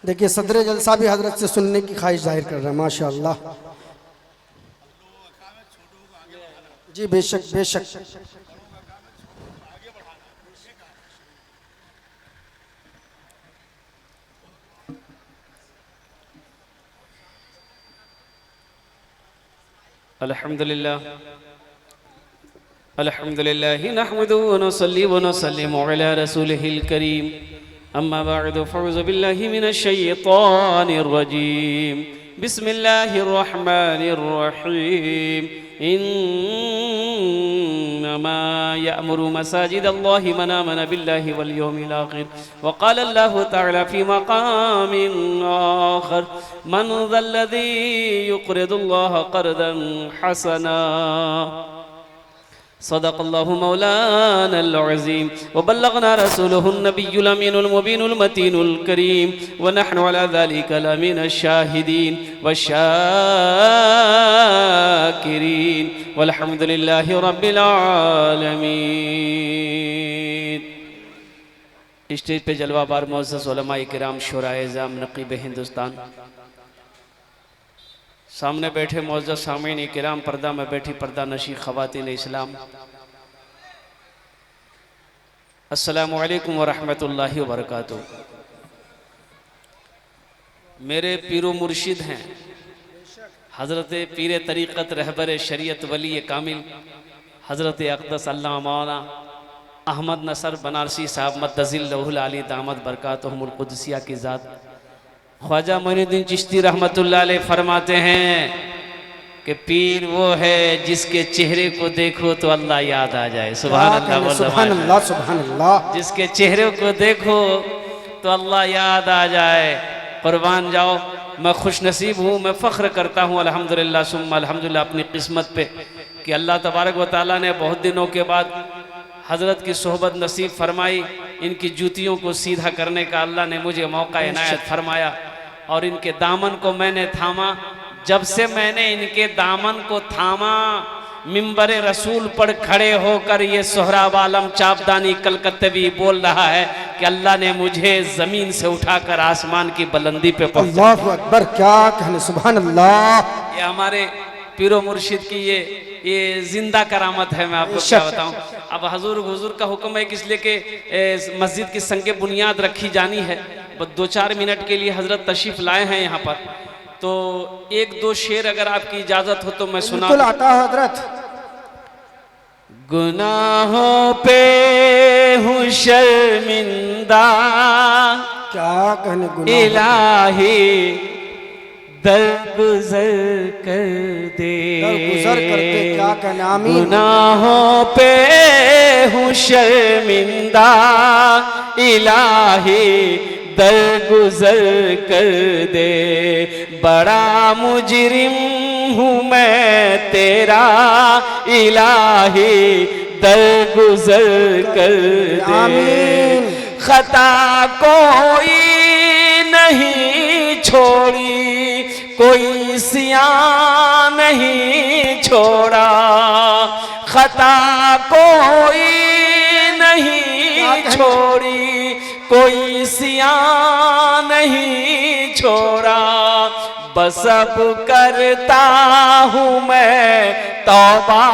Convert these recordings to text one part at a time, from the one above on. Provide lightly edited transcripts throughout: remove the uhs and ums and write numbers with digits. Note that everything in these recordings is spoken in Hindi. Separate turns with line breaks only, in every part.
देखिए सदर जलसा भी हजरत से सुनने की ख्वाहिश जाहिर कर रहे हैं, माशाअल्लाह। जी बेशक बेशक।
अल्हम्दुलिल्लाह अल्हम्दुलिल्लाह नहमदुहु व नुसल्ली व नुसल्लिमु अला रसूलिहिल करीम अम्मा बअदु फअऊज़ु बिल्लाहि मिनश शैतानिर रजीम बिस्मिल्लाहिर रहमानिर रहीम इन्नमा यअमुरु मसाजिदल्लाहि मन आमन बिल्लाहि वल यौमिल आखिर व क़ाला अल्लाहु तआला फ़ी मक़ामिन आखर मन ज़ल्लज़ी युक़रिदुल्लाह क़र्ज़न हसना सदक़ल्लाहु मौलानल अज़ीम व बल्लगना रसूलुहुन नबियुल अमीनुल मुबीनुल मतीनुल करीम व नहनु अला ज़ालिका लमिनश शाहिदीन व शाकिरीन वल्हम्दुलिल्लाहि रब्बिल आलमीन। स्टेज पे जलवाबार मुअज़्ज़ज़ उलमाए किराम, शुराए इज़ाम, नक़ीब हिंदुस्तान, सामने बैठे मुअज़्ज़ज़ सामीन किराम, पर्दा में बैठी पर्दा नशी ख़वातीन इस्लाम, अस्सलामु अलैकुम व रहमतुल्लाहि व बरकातुहू। मेरे पीरो मुर्शिद हैं हज़रत पीर तरीक़त रहबर शरीयत वली कामिल हज़रत अक़दस अल्लामा मौलाना अहमद नसर बनारसी साहब मद्दज़िल्लहुल आली दामद बरकातुहुमुल क़ुद्सिया की ज़ात ख्वाजा मोइनुद्दीन चिश्ती रहमतुल्लाह अलैह फरमाते हैं कि पीर वो है जिसके चेहरे को देखो तो अल्लाह याद आ जाए। सुभान अल्लाह,
सुभान अल्लाह, सुभान अल्लाह।
जिसके चेहरे को देखो तो अल्लाह याद आ जाए। कुर्बान जाओ, मैं खुश नसीब हूँ, मैं फ़ख्र करता हूँ अल्हम्दुलिल्लाह सुम्मा अल्हम्दुलिल्लाह अपनी किस्मत पे कि अल्लाह तबारक व तआला ने बहुत दिनों के बाद हज़रत की सोहबत नसीब फरमाई। इनकी जूतियों को सीधा करने का अल्लाह ने मुझे मौका इनायत फरमाया और इनके दामन को मैंने थामा। जब से मैंने इनके दामन को थामा, मिंबर रसूल पर खड़े होकर ये सोहराब आलम चापदानी कलकत्तवी बोल रहा है कि अल्लाह ने मुझे ज़मीन से उठाकर आसमान की बुलंदी पे पहुंचा।
अल्लाहु अकबर, क्या कहने, सुभान अल्लाह।
ये हमारे पीरो मुर्शिद की ये जिंदा करामत है। मैं आपको क्या बताऊं। अब हुजूर का हुक्म है कि इसलिए कि मस्जिद की संगे बुनियाद रखी जानी है। बस 2-4 मिनट के लिए हजरत तशरीफ लाए हैं यहाँ पर, तो 1-2 शेर अगर आपकी इजाजत हो तो मैं सुना।
बिल्कुल आता है हजरत।
गुनाहों पे हूँ शर्मिंदा,
क्या कहने, गुनाह
इलाही दरगुजर कर दे,
गुजर करते, क्या कहने, आमीन।
गुनाहों पे हूँ शर्मिंदा, इलाही दरगुजर कर दे, बड़ा मुजरिम हूँ मैं तेरा, इलाही दरगुजर कर दे,
आमीन।
खता कोई नहीं छोड़ी, कोई सियान नहीं छोड़ा, खता कोई नहीं छोड़ी, कोई सियान नहीं छोड़ा, बस अब करता हूँ मैं तौबा,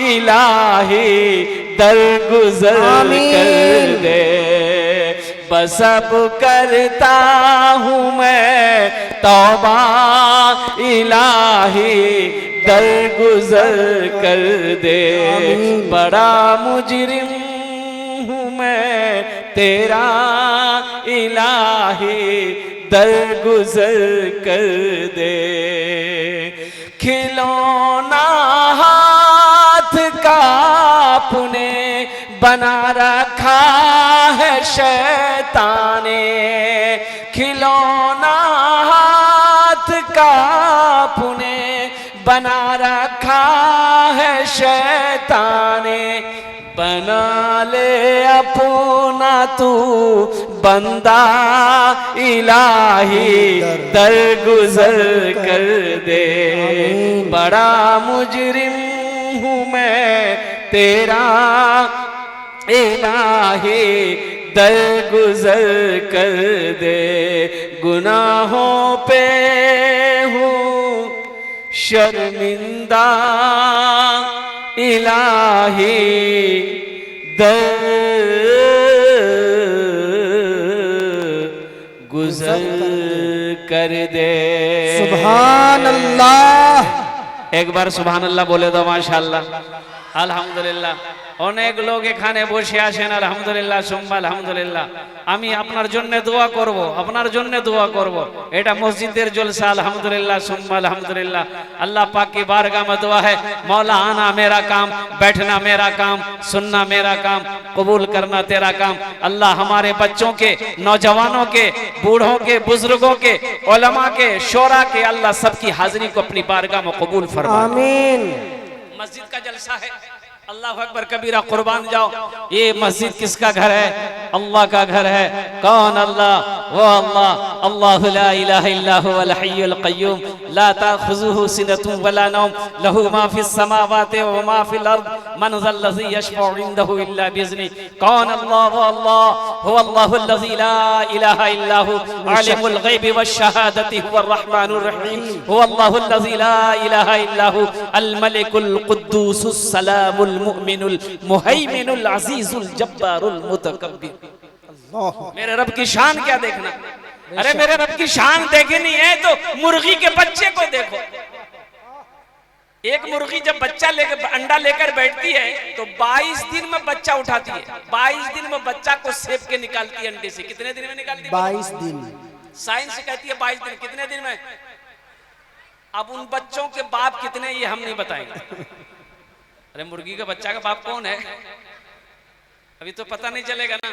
इलाही दरगुजर कर दे, बस अब करता हूँ मैं तौबा, इलाही दरगुजर कर दे, बड़ा मुजरिम हूँ मैं तेरा, इलाही दरगुजर कर दे, खिलौना हाथ का अपने बना रखा है शैतान ने, खिलौना हाथ का अपने बना रखा है शैतान ने, बना ले अपना तू बंदा, इलाही दरगुजर कर दे, बड़ा मुजरिम हूँ मैं तेरा, इलाही दरगुजर कर दे, गुनाहों पे हूँ शर्मिंदा इलाही, दर गुजर कर दे।
सुभान अल्लाह।
एक बार सुभान अल्लाह बोले तो माशाअल्लाह, अल्हम्दुलिल्लाह। অনেক লোক এখানে বসে আছেন, আলহামদুলিল্লাহ সুম্মা আলহামদুলিল্লাহ। আমি আপনার জন্য দোয়া করব, আপনার জন্য দোয়া করব। এটা মসজিদের জলসা, আলহামদুলিল্লাহ সুম্মা আলহামদুলিল্লাহ। अल्लाह पाक की बारगाह में दुआ है, मौला आना मेरा काम, बैठना मेरा काम, सुनना मेरा काम, कबूल करना तेरा काम। अल्लाह हमारे बच्चों के, नौजवानों के, बूढ़ों के, बुजुर्गों के, उलमा के, शोरा के, अल्लाह सबकी हाजिरी को अपनी बारगाह में कबूल फरमा।
आमीन।
मस्जिद का जलसा है, अल्लाह अकबर कबीरा, कुर्बान जाओ। ये मस्जिद किसका घर है? अल्लाह का घर है। कौन अल्लाह? वो अल्लाह, अल्लाहु ला इलाहा इल्ला हुवल हय्युल क़य्यूम, ला ताख़ुज़ुहु सिनतुन वला नौम, लहू मा फ़िस समावाति व मा फ़िल अर्द, मन ज़ल्लज़ी यशफ़उ इंदहु इल्ला बिइज़्नि। कौन अल्लाह? वो अल्लाह, हुवा अल्लाहुल्लज़ी ला इलाहा इल्ला हु, आलिमुल ग़ैबि वश शहादति हुवर रहमानुर रहीम। हुवा अल्लाहुल्लज़ी ला इलाहा इल्ला हु, अल मलिकुल कुद्दूसुस सलामुल मुमिनुल मुहैमिनुल अजीजुल जब्बारुल मुतकब्बिर। मेरे रब की शान क्या देखना। अरे मेरे रब की शान देखनी है तो मुर्गी के बच्चे को देखो। एक मुर्गी जब बच्चा लेकर, अंडा लेकर बैठती है तो 22 दिन में बच्चा उठाती है। 22 दिन में बच्चा को सेप के निकालती है अंडे से। कितने दिन में निकालती है?
22 दिन।
साइंस कहती है 22 दिन। कितने दिन में? अब उन बच्चों के बाप कितने, ये हम नहीं बताएंगे। अरे मुर्गी का बच्चा का बाप कौन है अभी तो पता नहीं चलेगा ना।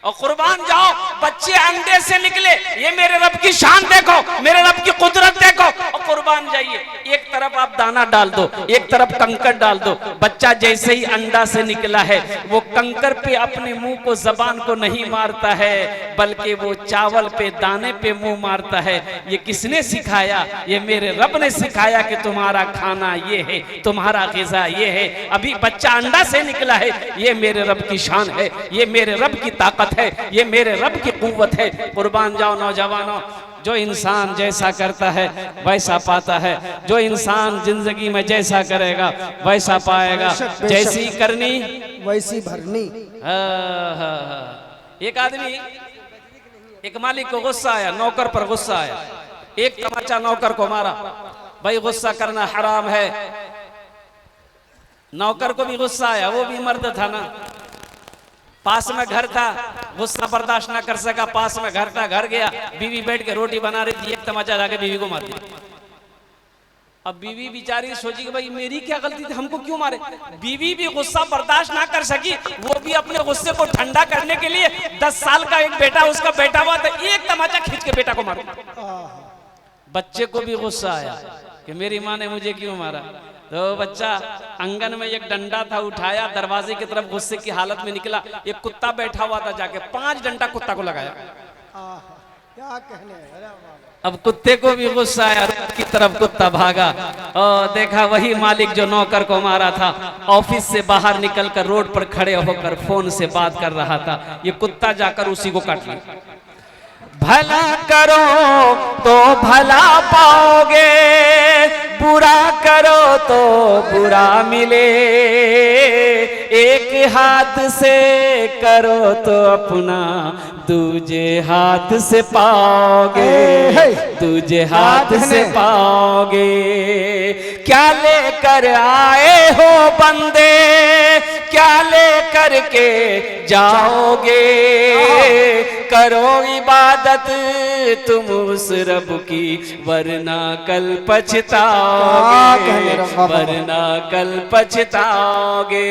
और कुर्बान जाओ, बच्चे अंडे से निकले, ये मेरे रब की शान देखो, मेरे रब की कुदरत देखो। और कुर्बान जाइए, एक तरफ आप दाना डाल दो, एक तरफ कंकर डाल दो। बच्चा जैसे ही अंडा से निकला है, वो कंकर पे अपने मुंह को, जबान को नहीं मारता है, बल्कि वो चावल पे, दाने पे मुंह मारता है। ये किसने सिखाया? ये मेरे रब ने सिखाया कि तुम्हारा खाना ये है, तुम्हारा ग़िज़ा ये है। अभी बच्चा अंडा से निकला है, ये मेरे रब की शान है, ये मेरे रब की ताकत है, ये मेरे रब की कुव्वत है। कुर्बान जाओ नौजवानों, जो इंसान जैसा करता है वैसा पाता है। जो इंसान जिंदगी में जैसा करेगा वैसा पाएगा। जैसी करनी
वैसी भरनी।
एक आदमी, एक मालिक को गुस्सा आया, नौकर पर गुस्सा आया, एक तमाचा नौकर को मारा। भाई गुस्सा करना हराम है। नौकर को भी गुस्सा आया, वो भी मर्द था ना, पास में घर था, गुस्सा बर्दाश्त ना कर सका, पास में घर था, घर गया, बीवी बैठ के रोटी बना रही थी, एक तमाचा जाके बीवी को मार दिया। अब बीवी बेचारी सोची कि भाई मेरी क्या गलती थी, हमको क्यों मारे। बीवी भी गुस्सा बर्दाश्त ना कर सकी, वो भी अपने गुस्से को ठंडा करने के लिए 10 साल का एक बेटा उसका बैठा हुआ था, एक तमाचा खींच के बेटा को मार दिया। बच्चे को भी गुस्सा आया कि मेरी माँ ने मुझे क्यों मारा। तो बच्चा आंगन में एक डंडा था, उठाया, दरवाजे की तरफ गुस्से की हालत में निकला। एक कुत्ता बैठा हुआ था, जाके 5 डंडा कुत्ता को लगाया।
क्या कहने।
अब कुत्ते को भी गुस्सा आया, की तरफ कुत्ता भागा और देखा वही मालिक जो नौकर को मारा था, ऑफिस से बाहर निकलकर रोड पर खड़े होकर फोन से बात कर रहा था। ये कुत्ता जाकर उसी को काट लिया। भला करो तो भला पाओगे, बुरा करो तो बुरा मिले। एक हाथ से करो तो अपना दूजे हाथ से पाओगे, दूजे हाथ से पाओगे। क्या लेकर आए हो बंदे, क्या लेकर के जाओगे। करो इबादत तुम उस रब की, वरना कल पछताओगे, वरना कल पछताओगे।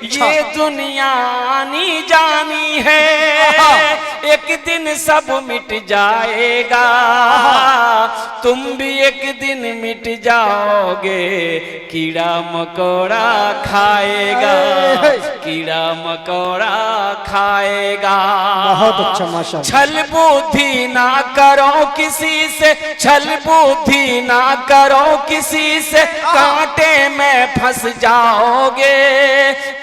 ये दुनिया आनी जानी है, एक दिन सब मिट जाएगा। तुम भी एक दिन मिट जाओगे, कीड़ा मकोड़ा खाएगा, कीड़ा मकोड़ा खाएगा।
बहुत अच्छा माशाअल्लाह।
छल बुद्धि ना करो किसी से, छल बुद्धि ना करो किसी से, कांटे में फंस जाओगे।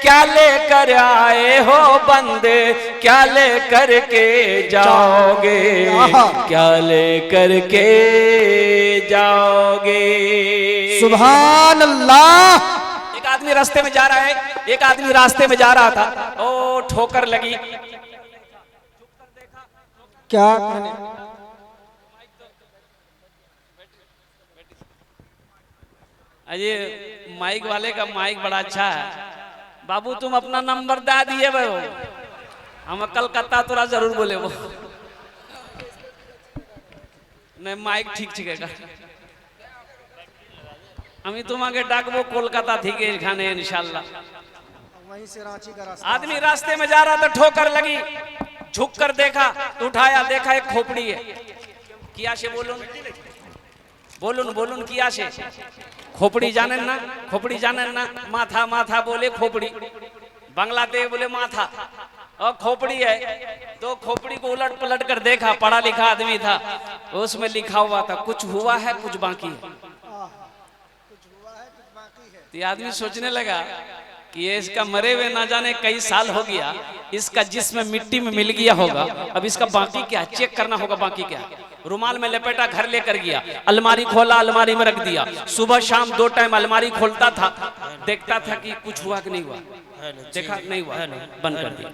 क्या लेकर आए हो बंदे, क्या लेकर के जाओगे, क्या लेकर के जाओगे।
सुभान अल्लाह।
एक आदमी रास्ते में जा रहा है, एक आदमी रास्ते में जा रहा था, ओ ठोकर लगी।
क्या
अजय माइक वाले का माइक बड़ा अच्छा है। बाबू तुम अपना नंबर दे दिए वो, हम कलकत्ता तोरा जरूर बोले वो नहीं माइक ठीक छिकेगा। আমি তোমাকে ডাকবো कोलकाता थी के खाने इंशाल्लाह।
वहीं से रांची का रास्ता।
आदमी रास्ते में जा रहा था, ठोकर लगी, झुक कर देखा तो उठाया, देखा एक खोपड़ी है। किया से बोलून बोलून बोलून किया से खोपड़ी जाने ना, खोपड़ी जाने ना, माथा माथा बोले खोपड़ी, बांग्लादेश बोले माथा, और खोपड़ी है। तो खोपड़ी को उलट पलट कर देखा, पढ़ा लिखा आदमी था, उसमें लिखा हुआ था कुछ हुआ है कुछ बाकी है। तो ये आदमी सोचने लगा कि ये इसका मरे हुए ना जाने कई साल हो गया, इसका जिस्म मिट्टी में मिल गया होगा, अब इसका बाकी क्या, चेक करना होगा बाकी क्या। रुमाल में लपेटा, घर लेकर गया, अलमारी खोला, अलमारी में रख दिया। सुबह शाम 2 टाइम अलमारी खोलता था, देखता था कि कुछ हुआ कि नहीं हुआ, देखा नहीं हुआ, बंद कर दिया।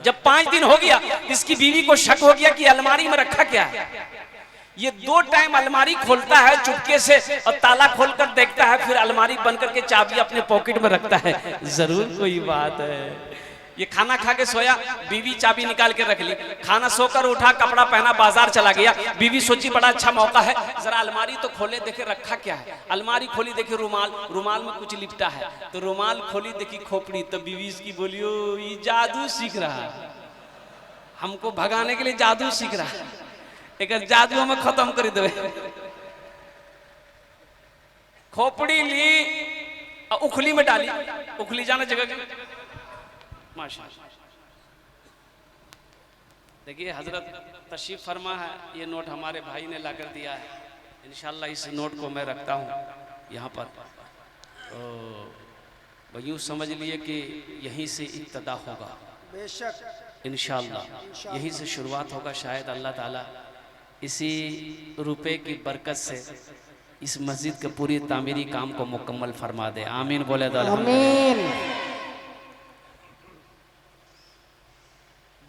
जब 5 दिन हो गया, इसकी बीवी को शक हो गया कि अलमारी में रखा क्या है। ये 2 टाइम अलमारी खोलता है चुपके से और ताला खोलकर देखता है, फिर अलमारी बंद करके चाबी अपने पॉकेट में रखता है, जरूर कोई बात है। ये खाना खा के सोया, बीवी चाबी निकाल के रख ली। खाना सोकर उठा, कपड़ा पहना, बाजार चला गया। बीवी सोची बड़ा अच्छा मौका है, जरा अलमारी तो खोले, देखे रखा क्या है। अलमारी खोली, देखे रुमाल, रुमाल में कुछ लिपटा है। तो रुमाल खोली, देखी खोपड़ी। तो बीवी इसकी बोली, ओ ये जादू सीख रहा है, हमको भगाने के लिए जादू सीख रहा है, एक जादू हमें खत्म कर दे। खोपड़ी ली, उखली में डाली, उखली जाने जगह की माशाअल्लाह। देखिए हजरत तशरीफ फरमा है, ये नोट हमारे भाई ने लाकर दिया है, इंशाल्लाह इस नोट को मैं रखता हूँ यहाँ पर। तो यूँ समझ लिए कि यहीं से इब्तिदा होगा,
बेशक
इंशाल्लाह यहीं से शुरुआत होगा। शायद अल्लाह ताला इसी रुपए की बरकत से इस मस्जिद के पूरी तामीरी काम को मुकम्मल फरमा दे, आमीन बोले तो
आमीन।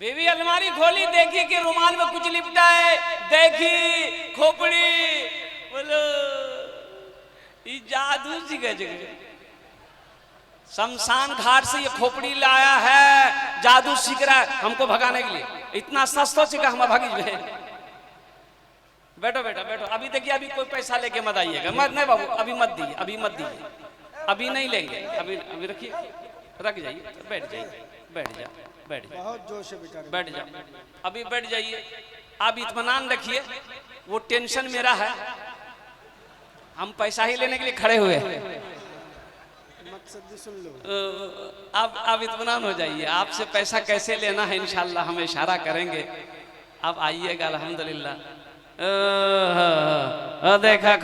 बीवी अलमारी खोली, देखी कि रुमाल में कुछ लिपटा है, देखी खोपड़ी, बोलो ये जादू सी गए। शमशान घाट से ये खोपड़ी लाया है, जादू सीख रहा है हमको भगाने के लिए। इतना सस्ता सीखा, हम भागी गए। बैठो बेटा बैठो, अभी देखिए अभी कोई पैसा लेके मत आइएगा, मत नहीं बाबू, अभी मत दीजिए, अभी मत दीजिए, अभी नहीं लेंगे, अभी अभी रखिए, रख जाइए, बैठ जाइए, बैठ जा, बैठ जाइए,
बहुत जोश से बेटा,
बैठ जा, अभी बैठ जाइए। आप इत्मीनान रखिए, वो टेंशन मेरा है, हम पैसा ही लेने के लिए खड़े हुए।
मकसद सुन लो,
आप इत्मीनान हो जाइए, आपसे पैसा कैसे लेना है इंशाल्लाह हम इशारा करेंगे, आप आइएगा अल्हम्दुलिल्लाह। देखा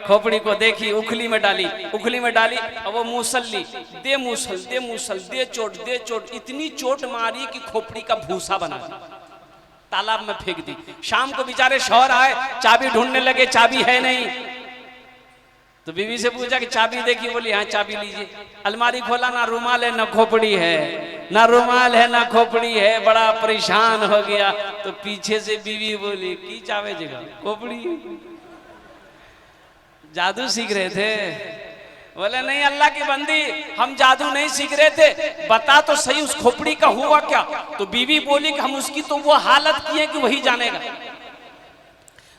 खोपड़ी को देखी, उखली में डाली, उखली में डाली, और वो मूसल दे मूसल दे मूसल, दे चोट, इतनी चोट मारी कि खोपड़ी का भूसा बना, तालाब में फेंक दी। शाम को बेचारे शौहर आए, चाबी ढूंढने लगे, चाबी है नहीं। तो बीवी से पूछा कि चाबी देखी, बोली हाँ चाबी लीजिए। अलमारी खोला, ना रुमाल है ना खोपड़ी है, ना रुमाल है ना खोपड़ी है, बड़ा परेशान हो गया। तो पीछे से बीवी बोली की चावे जगह खोपड़ी, जादू सीख रहे थे। बोले नहीं अल्लाह की बंदी, हम जादू नहीं सीख रहे थे, बता तो सही उस खोपड़ी का हुआ क्या। तो बीवी बोली कि हम उसकी तो वो हालत की है कि वही जानेगा।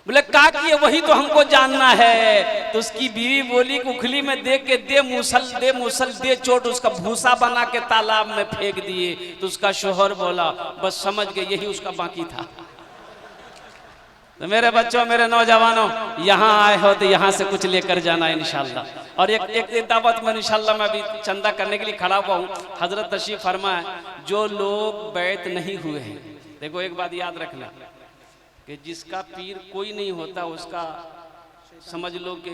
बोले का किए, वही तो हमको जानना है। तो उसकी बीवी बोली कि उखली में देख के दे मूसल दे चोट, उसका भूसा बना के तालाब में फेंक दिए। तो उसका शोहर बोला बस समझ गए यही उसका बाकी था। तो मेरे बच्चों, मेरे नौजवानों, यहाँ आए हो तो यहाँ से कुछ लेकर जाना इंशाल्लाह। और एक दावत में इंशाल्लाह मैं अभी चंदा करने के लिए खड़ा हुआ हूँ। हजरत तशरीफ फरमा है, जो लोग बैत नहीं हुए हैं, देखो एक बात याद रखना कि जिसका पीर कोई नहीं होता उसका समझ लो कि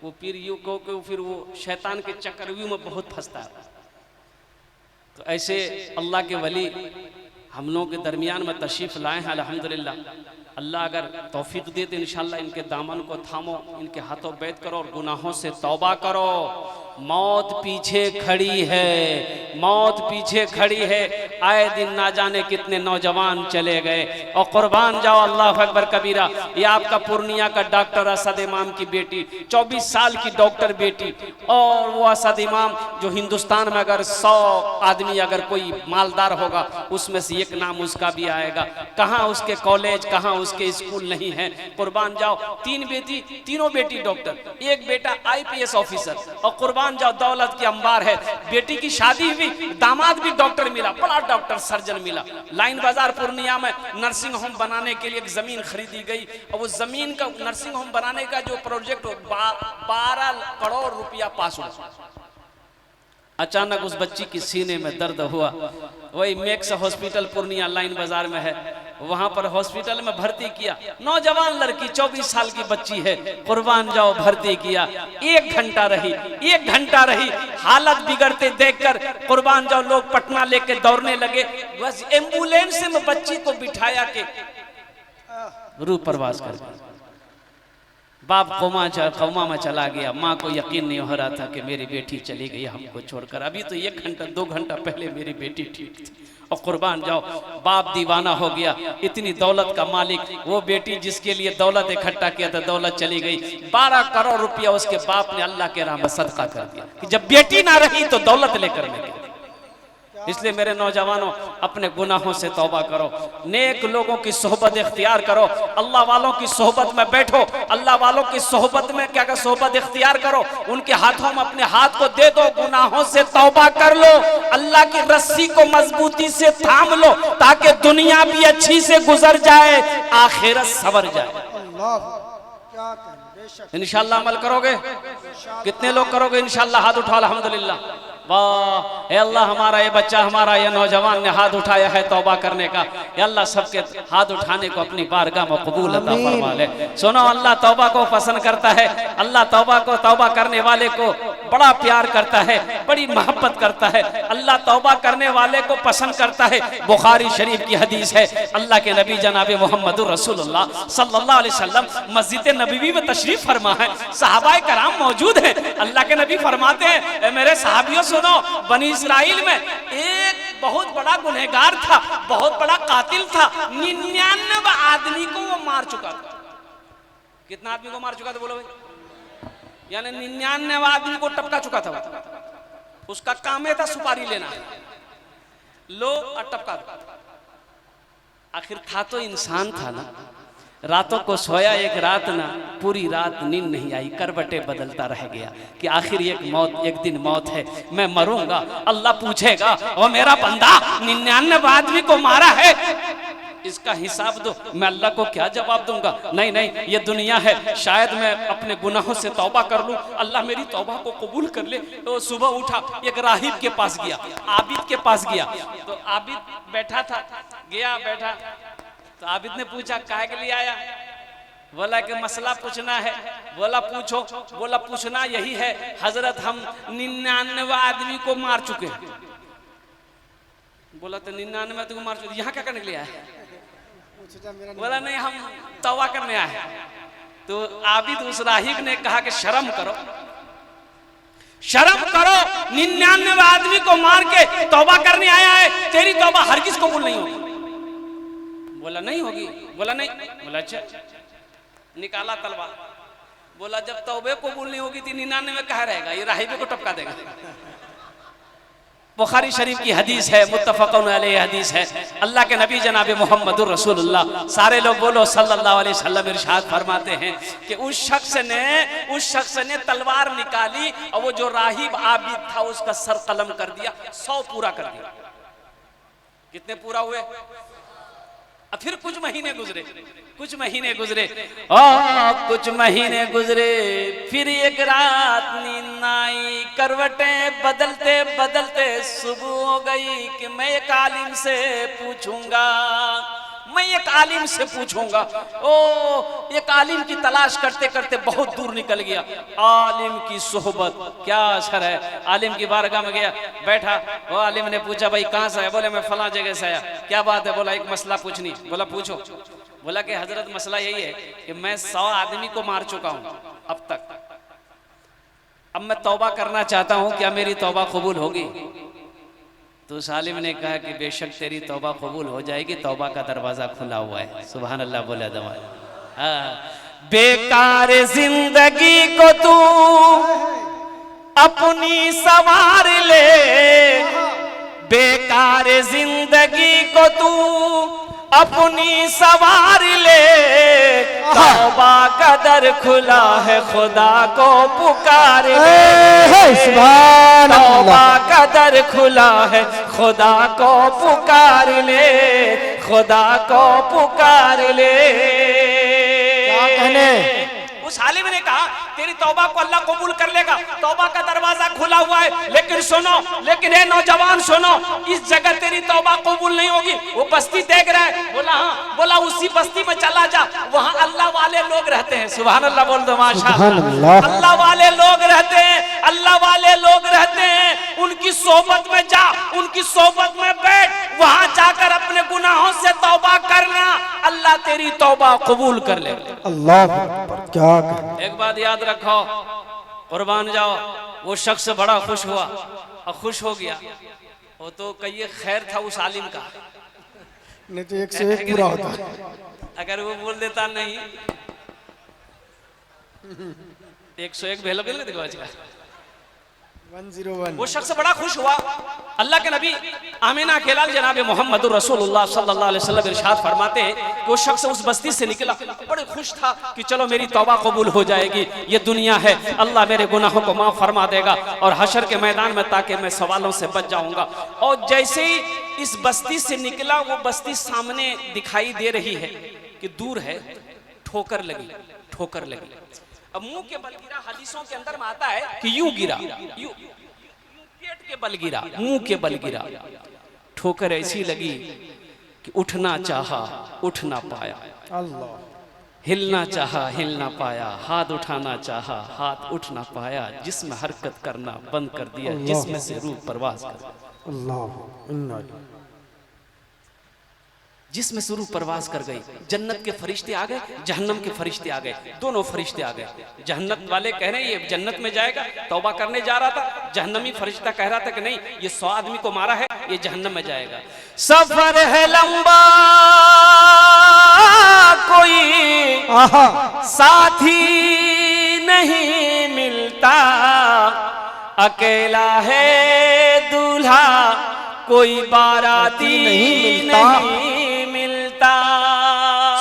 वो पीर यूँ कहो कि फिर वो शैतान के चक्रव्यूह में बहुत फंसता है। तो ऐसे अल्लाह के वली हम लोगों के दरमियान में तशरीफ़ लाए हैं अल्हम्दुलिल्लाह। अल्लाह अगर तौफीक दे तो इंशाअल्लाह इनके दामन को थामो, इनके हाथों बैत करो और गुनाहों से तौबा करो। मौत पीछे खड़ी है, मौत पीछे खड़ी है। आए दिन ना जाने कितने नौजवान चले गए। और कुर्बान जाओ अल्लाह अकबर कबीरा। ये आपका पूर्णिया का डॉक्टर असद इमाम की बेटी, 24 साल की डॉक्टर बेटी। और वो असद इमाम जो हिंदुस्तान में अगर 100 आदमी अगर कोई मालदार होगा उसमें से एक नाम उसका भी आएगा। कहाँ उसके कॉलेज, कहाँ उसके स्कूल नहीं है। कुर्बान जाओ 3 बेटी, तीनों बेटी डॉक्टर, एक बेटा IPS ऑफिसर। और कुर्बान जाओ दौलत की अंबार है। बेटी की शादी हुई, दामाद भी डॉक्टर मिला, बड़ा डॉक्टर सर्जन मिला। लाइन बाजार पूर्णिया में नर्सिंग होम बनाने के लिए एक जमीन खरीदी गई और वो जमीन का नर्सिंग होम बनाने का जो प्रोजेक्ट 12 करोड़ रुपया पास हुआ। अचानक उस बच्ची की सीने में दर्द हुआ। वही मैक्स हॉस्पिटल पूर्णिया लाइन बाजार में है, वहां पर हॉस्पिटल में भर्ती किया। नौजवान लड़की 24 साल की बच्ची है। कुर्बान जाओ भर्ती किया। 1 घंटा रही, 1 घंटा रही। हालत बिगड़ते देखकर कुर्बान जाओ लोग पटना लेके दौड़ने लगे। बस एम्बुलेंस में बच्ची को बिठाया के रूह परवास कर गई। बाप कौमा में चला गया। माँ को यकीन नहीं हो रहा था कि मेरी बेटी चली गई हमको छोड़कर। अभी तो 1 घंटा 2 घंटा पहले मेरी बेटी ठीक थी। और कुर्बान जाओ बाप दीवाना हो गया। इतनी दौलत का मालिक, वो बेटी जिसके लिए दौलत इकट्ठा किया था दौलत चली गई। 12 करोड़ रुपया उसके बाप ने अल्लाह के राह में सदका कर दिया कि जब बेटी ना रही तो दौलत लेकर मैं गई। इसलिए मेरे नौजवानों अपने गुनाहों से तौबा करो, नेक लोगों की सोहबत इख्तियार करो, अल्लाह वालों की सोहबत में बैठो, अल्लाह वालों की सोहबत में क्या सोहबत इख्तियार करो। उनके हाथों में अपने हाथ को दे दो, गुनाहों से तौबा कर लो, अल्लाह की रस्सी को मजबूती से थाम लो ताकि दुनिया भी अच्छी से गुजर जाए, आखिरत सवर जाए। इंशाअल्लाह अमल करोगे? कितने लोग करोगे इंशाअल्लाह? हाथ उठा अल्हम्दुलिल्लाह। वाह ए अल्लाह, हमारा ये बच्चा, हमारा ये नौजवान ने हाथ उठाया है तौबा करने का। ए अल्लाह सबके हाथ उठाने को अपनी बारगाह में कबूल अता फरमा ले। सुनो अल्लाह तौबा को पसंद करता है। अल्लाह तौबा को, तौबा करने वाले को बड़ा प्यार करता है, बड़ी मोहब्बत करता है। अल्लाह तौबा करने वाले को पसंद करता है। बुखारी शरीफ की हदीस है, अल्लाह के नबी जनाब मोहम्मद रसूलुल्लाह सल्लल्लाहु अलैहि वसल्लम मस्जिद नबवी में तशरीफ फरमा है। सहाबाए कराम मौजूद हैं। अल्लाह के नबी फरमाते हैं, मेरे सहाबियों सुनो, बनी इस्राइल में एक बहुत बड़ा गुनहगार था, बहुत बड़ा कातिल था। 99 आदमी को वो मार चुका था। कितना आदमी को मार चुका था बोलो भाई? यानी 99 आदमी को टपका चुका था। उसका काम था सुपारी लेना, लो और टपका। आखिर था तो इंसान था ना। रातों को सोया एक रात ना, पूरी रात नींद नहीं आई, करवटे बदलता रह गया कि आखिर एक दिन मौत है, मैं मरूंगा। अल्लाह पूछेगा, ओ मेरा बंदा 99 आदमी को मारा है, इसका हिसाब दो। मैं अल्लाह को क्या जवाब दूंगा? नहीं नहीं, ये दुनिया है, शायद मैं अपने गुनाहों से तौबा कर लूं, अल्लाह मेरी तौबा को कबूल कर ले। तो सुबह उठा, एक राहिब के पास गया, आबिद के पास गया। तो आबिद बैठा था, गया बैठा तो आबिद ने पूछा काहे के लिए आया? बोला कि मसला पूछना है। बोला पूछो। बोला पूछना यही है हजरत, हम 99 आदमी को मार चुके हैं। बोला तो 99 आदमी को मार चुके, यहाँ क्या करने के लिए आया? बोला नहीं, हम तौबा करने आए हैं। तो आबिद उस राहिब ने कहा कि शर्म करो, शर्म करो, 99 आदमी को मार के तौबा करने आया है, तेरी तौबा हरगिज़ कबूल नहीं होगी। बोला नहीं होगी। बोला नहीं। बोला अच्छा। निकाला तलवार। बोला जब तौबे कबूल नहीं होगी तो 99 में कहाँ रहेगा? ये राहिब को टपका देगा। बुखारी शरीफ की हदीस है, मुत्तफक़ुन अलैहि हदीस है। अल्लाह के नबी जनाब मोहम्मदुर रसूलुल्लाह, सारे लोग बोलो सल्लल्लाहु अलैहि वसल्लम, इरशाद फरमाते हैं कि उस शख्स ने तलवार निकाली और वो जो राहिब आबिद था उसका सर कलम कर दिया, 100 पूरा कर दिया। कितने पूरा हुए? फिर कुछ महीने गुजरे, कुछ महीने गुजरे, फिर एक रात नींद आई, करवटें बदलते बदलते सुबह हो गई कि मैं एक आलिम से पूछूंगा, मैं एक आलिम से पूछूंगा। ओ एक आलिम की तलाश करते करते बहुत दूर निकल गया। आलिम की सोहबत क्या असर है। आलिम की बारगाह में गया, बैठा। वो आलिम ने पूछा भाई कहाँ से आया? बोले मैं फला जगह से आया। क्या बात है? बोला एक मसला पूछनी। बोला पूछो। बोला कि हजरत मसला यही है कि मैं 100 आदमी को मार चुका हूँ अब तक। अब मैं तौबा करना चाहता हूँ, क्या मेरी तौबा कबूल होगी? तो उस आलिम ने कहा कि बेशक तेरी तौबा कबूल हो जाएगी, तौबा का दरवाजा खुला हुआ है। सुभान अल्लाह बोले दवा। बेकार जिंदगी को तू अपनी सवार ले, बेकार जिंदगी को तू अपनी सवार ले, तौबा का दर खुला है खुदा को पुकार ले। तौबा का दर खुला है खुदा को पुकार ले, खुदा को पुकार ले।
क्या कहने?
उस आलिम ने कहा तेरी तौबा को अल्लाह कबूल कर लेगा, तौबा का दरवाजा खुला हुआ है। लेकिन सुनो, लेकिन ए नौजवान सुनो, इस जगह तेरी तौबा कबूल नहीं होगी। वो बस्ती देख रहा है। बोला हाँ। बोला उसी बस्ती में चला जा, वहाँ अल्लाह वाले लोग रहते हैं। सुभान अल्लाह बोल दो माशाअल्लाह। अल्लाह वाले लोग रहते हैं, अल्लाह वाले लोग रहते हैं। उनकी सोबत में जा, उनकी सोबत में बैठ, वहाँ जाकर अपने गुनाहों से तौबा करना, अल्लाह तेरी तौबा कबूल कर ले।
अल्लाह क्या?
एक बात याद रखो, कुर्बान जाओ, वो शख्स बड़ा खुश हुआ और खुश हो गया। वो तो कहिए खैर था उस आलिम का,
नहीं तो 101 पूरा होता।
अगर वो बोल देता नहीं 101 भेलो भेल देखो आज का
101।
वो शख्स बड़ा खुश हुआ। अल्लाह के नबी आमिना के लाल जनाब मोहम्मद रसूलुल्लाह सल्लल्लाहु अलैहि वसल्लम इरशाद फरमाते हैं कि वो शख्स उस बस्ती से निकला, बड़े खुश था कि चलो मेरी तौबा कबूल हो जाएगी, ये दुनिया है, अल्लाह मेरे गुनाहों को माफ फरमा देगा और हशर के मैदान में ताकि मैं सवालों से बच जाऊंगा। और जैसे ही इस बस्ती से निकला, वो बस्ती सामने दिखाई दे रही है कि दूर है, ठोकर लगी, ठोकर लगी। अब मुंह के बल गिरा, हदीसों के अंदर में आता है कि यूं गिरा, यूं पेट के बल गिरा, मुंह के बल गिरा। ठोकर ऐसी लगी कि उठना चाहा, उठ ना पाया।
अल्लाह।
हिलना चाहा, हिल ना पाया। हाथ उठाना चाहा, हाथ उठ ना पाया। जिस्म हरकत करना बंद कर दिया, जिस्म से रूह परवाज कर।
अल्लाह।
जिसमें से रूह परवाज कर गई। जन्नत के फरिश्ते आ गए, जहन्नम के फरिश्ते आ गए, दोनों फरिश्ते आ गए। जन्नत वाले कह रहे हैं ये जन्नत में जाएगा, तौबा करने जा रहा था। जहन्नमी फरिश्ता कह रहा था कि नहीं, ये 100 आदमी को मारा है, ये जहन्नम में जाएगा। सफर है लंबा, कोई साथी नहीं मिलता, अकेला है दूल्हा, कोई बाराती नहीं मिलता।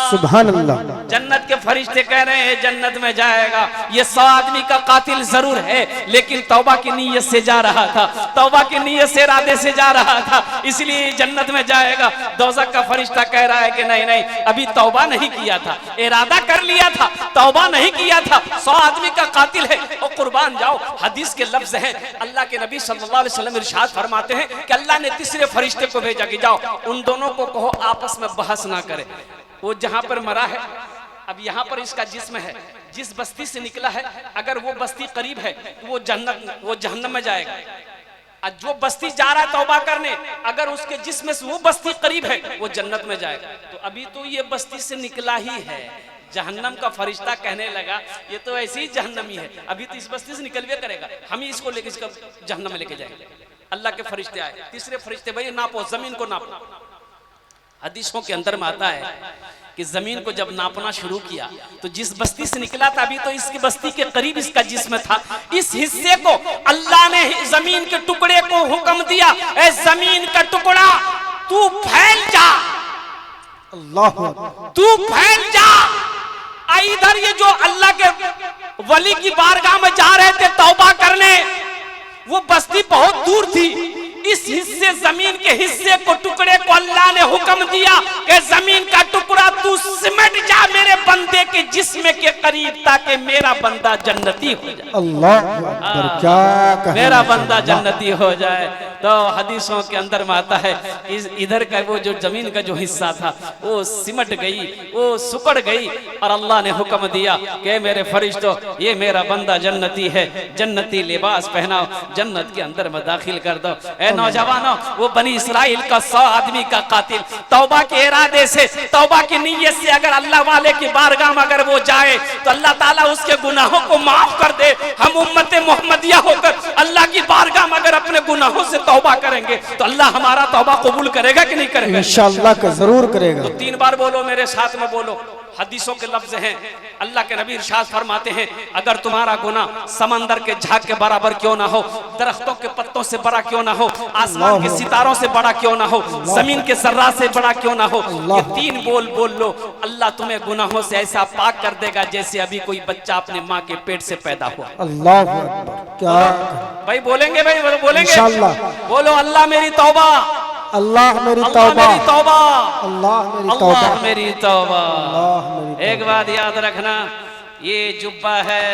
सुभान अल्लाह।
जन्नत के फरिश्ते कह रहे हैं जन्नत में जाएगा, ये 100 आदमी का कातिल जरूर है, लेकिन तौबा की नीयत से जा रहा था, तौबा की नीयत से इरादे से जा रहा था, इसलिए जन्नत में जाएगा। दोज़ख का फरिश्ता कह रहा है कि नहीं नहीं, अभी तौबा नहीं किया था, इरादा कर लिया था, तौबा नहीं किया था, 100 आदमी का कातिल है। और कुर्बान जाओ, हदीस के लफ्ज हैं, अल्लाह के नबी सल्लल्लाहु अलैहि वसल्लम इरशाद फरमाते हैं कि अल्लाह ने तीसरे फरिश्ते को भेजा कि जाओ उन दोनों को कहो आपस में बहस ना करे। वो जहां पर मरा है, अब यहाँ पर इसका जिस्म है, जिस बस्ती से निकला है, अगर वो बस्ती करीब है तो वो जहन्नम में जाएगा। और जो बस्ती जा रहा है तौबा करने, अगर उसके जिस्म से वो बस्ती करीब है, वो जन्नत में जाएगा। तो अभी तो ये बस्ती से निकला ही है। जहन्नम का फरिश्ता कहने लगा ये तो ऐसे ही जहन्नमी है, अभी तो इस बस्ती से निकलवे करेगा, हम ही इसको लेके इसका जहन्नम में लेके जाएंगे। अल्लाह के फरिश्ते आए, तीसरे फरिश्ते भाई नापो, जमीन को नापो। हदीसों के अंदर में आता है कि जमीन को जब नापना शुरू किया तो जिस बस्ती से निकला था, अभी तो इसकी बस्ती के करीब इसका जिस्म था, इस हिस्से को अल्लाह ने जमीन के टुकड़े को हुक्म दिया, ए जमीन का टुकड़ा तू फैल जा,
अल्लाह
तू फैल जा। इधर ये जो अल्लाह के वली की बारगाह में जा रहे थे तौबा करने, वो बस्ती बहुत दूर थी। इस हिस्से जमीन के हिस्से को टुकड़े को अल्लाह ने हुक्म दिया कि जमीन का टुकड़ा तू सिमट जा मेरे बंदे के जिस्म के करीब ताकि मेरा बंदा जन्नती हो जाए।
अल्लाह अकबर, क्या कहना
मेरा
है।
बंदा जन्नती हो जाए। तो हदीसों के अंदर में आता है इधर का वो जो जमीन का जो हिस्सा था वो सिमट गई, वो सुकड़ गई और अल्लाह ने हुक्म दिया कि मेरे फरिश्तों ये मेरा बंदा जन्नती है, जन्नती लिबास पहनाओ, जन्नत के अंदर में दाखिल कर दो। ए नौजवानों, वो बनी इस्राइल का 100 आदमी का कातिल तौबा के इरादे से, तौबा की नीयत से अगर अल्लाह वाले की बारगाह में अगर वो जाए तो अल्लाह ताला उसके गुनाहों को माफ कर दे। हम उम्मत मोहम्मदिया होकर अल्लाह की बारगाह में अगर अपने गुनाहों से तौबा करेंगे तो अल्लाह हमारा तौबा कबूल करेगा कि नहीं करेगा?
इंशाअल्लाह का जरूर करेगा।
तो 3 बार बोलो, मेरे साथ में बोलो। हदीसों के लफ्ज हैं, अल्लाह के नबी इरशाद फरमाते हैं अगर तुम्हारा गुनाह समंदर के झाग के बराबर क्यों ना हो, दरख्तों के पत्तों से बड़ा क्यों ना हो, आसमान के सितारों से बड़ा क्यों ना हो, जमीन के जर्रा से बड़ा क्यों ना हो, ये 3 बोल लो, अल्लाह तुम्हें गुनाहों से ऐसा पाक कर देगा जैसे अभी कोई बच्चा अपने माँ के पेट से पैदा हुआ।
अल्लाह अकबर, क्या
भाई बोलेंगे, भाई बोलेंगे
इंशाअल्लाह।
बोलो अल्लाह मेरी तौबा,
अल्लाह मेरी
अल्लाह
तौबा,
मेरी तौबा,
अल्लाह मेरी
अल्लाह
तौबा,
मेरी तौबा।
अल्लाह मेरी
एक बात याद रखना, ये जुब्बा है,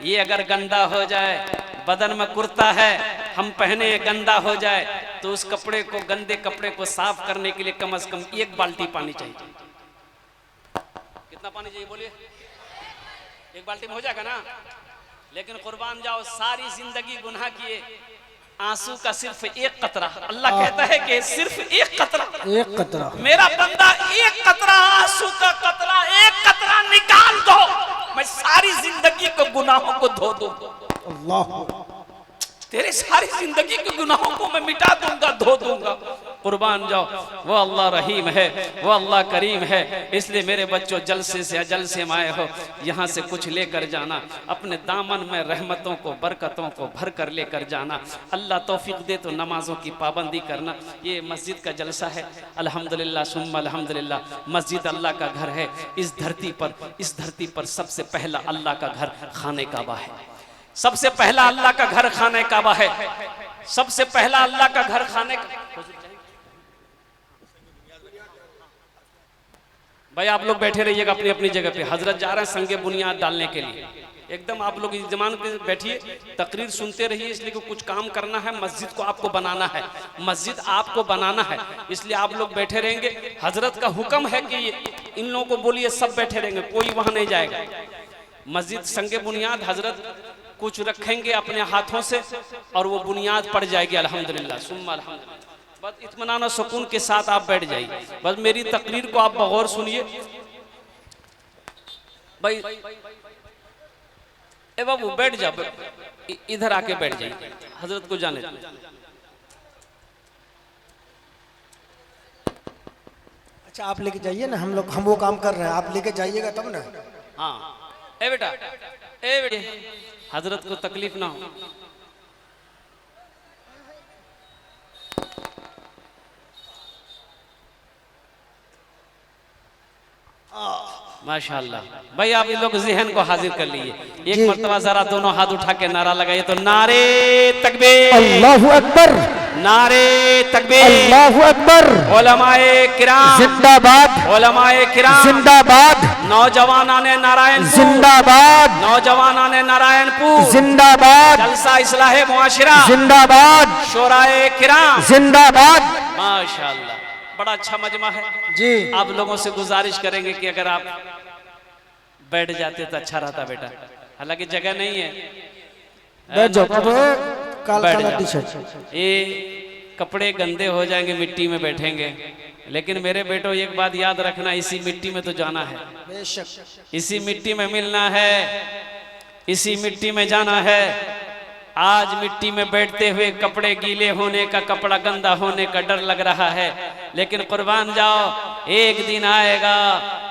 ये अगर गंदा हो जाए, बदन में कुर्ता है हम पहने गंदा हो जाए तो उस कपड़े को, गंदे कपड़े को साफ करने के लिए कम से कम 1 बाल्टी पानी चाहिए। कितना पानी चाहिए बोलिए? 1 बाल्टी में हो जाएगा ना? लेकिन कुर्बान जाओ, सारी जिंदगी गुनाह किए, आंसू का सिर्फ 1 कतरा, अल्लाह कहता है कि सिर्फ 1 कतरा,
1 कतरा,
मेरा बंदा 1 कतरा आंसू का कतरा, 1 कतरा निकाल दो, मैं सारी जिंदगी के गुनाहों को धो दूंगा।
अल्लाह,
तेरे सारी जिंदगी के गुनाहों को मैं मिटा दूंगा, धो दूंगा। कुर्बान जाओ, वो अल्लाह रहीम है, वो अल्लाह करीम है। इसलिए मेरे बच्चों, जलसे से जलसे में आए हो, यहाँ से कुछ लेकर जाना, अपने दामन में रहमतों को, बरकतों को भर कर लेकर जाना। अल्लाह तौफीक दे तो नमाजों की पाबंदी करना। ये मस्जिद का जलसा है, अल्हम्दुलिल्लाह सुम्मा अल्हम्दुलिल्लाह। मस्जिद अल्लाह का घर है। इस धरती पर सबसे पहला अल्लाह का घर खाने काबा है। सबसे पहला अल्लाह का घर खाने काबा है। सबसे पहला अल्लाह का घर खाने का। भाई आप लोग बैठे रहिएगा अपनी अपनी जगह पे। हजरत जा रहे हैं संगे बुनियाद डालने के लिए। एकदम आप लोग इस जमान पे बैठिए, तकरीर सुनते रहिए, इसलिए कि कुछ काम करना है। मस्जिद को आपको बनाना है, मस्जिद आपको बनाना है, इसलिए आप लोग बैठे रहेंगे। हजरत का हुक्म है कि इन लोगों को बोलिए सब बैठे रहेंगे, कोई वहां नहीं जाएगा। मस्जिद संगे बुनियाद हजरत कुछ रखेंगे अपने हाथों से और वो बुनियाद पड़ जाएगी अल्हम्दुलिल्लाह सुम्मा अल्हम्दुलिल्लाह। बस इत्मीनान और सुकून के साथ आप बैठ जाइए। बस मेरी तकरीर को आप बगौर सुनिए। भाई ए बाबू बैठ जा, इधर आके बैठ जाइए, हजरत को जाने दो।
अच्छा आप लेके जाइए ना, हम वो काम कर रहे हैं, आप लेके जाइएगा तब ना।
हाँ ए बेटा, ए बेटे, हजरत को तकलीफ ना हो। माशाअल्लाह। भाई आप इन लोग ज़हन को हाजिर कर लिए। एक मर्तबा जरा दोनों हाथ उठा के नारा लगाइए तो नारे तकबीर,
अल्लाहु अकबर,
नारे तकबीर,
अल्लाहु अकबर,
उलमाए किराम
जिंदाबाद,
उलमाए किराम
जिंदाबाद,
नौजवानाने नारायणपुर
जिंदाबाद,
नौजवानाने नारायणपुर
जिंदाबाद,
जलसा इस्लाहे मुआशिरा
जिंदाबाद,
शोराए किराम
जिंदाबाद।
माशाअल्लाह, बड़ा अच्छा मजमा है
जी।
आप लोगों से गुजारिश करेंगे कि अगर आप बैठ जाते तो अच्छा रहता बेटा, हालांकि जगह नहीं है।
बैठ जाओ, काला
बैठ
काला
जाओ।
टी-शर्ट।
ये कपड़े गंदे हो जाएंगे, मिट्टी में बैठेंगे, लेकिन मेरे बेटो एक बात याद रखना, इसी मिट्टी में तो जाना है,
बेशक
इसी मिट्टी में मिलना है, इसी मिट्टी में जाना है। आज मिट्टी में बैठते हुए कपड़े गीले होने का, कपड़ा गंदा होने का डर लग रहा है, लेकिन कुर्बान जाओ, एक दिन आएगा,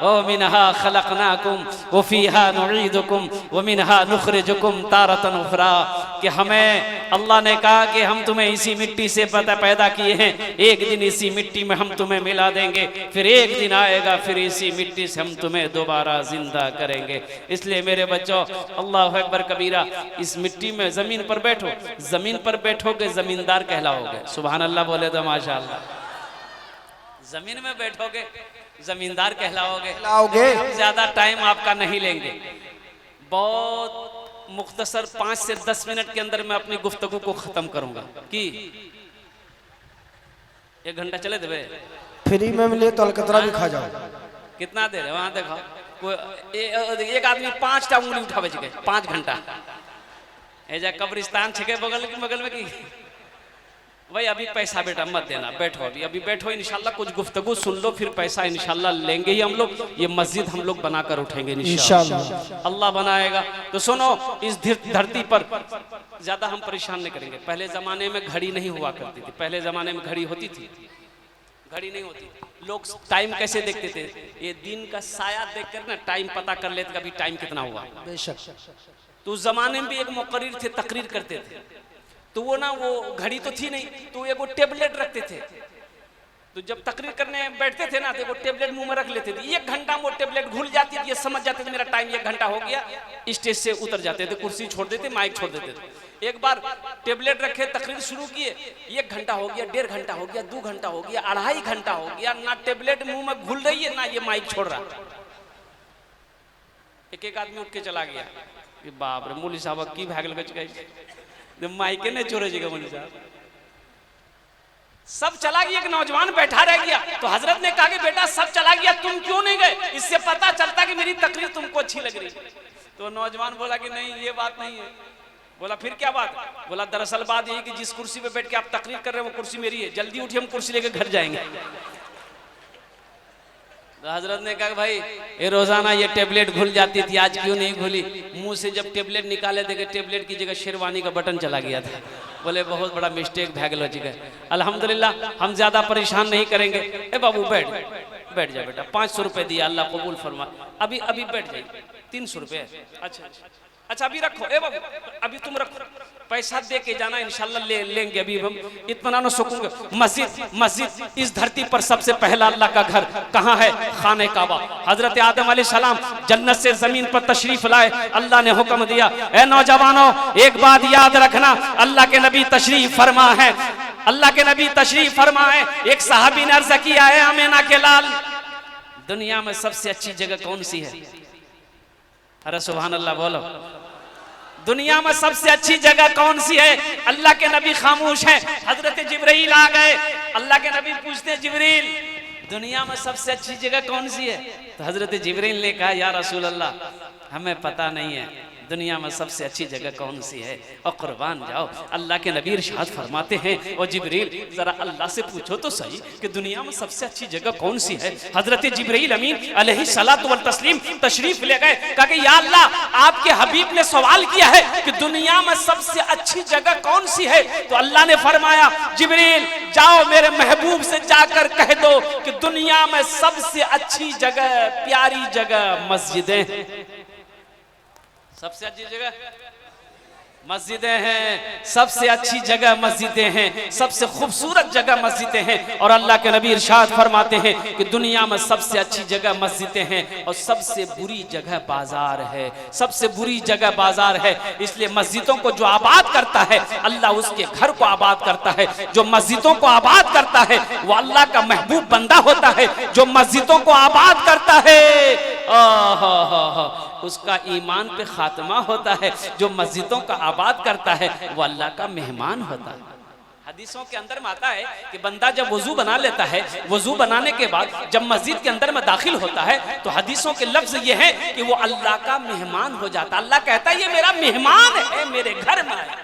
ओ मिनहा खलकनाकुम व फीहा नुईदुकुम व मिनहा नुखरिजुकुम तारतन उखरा, कि हमें अल्लाह ने कहा कि हम तुम्हें इसी मिट्टी से पैदा किए हैं, एक दिन इसी मिट्टी में हम तुम्हें मिला देंगे, फिर एक दिन आएगा, फिर इसी मिट्टी से हम तुम्हें दोबारा जिंदा करेंगे। इसलिए मेरे बच्चों, अल्लाह अकबर कबीरा, इस मिट्टी में जमीन पर बैठो, जमीन पर बैठोगे जमींदार कहलाओगे। सुभान अल्लाह बोले तो माशाअल्लाह। जमीन में बैठोगे जमींदार कहलाओगे।
लाओगे
ज्यादा टाइम आपका नहीं लेंगे, बहुत मुख्तसर 5 से 10 मिनट के अंदर मैं अपनी गुफ्तगू को खत्म करूंगा। कि 1 घंटा चले देवे
फ्री में मिले तो अलकतरा भी खा जाओ।
कितना देर है वहां देखो, एक आदमी 5टा उंगली उठावे छे 5 घंटा। एजा कब्रिस्तान छे बगल में की भाई अभी पैसा बेटा मत देना, बैठो अभी बैठो, इंशाल्लाह कुछ गुफ्तगू सुन लो, फिर पैसा इंशाल्लाह लेंगे ही हम लोग। ये मस्जिद हम लोग बनाकर उठेंगे इंशाल्लाह, अल्लाह बनाएगा। तो सुनो, इस धरती पर ज्यादा हम परेशान नहीं करेंगे। पहले जमाने में घड़ी नहीं हुआ करती थी, पहले जमाने में घड़ी होती थी, घड़ी नहीं होती। लोग टाइम कैसे देखते थे? ये दिन का साया देखकर ना टाइम पता कर लेते कि अभी टाइम कितना हुआ।
बेशक।
तो उस जमाने में भी एक मुकर्रिर थे, तकरीर करते थे, तो वो ना वो घड़ी तो थी नहीं, तो एक वो टेबलेट रखते थे। तो जब तकरीर करने बैठते थे ना तो वो टेबलेट मुंह में रख लेते थे। 1 घंटा वो टेबलेट घुल जाती थी, ये समझ जाते थे मेरा टाइम 1 घंटा हो गया, स्टेज से उतर जाते थे, कुर्सी छोड़ देते, माइक छोड़ देते थे। एक बार टेबलेट रखे, तकरीर शुरू किए, 1 घंटा हो गया, 1.5 घंटा हो गया, 2 घंटा हो गया, 2.5 घंटा हो गया, ना टेबलेट मुंह में घुल रही है ना ये माइक छोड़ रहा। एक आदमी उठ के चला गया कि बाप रे मौलवी साहब की भागल बच गई, माइके ने चोरे जगह मौलवी साहब। सब चला गया, एक नौजवान बैठा रह गया। तो हजरत ने कहा कि बेटा सब चला गया, तुम क्यों नहीं गए? इससे पता चलता कि मेरी तकरीर तुमको अच्छी लग रही। तो नौजवान बोला कि नहीं ये बात नहीं है। बोला फिर क्या बात? बोला दरअसल बात यही कि जिस कुर्सी पे बैठ के आप तकरीर कर रहे हैं वो कुर्सी मेरी है, जल्दी उठिए हम कुर्सी लेके घर जाएंगे। तो हजरत ने कहा भाई ये रोजाना ये टेबलेट घुल जाती थी, आज क्यों नहीं घुली? मुंह से जब टेबलेट निकाले थे, टेबलेट की जगह शेरवानी का बटन चला गया था। बोले बहुत बड़ा मिस्टेक भागल हो चुका है। अल्हम्दुलिल्लाह हम ज्यादा परेशान नहीं करेंगे। ए बाबू बैठ जा बेटा, 500 रुपए दिया, अल्लाह कबूल फरमा। अभी बैठ जाइए, 300 रुपए। अच्छा अभी रखो। ए बाबू अभी तुम रखो, पैसा दे के जाना, इंशाल्लाह लेंगे। अभी हम इत्मीनान सुकून। मस्जिद इस धरती पर सबसे पहला अल्लाह का घर कहाँ है? खाने काबा। हजरत आदम अलैहिस्सलाम जन्नत से जमीन पर तशरीफ लाए, अल्लाह ने हुक्म दिया, ए नौजवानों एक बात याद रखना, अल्लाह के नबी तशरीफ फरमा है, अल्लाह के नबी तशरीफ फरमा है। एक सहाबी ने अर्ज किया है, आमिना के लाल दुनिया में सबसे अच्छी जगह कौन सी है? अरे सुभान अल्लाह बोलो, दुनिया में सबसे अच्छी जगह कौन सी है? अल्लाह के नबी खामोश हैं। हजरत जिब्रील आ गए, अल्लाह के नबी पूछते हैं जिब्रील दुनिया में सबसे अच्छी जगह कौन सी है? तो हजरत जिब्रील ने कहा या रसूल अल्लाह हमें पता नहीं है दुनिया में सबसे अच्छी जगह कौन सी है। और कुर्बान जाओ, अल्लाह के नबी इरशाद फरमाते हैं, और जिब्रील जरा अल्लाह से पूछो तो सही कि दुनिया में सबसे अच्छी जगह कौन सी है। हजरत जिब्रील अमीन अलैहिस्सलातु व तस्लीम तशरीफ ले गए, कहा कि या अल्लाह आपके हबीब ने सवाल किया है कि दुनिया में सबसे अच्छी जगह कौन सी है। तो अल्लाह ने फरमाया जिब्रील जाओ मेरे महबूब से जाकर कह दो कि दुनिया में सबसे अच्छी जगह, प्यारी जगह मस्जिदें हैं। सबसे अच्छी जगह मस्जिदें हैं, सबसे अच्छी जगह मस्जिदें हैं, सबसे खूबसूरत जगह मस्जिदें हैं। और अल्लाह के नबी इरशाद फरमाते हैं कि दुनिया में सबसे अच्छी जगह मस्जिदें हैं और सबसे बुरी जगह बाजार है, सबसे बुरी जगह बाजार है। इसलिए मस्जिदों को जो आबाद करता है अल्लाह उसके घर को आबाद करता है, जो मस्जिदों को आबाद करता है वो अल्लाह का महबूब बंदा होता है। जो मस्जिदों को आबाद करता है उसका ईमान पे खात्मा होता है, जो मस्जिदों का आबाद करता है वो अल्लाह का मेहमान होता है। हदीसों के अंदर में आता है कि बंदा जब वजू बना लेता है, वजू बनाने के बाद जब मस्जिद के अंदर में दाखिल होता है तो हदीसों के लफ्ज ये है कि वो अल्लाह का मेहमान हो जाता। अल्लाह कहता है ये मेरा मेहमान है, मेरे घर में आया।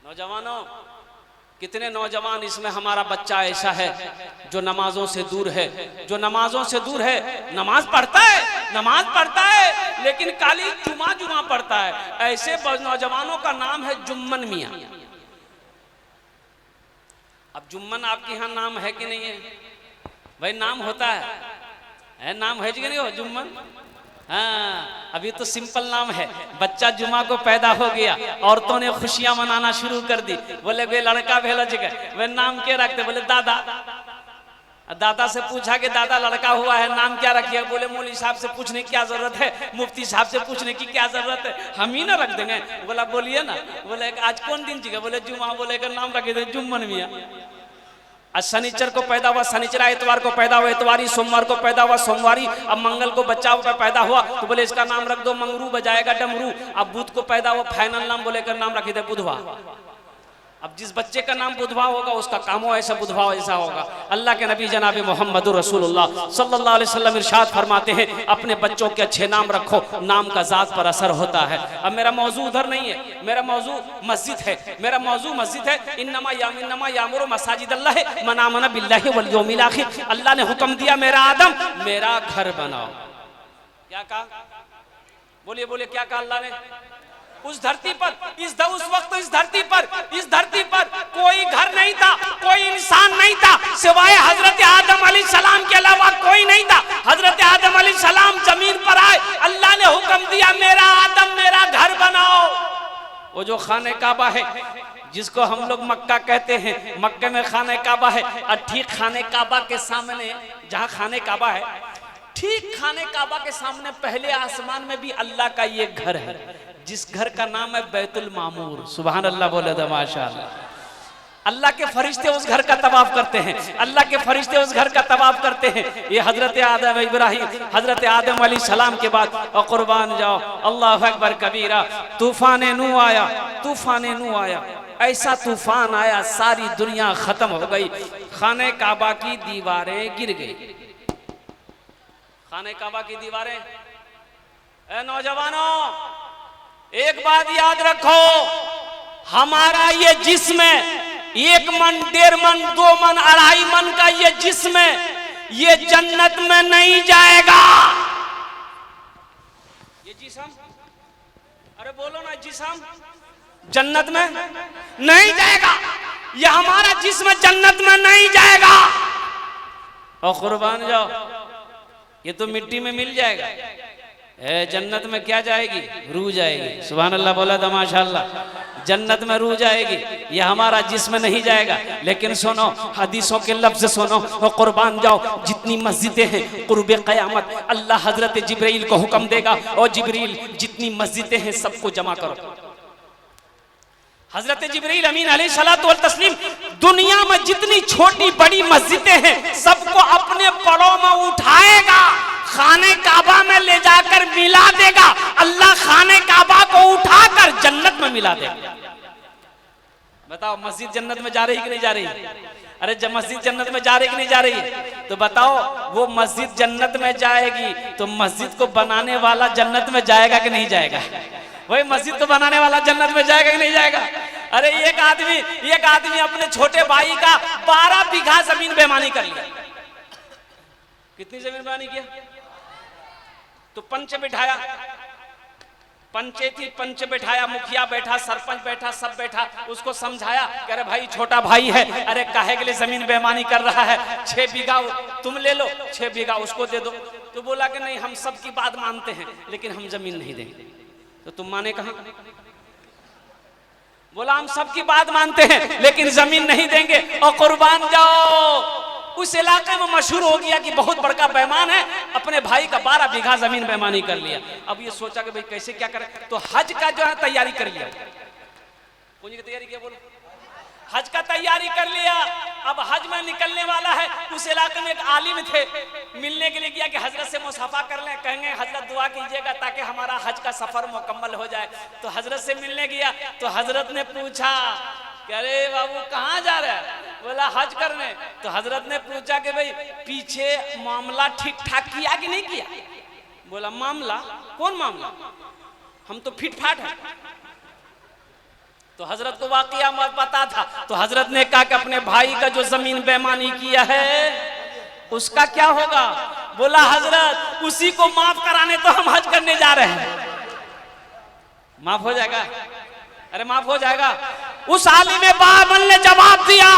नौजवानों कितने नौजवान इसमें हमारा बच्चा ऐसा है जो नमाजों से दूर है, जो नमाजों से दूर है, नमाज पढ़ता है लेकिन काली जुमा पढ़ता है। ऐसे नौजवानों का नाम है जुम्मन मियाँ। अब जुम्मन आपके यहाँ नाम है कि नहीं है? भाई नाम होता है नाम है कि नहीं हो जुम्मन? हाँ अभी तो सिंपल नाम है। बच्चा जुमा को पैदा हो गया, औरतों ने खुशियां मनाना शुरू कर दी। बोले वे लड़का भेला जगह वे नाम क्या रखते? बोले दादा। दादा से पूछा कि दादा लड़का हुआ है नाम क्या रखिए? बोले मौलवी साहब से पूछने की क्या जरूरत है, मुफ्ती साहब से पूछने की क्या जरूरत है, हम ही ना रख देंगे। बोला बोलिए ना। बोले आज कौन दिन जगह? बोले जुमा। बोले का नाम रखे थे जुम्मन मियाँ। आज शनिचर को पैदा हुआ शनिचरा, इतवार को पैदा हुआ इतवारी, सोमवार को पैदा हुआ सोमवारी, अब मंगल को बच्चा पैदा हुआ तो बोले इसका नाम रख दो मंगरू, बजाएगा डमरू। अब बुध को पैदा हुआ, फाइनल नाम बोले कर नाम रखी दे बुधवा। अब जिस बच्चे का नाम बुधवा होगा उसका कामो ऐसा बुधवा ऐसा होगा। अल्लाह के नबी जनाब मोहम्मद रसूलुल्लाह सल्लल्लाहु अलैहि वसल्लम इरशाद फरमाते हैं अपने बच्चों के अच्छे नाम रखो, नाम का जात पर असर होता है। अब मेरा मौजू उधर नहीं है, मेरा मौजू मस्जिद है, मेरा मौजू मस्जिद है। इन्नमा यामुरु मसाजिद अल्लाह मन आमना बिल्लाहि वल यौमिल आखिर। अल्लाह ने हुक्म दिया मेरा आदम मेरा घर बनाओ। क्या कहा? बोलिए बोलिए क्या कहा अल्लाह ने? उस धरती पर उस वक्त इस धरती पर कोई घर नहीं था, कोई इंसान नहीं था सिवाय हजरत आदम अलैहिस्सलाम के अलावा कोई नहीं था। हजरत आदम अलैहिस्सलाम जमीन पर आए, अल्लाह ने हुक्म दिया मेरा आदम मेरा घर बनाओ। वो जो खाने काबा है जिसको हम लोग मक्का कहते हैं, मक्के में खाने काबा है और ठीक खाने काबा के सामने जहाँ खाने काबा है, ठीक खाने काबा के सामने पहले आसमान में भी अल्लाह का ये घर है जिस घर का नाम है बैतुल मामूर। सुभान अल्लाह बोले तो माशाअल्लाह। अल्लाह के फरिश्ते उस घर का तवाफ करते हैं, अल्लाह के फरिश्ते उस घर का तवाफ करते हैं। ये हजरत आदम इब्राहिम हजरत आदम अलैहिस्सलाम के बाद और कुर्बान जाओ अल्लाह अकबर कबीरा। तूफान नू आया, ऐसा तूफान आया सारी दुनिया खत्म हो गई, खाने काबा की दीवारें गिर गई। खाने काबा की दीवारें, ए नौजवानों एक बात याद रखो, हमारा ये जिस्म 1 मन 1.5 मन 2 मन 2.5 मन का ये जिस्म ये जन्नत में नहीं जाएगा। ये जिस्म, अरे बोलो ना, जिस्म जन्नत में नहीं जाएगा। ये हमारा जिस्म जन्नत में नहीं जाएगा। और कुर्बान जाओ, ये तो मिट्टी में मिल जाएगा, जन्नत में क्या जाएगी? रूह जाएगी। सुभान अल्लाह बोला था माशाअल्लाह। जन्नत में रूह जाएगी, ये हमारा जिस्म नहीं जाएगा। लेकिन सुनो हदीसों के लफ्ज सुनो और कुर्बान जाओ, जितनी मस्जिदें हैं कुर्बे क़यामत अल्लाह हजरत जिब्रील को हुक्म देगा और जिब्रील जितनी मस्जिदें हैं सबको जमा करो। हजरत जिब्रील अमीन अलैहिस्सलातु वल तस्लीम दुनिया में जितनी छोटी बड़ी मस्जिदें हैं सबको अपने पड़ों में उठाएगा, खाने काबा में ले जाकर मिला देगा। अल्लाह खाने काबा को उठाकर जन्नत में मिला देगा। बताओ मस्जिद जन्नत में जा रही कि नहीं जा रही? अरे जब मस्जिद जन्नत में जा रही कि नहीं जा रही? तो बताओ वो मस्जिद जन्नत में जाएगी तो मस्जिद को बनाने वाला जन्नत में जाएगा कि नहीं जाएगा? वही मस्जिद को बनाने वाला जन्नत में जाएगा कि नहीं जाएगा? अरे एक आदमी अपने छोटे भाई का 12 बीघा जमीन बेईमानी कर लिया। कितनी जमीन बेईमानी किया? तो पंच बिठाया, पंच बैठाया, मुखिया बैठा, सरपंच बैठा, सब बैठा, उसको समझाया कि अरे भाई छोटा भाई है, अरे काहे के लिए जमीन बेईमानी कर रहा है, 6 बीघा तुम ले लो, 6 बीघा उसको दे दो। तो बोला कि नहीं हम सबकी बात मानते हैं लेकिन हम जमीन नहीं देंगे। तो तुम माने कहां? बोला हम सबकी बात मानते हैं लेकिन जमीन नहीं देंगे। और कुर्बान जाओ उस इलाके में मशहूर हो गया कि बहुत बड़का बेईमान है, अपने भाई का 12 बीघा जमीन बेईमानी कर लिया। अब ये सोचा कि भाई कैसे क्या करें, तो हज का जो है तैयारी कर लिया। कौन की तैयारी किया? बोलो हज का तैयारी कर लिया। अब हज में निकलने वाला है। उस इलाके में एक आलिम थे, मिलने के लिए गया कि हजरत से मुसाफा कर लें, कहेंगे हजरत दुआ कीजिएगा ताकि हमारा हज का सफर मुकम्मल हो जाए। तो हजरत से मिलने गया तो हजरत ने पूछा कि अरे बाबू कहाँ जा रहा है? बोला हज करने। तो हजरत ने पूछा कि भाई पीछे मामला ठीक ठाक किया कि नहीं किया? बोला मामला? कौन मामला? हम तो फिट फाट है। तो हजरत को वाकया पता था। तो हजरत ने कहा कि अपने भाई का जो जमीन बेईमानी किया है उसका क्या होगा? बोला हजरत उसी को माफ कराने तो हम हज करने जा रहे हैं। माफ हो जाएगा? अरे माफ हो जाएगा। उस आलिम बामल ने जवाब दिया,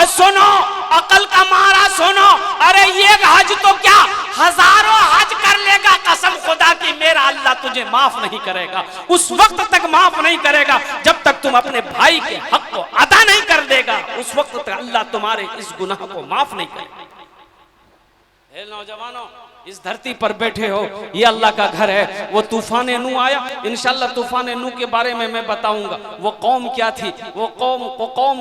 सुनो अकल का मारा सुनो, अरे ये हज तो क्या हजारों हज कर लेगा, कसम खुदा की मेरा अल्लाह तुझे माफ नहीं करेगा। उस वक्त तक माफ नहीं करेगा जब तक तुम अपने भाई के हक को अदा नहीं कर देगा, उस वक्त तक अल्लाह तुम्हारे इस गुनाह को माफ नहीं करेगा। नौजवानों इस धरती पर बैठे हो, ये अल्लाह का घर है। वो तूफान नू आया, इंशाल्लाह तूफान नू के बारे में मैं बताऊंगा। वो कौम क्या थी? वो कौम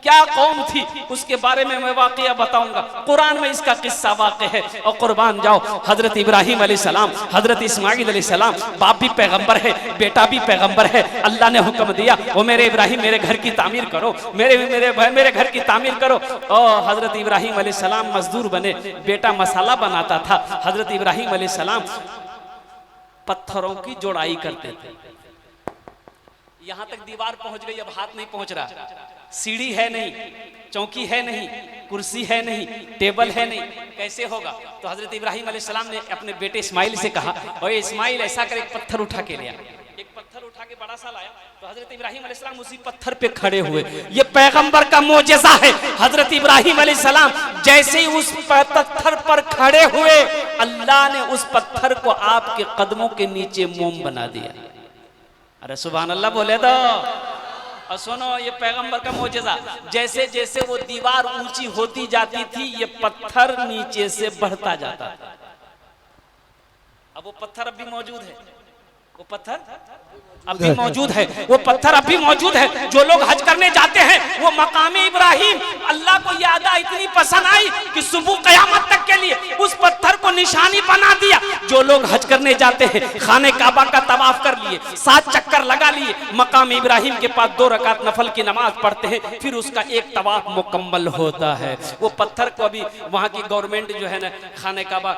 क्या कौम थी उसके बारे में मैं वाकया बताऊंगा। कुरान में इसका किस्सा वाक़ है। और कुर्बान जाओ, हजरत इब्राहिम अलैहिस्सलाम, हजरत इस्माइल अलैहिस्सलाम, बाप भी पैगंबर है, बेटा भी पैगंबर है। अल्लाह ने हुक्म दिया, वो मेरे इब्राहिम मेरे घर की तामीर करो, मेरे घर की तामीर करो। और हजरत इब्राहिम अलैहिस्सलाम मजदूर बने, बेटा मसाला बनाता था। हजरत इब्राहिम अलैहिस्सलाम पत्थरों की जोड़ाई करते थे। यहां तक दीवार पहुंच गई, अब हाथ नहीं पहुंच रहा। सीढ़ी है नहीं, चौकी है नहीं, कुर्सी है नहीं, टेबल है नहीं, कैसे होगा? तो हजरत इब्राहिम अलैहिस्सलाम ने अपने बेटे इस्माइल से कहा, ओए इस्माइल ऐसा कर, एक पत्थर उठा के ले आ। एक पत्थर उठा के बड़ा सा लाया, तो हजरत इब्राहिम अलैहिस्सलाम उसी पत्थर पे खड़े हुए। ये पैगंबर का मोजेज़ा है। हजरत इब्राहिम अलैहिस्सलाम जैसे ही उस पत्थर पर खड़े हुए, अल्लाह ने उस पत्थर को आपके कदमों के नीचे मोम बना दिया। अरे सुभान अल्लाह बोले दो। और सुनो, ये पैगंबर का मोजेज़ा, जैसे जैसे वो दीवार ऊंची होती जाती थी, ये पत्थर नीचे से बढ़ता जाता था। अब वो पत्थर अब भी मौजूद है, वो पत्थर अब भी मौजूद है, वो पत्थर अब भी मौजूद है। जो लोग हज करने जाते हैं, वो मकामे इब्राहिम अल्लाह को ये अदा इतनी पसंद आई कि सुबह क़यामत तक के लिए उस पत्थर को निशानी बना दिया। जो लोग हज करने जाते हैं, खाने काबा का तवाफ कर लिए, 7 चक्कर लगा लिए, मकाम इब्राहिम के पास 2 रकात नफल की नमाज पढ़ते हैं, फिर उसका एक तवाफ मुकम्मल होता है। वो पत्थर को अभी वहाँ की गवर्नमेंट जो है ना, खाने काबा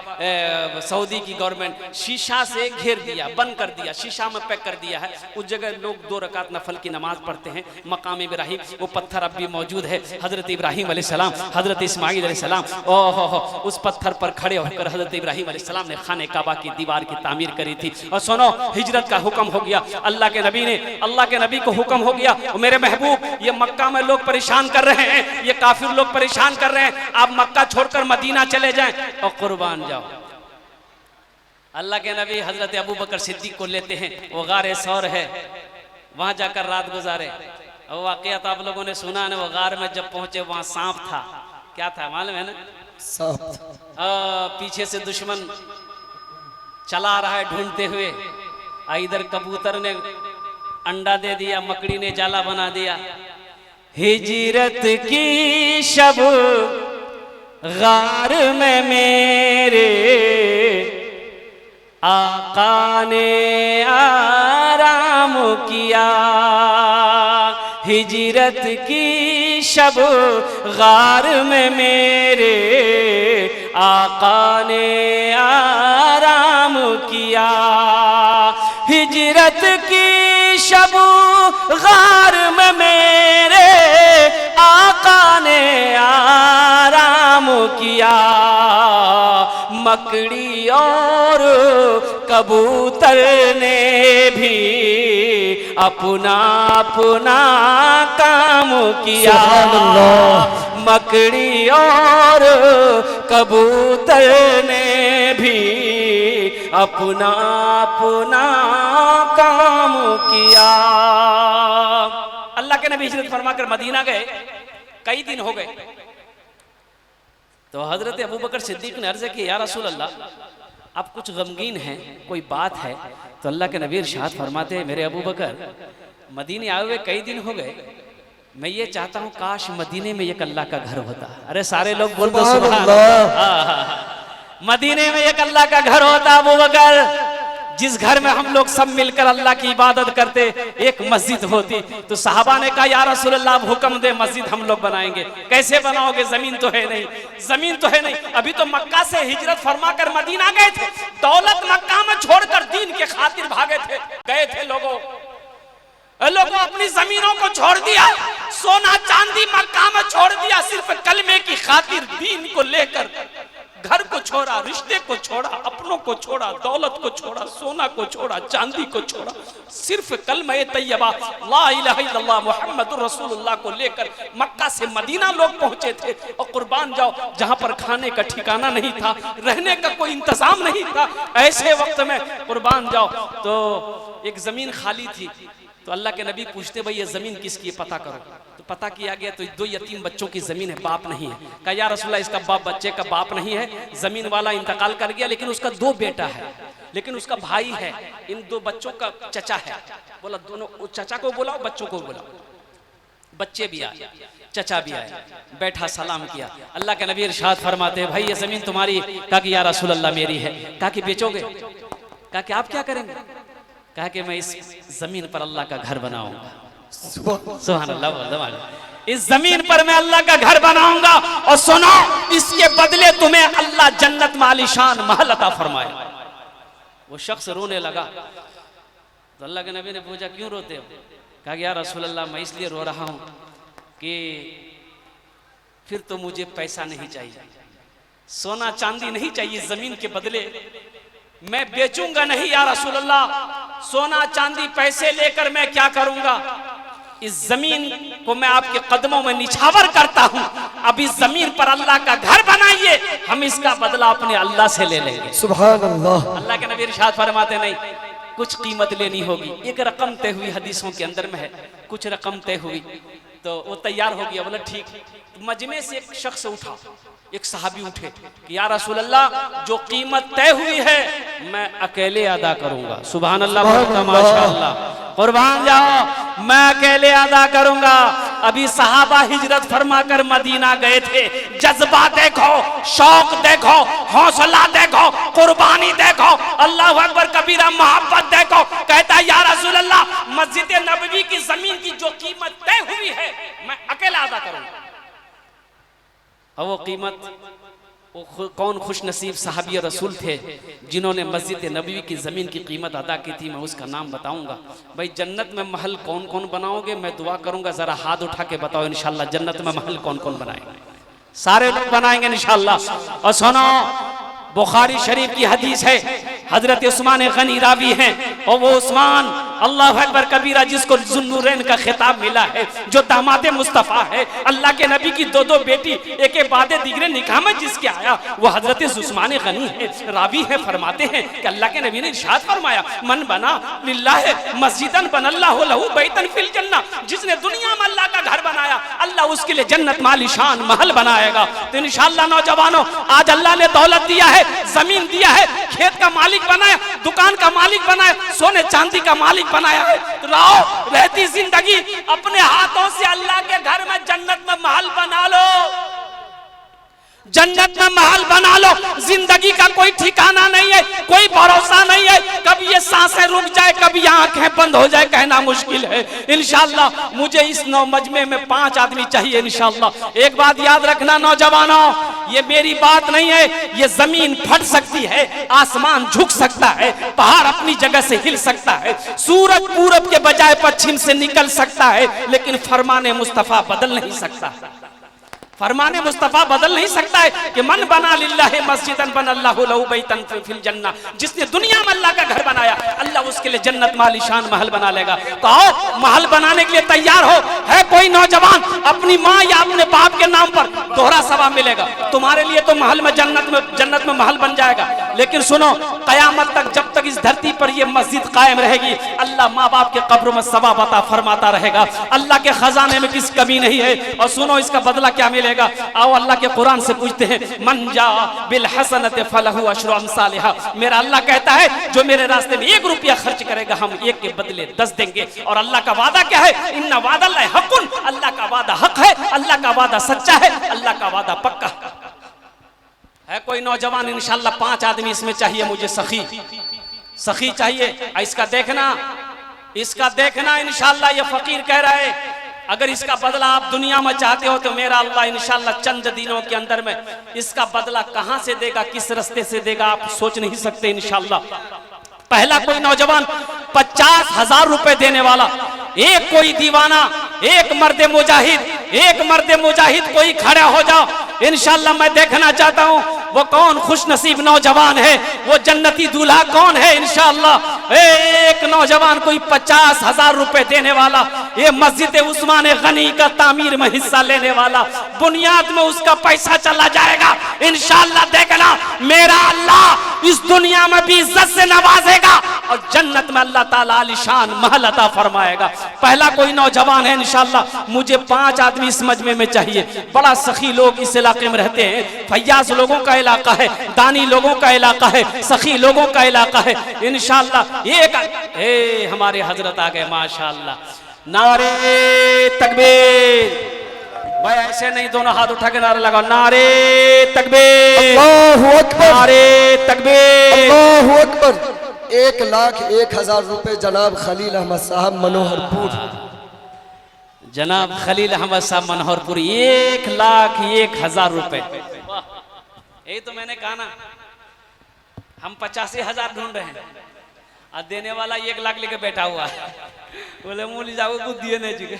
सऊदी की गवर्नमेंट शीशा से घेर दिया, बंद कर दिया, शीशा में पैक कर दिया है। उस जगह लोग 2 रकात नफल की नमाज पढ़ते हैं। मकाम इब्राहिम, वो पत्थर अब भी मौजूद है। हजरत इब्राहिम अलैहिस्सलाम, हजरत इस्माइल अलैहिस्सलाम, ओहो, उस पत्थर पर खड़े होकर हजरत इब्राहिम अलैहिस्सलाम ने खाने काबा की दीवार की तामीर करी थी। और सुनो, हिजरत का हुक्म हो गया। अल्लाह के नबी को हुक्म हो गया, मेरे महबूब, ये मक्का में लोग परेशान कर रहे हैं, ये काफिर लोग परेशान कर रहे हैं, आप मक्का छोड़कर मदीना चले जाएं और कुर्बान जाओ। अल्लाह के नबी हजरत अबू बकर सिद्दीक को लेते हैं, वो गारे सौर है, वहां जाकर रात गुजारे। और वाकया तो आप लोगों ने सुना ना, वो गार में जब पहुंचे वहां सांप था। क्या था मालूम है ना? पीछे से दुश्मन चला रहा है ढूंढते हुए। इधर कबूतर ने अंडा दे दिया, मकड़ी ने जाला बना दिया। हिजरत की शब गार में मेरे आका ने आराम किया। हिजरत की शब गार में मेरे आका ने आराम किया। हिजरत की शब गार में मेरे आका ने आराम किया। मकड़ी और कबूतर ने भी अपना अपना काम किया। मकड़ी और कबूतर ने भी अपना अपना काम किया। अल्लाह के नबी हिजरत फरमाकर मदीना गए, कई दिन हो गए। तो हजरत अबू बकर सिद्दीक ने अर्ज़ की, या रसूल अल्लाह, आप कुछ गमगीन हैं, कोई बात है? तो अल्लाह के नबी इरशाद फरमाते हैं, मेरे अबू बकर, मदीने आए हुए कई दिन हो गए, मैं ये चाहता हूँ काश मदीने में एक अल्लाह का घर होता। अरे सारे लोग बोल दो सुभान अल्लाह। मदीने में एक अल्लाह का घर होता अबू बकर, जिस घर में हम लोग सब मिलकर अल्लाह की इबादत करते, एक मस्जिद होती। तो सहाबा ने कहा, या रसूल अल्लाह, आप हुक्म दे, मस्जिद हम लोग बनाएंगे। कैसे बनाओगे? जमीन तो है नहीं, जमीन तो है नहीं। अभी तो मक्का से हिजरत फरमा कर मदीना गए थे, दौलत मक्का में छोड़कर दीन के खातिर भागे थे, गए थे। लोगों अपनी जमीनों को छोड़ दिया, सोना चांदी मक्का में छोड़ दिया, सिर्फ कलमे की खातिर दीन को लेकर घर को छोड़ा, रिश्ते को छोड़ा, अपनों को छोड़ा, दौलत को छोड़ा, सोना को छोड़ा, चांदी को छोड़ा, सिर्फ कलमा तैयबा ला इलाहा इल्लल्लाह मुहम्मदुर रसूलुल्लाह को लेकर मक्का से मदीना लोग पहुंचे थे। और कुर्बान जाओ, जहां पर खाने का ठिकाना नहीं था, रहने का कोई इंतजाम नहीं था, ऐसे वक्त में कुर्बान जाओ, तो एक जमीन खाली थी। तो अल्लाह के नबी पूछते, भाई ये जमीन किसकी है, पता करो। तो पता किया गया तो 2 यतीम बच्चों की जमीन है, बाप नहीं है। कहा, या रसूलल्लाह, इसका बाप, बच्चे का बाप नहीं है, जमीन वाला इंतकाल कर गया, लेकिन उसका 2 बेटा है, लेकिन उसका भाई है, इन 2 बच्चों का चचा है। बोला, दोनों चचा को बुलाओ, बच्चों को बुलाओ। बच्चे भी आए, चचा भी आए, बैठा सलाम किया। अल्लाह के नबी इरशाद फरमाते हैं, भाई ये जमीन तुम्हारी? कहा कि या रसूल अल्लाह मेरी है। कहा कि बेचोगे? कहा कि आप क्या करेंगे? कहा कि मैं इस जमीन पर अल्लाह का घर बनाऊंगा। सुभान अल्लाह। इस जमीन पर मैं अल्लाह का घर बनाऊंगा और सुनो, इसके बदले तुम्हें अल्लाह जन्नत में आलीशान महल अता फरमाए। वो शख्स रोने लगा तो अल्लाह के नबी ने पूछा, क्यों रोते हो? कहा कि या रसूल अल्लाह मैं इसलिए रो रहा हूं कि फिर तो मुझे पैसा नहीं चाहिए, सोना चांदी नहीं चाहिए, जमीन के बदले मैं बेचूंगा नहीं या रसूल अल्लाह। सोना चांदी पैसे लेकर मैं क्या करूंगा? इस जमीन को मैं आपके कदमों में निछावर करता हूं। अब इस जमीन पर अल्लाह का घर बनाइए, हम इसका बदला अपने अल्लाह से ले लेंगे।
सुभान अल्लाह।
अल्लाह के नबी इरशाद फरमाते, नहीं, कुछ कीमत लेनी होगी। एक रकम तय हुई, हदीसों के अंदर में है, कुछ रकम तय हुई तो वो तैयार हो गया। बोला ठीक। मजमे से एक शख्स उठा, एक सहाबी उठे कि या रसूल अल्लाह जो कीमत तय हुई है मैं अकेले अदा करूंगा। सुभान अल्लाह, माशाअल्लाह, कुर्बान जाओ, मैं अकेले अदा करूंगा। अभी सहाबा हिजरत फरमाकर मदीना गए थे। जज्बा देखो, शौक देखो, हौसला देखो, कुर्बानी देखो, अल्लाह अकबर कबीरा, मोहब्बत देखो। कहता है या रसूल अल्लाह मस्जिद नबवी की जमीन की जो कीमत तय हुई है मैं अकेला अदा करूंगा। और वो कीमत, वो कौन खुश नसीब सहाबी रसूल थे जिन्होंने मस्जिद नबवी की ज़मीन की कीमत अदा की थी। मैं उसका नाम बताऊंगा। भाई जन्नत में महल कौन कौन बनाओगे? मैं दुआ करूंगा ज़रा हाथ उठा के बताओ इंशाल्लाह जन्नत में महल कौन कौन बनाएंगे? सारे लोग बनाएंगे इंशाल्लाह। और सुनो, बुखारी शरीफ की हदीस है, हजरत उस्मान गनी रावी हैं और वो उस्मान अल्लाह अकबर कबीरा जिसको जुन्नूरैन का खिताब मिला है, जो दामाद मुस्तफ़ा है, अल्लाह के नबी की दो दो बेटी एक एक बाद दिगरे निकाह में जिसके आया वो हजरत उस्मान गनी है। रावी है, फरमाते हैं कि अल्लाह के नबी ने इरशाद फरमाया, मन बना लिल्लाह मस्जिदन बनल्लाहु लहू बैतन फिल जन्ना। जिसने दुनिया में अल्लाह का घर बनाया अल्लाह उसके लिए जन्नत में आलीशान महल बनाएगा। तो इंशाअल्लाह नौजवानों, आज अल्लाह ने दौलत दिया है, जमीन दिया है, खेत का मालिक बनाया, दुकान का मालिक बनाया, सोने चांदी का मालिक बनाया है। तो रहो रहती जिंदगी अपने हाथों से अल्लाह के घर में जन्नत में महल बना लो, जन्नत में महल बना लो। जिंदगी का कोई ठिकाना नहीं है, कोई भरोसा नहीं है, कभी ये सांसें रुक जाए, कभी आंखें बंद हो जाए, कहना मुश्किल है। इंशाअल्लाह मुझे इस नौ मजमे में 5 आदमी चाहिए इंशाअल्लाह। एक बात याद रखना नौजवानों, ये मेरी बात नहीं है, ये जमीन फट सकती है, आसमान झुक सकता है, पहाड़ अपनी जगह से हिल सकता है, सूरज पूरब के बजाय पश्चिम से निकल सकता है, लेकिन फरमाने मुस्तफा बदल नहीं सकता। फरमाने मुस्तफा बदल नहीं सकता है कि मन बना लिल्लाह मस्जिदन बनल्लाहु लहू बैतन फिल जन्ना। जिसने दुनिया में अल्लाह का घर बनाया अल्लाह उसके लिए जन्नत में आलीशान महल बना लेगा। तो आओ महल बनाने के लिए तैयार हो। है कोई नौजवान अपनी माँ या अपने बाप के नाम पर दोहरा सवाब मिलेगा। तुम्हारे लिए तो महल में जन्नत में महल बन जाएगा। लेकिन सुनो, कयामत तक जब तक इस धरती पर यह मस्जिद कायम रहेगी अल्लाह माँ बाप के कब्रों में सवाब अता फरमाता रहेगा। अल्लाह के खजाने में किसी कमी नहीं है। और सुनो इसका बदला क्या मिलेगा। आओ अल्लाह के कुरान से पूछते हैं, मन जा बिल हसनत फलहु अशरु अमसालिहा। मेरा अल्लाह कहता है जो मेरे रास्ते में 1 रुपया खर्च करेगा हम 1 के बदले 10 देंगे। और अल्लाह का वादा क्या है? इन्ना वादल्लाहि हक़्क़ुन, अल्लाह का वादा हक है, अल्लाह का वादा सच्चा है, अल्लाह का वादा पक्का है। कोई नौजवान इंशाअल्लाह 5 आदमी इसमें चाहिए मुझे, सखी चाहिए। इसका देखना इंशाअल्लाह। ये फकीर कह रहा है अगर इसका बदला आप दुनिया में चाहते हो तो मेरा अल्लाह इंशाअल्लाह चंद दिनों के अंदर में इसका बदला कहां से देगा, किस रास्ते से देगा, आप सोच नहीं सकते इंशाअल्लाह। पहला कोई नौजवान 50,000 रुपए देने वाला, एक कोई दीवाना, एक मर्द मुजाहिद कोई खड़ा हो जाओ। इंशाअल्लाह मैं देखना चाहता हूं वो कौन खुश नसीब नौजवान है, वो जन्नती दूल्हा कौन है। इंशाअल्लाह एक नौजवान कोई 50,000 रुपए देने वाला, ये मस्जिद उस्मान गनी का तामीर में हिस्सा लेने वाला, बुनियाद में उसका पैसा चला जाएगा। इंशाअल्लाह देखना मेरा अल्लाह इस दुनिया में भी इज्जत से नवाजेगा और जन्नत में अल्लाह ताला आलीशान महल अता फरमाएगा। पहला कोई नौजवान है इंशाअल्लाह। मुझे 5 आदमी इस मजमे में चाहिए। बड़ा सखी लोग इस इलाके में रहते हैं, फैयाज लोगों का इलाका है, दानी लोगों का इलाका है, सखी लोगों का इलाका है। इंशाअल्लाह एक हमारे हजरत आ गए माशाअल्लाह। 1 रुपया खर्च करेगा हम 1 के बदले 10 देंगे। और अल्लाह का वादा क्या है? इन्ना वादल्लाहि हक़्क़ुन, अल्लाह का वादा सच्चा है, अल्लाह का वादा पक्का है। नारे तकबीर। भाई ऐसे नहीं, दोनों हाथ उठा के नारा लगाओ, नारे तकबीर,
अल्लाहु अकबर,
नारे तकबीर।
अल्लाहु अकबर। 1,01,000 रुपए जनाब खलील अहमद साहब मनोहरपुर।
जनाब खलील अहमद साहब मनोहरपुर 1,01,000 रुपए। यही तो मैंने कहा ना, हम 85,000 ढूंढ रहे हैं और देने वाला 1 लाख लेके बैठा हुआ है। बोले मूली जाओ बुद्धि नहीं चुके,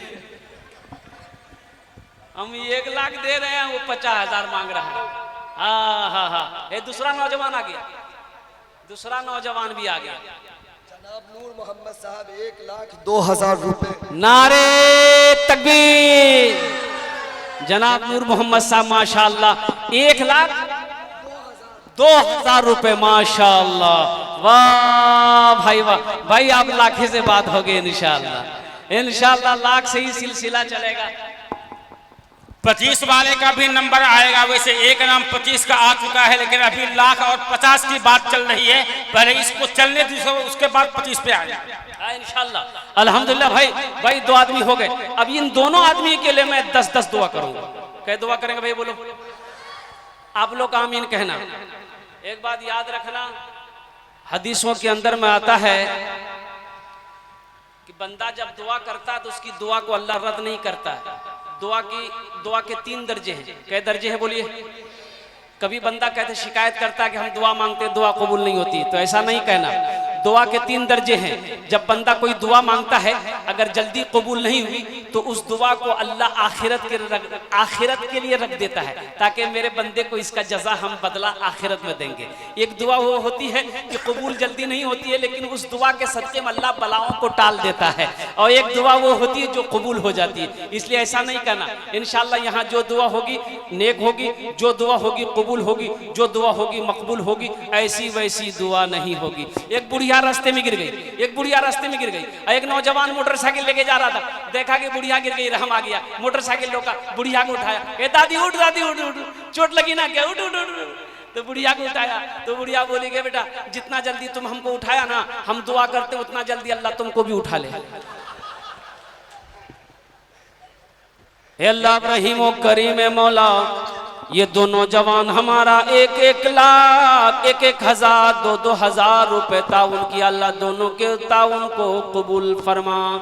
हम 1 लाख दे रहे हैं, वो 50,000 मांग रहा है। हाँ हाँ हाँ, ये दूसरा नौजवान आ गया, दूसरा नौजवान भी आ गया।
जनाब नूर मोहम्मद साहब 1,02,000 रुपए।
नारे तकबीर। जनाब नूर मोहम्मद साहब माशाअल्लाह 1,02,000 रुपए, माशाअल्लाह। वाह भाई वाह, भाई आप लाखे से बात हो गई इंशाअल्लाह, इंशाअल्लाह लाख से ही सिलसिला चलेगा।
25 वाले का भी नंबर आएगा। वैसे एक नाम 25 का आ चुका है, लेकिन अभी लाख और 50 की बात चल रही है। पहले इसको चलने दीजिए, उसके बाद 25 पे आ जाए
इंशाअल्लाह। अल्हम्दुलिल्लाह भाई, भाई 2 आदमी हो गए। अब इन दोनों आदमी के लिए मैं 10-10 दुआ करूंगा। क्या दुआ करेंगे भाई, बोलो आप लोग आमीन कहना। एक बात याद रखना, हदीसों के अंदर में आता है कि बंदा जब दुआ करता है तो उसकी दुआ को अल्लाह रद्द नहीं करता है। दुआ के 3 दर्जे हैं। क्या दर्जे हैं बोलिए? कभी बंदा कहते शिकायत करता है कि हम दुआ मांगते दुआ कबूल नहीं होती, तो ऐसा नहीं कहना। दुआ के 3 दर्जे हैं। जब बंदा कोई दुआ मांगता है, अगर जल्दी कबूल नहीं हुई तो उस दुआ को अल्लाह आखिरत के लिए रख देता है, ताकि मेरे बंदे को इसका जजा हम बदला आखिरत में देंगे। एक दुआ वो होती है कि कबूल जल्दी नहीं होती है, लेकिन उस दुआ के सदके में अल्लाह बलाओं को टाल देता है। और एक दुआ वो होती है जो कबूल हो जाती है। इसलिए ऐसा नहीं कहना। इंशाअल्लाह यहाँ जो दुआ होगी नेक होगी, जो दुआ होगी कबूल होगी, जो दुआ होगी मकबूल होगी। ऐसी वैसी दुआ नहीं होगी। एक बुढ़िया रास्ते में गिर गई, एक बुढ़िया रास्ते में गिर गई। एक नौजवान मोटरसाइकिल लेके जा रहा था, देखा कि बुढ़िया गिर गई, रहम आ गया, मोटरसाइकिल रोका, बुढ़िया को उठाया। ए दादी उठ, दादी उठ उठ, चोट लगी ना क्या, उठ उठ उठ। तो बुढ़िया को उठाया तो बुढ़िया बोली कि बेटा जितना जल्दी तुम हमको उठाया ना, हम दुआ करते उतना जल्दी अल्लाह तुमको भी उठा ले। अल्लाह रहीम करीम मौला, ये दोनों जवान हमारा 1-1 लाख 1-1 हजार 2-2 हजार रुपए ताउन किया। अल्लाह दोनों के ताउन को कबूल फरमा।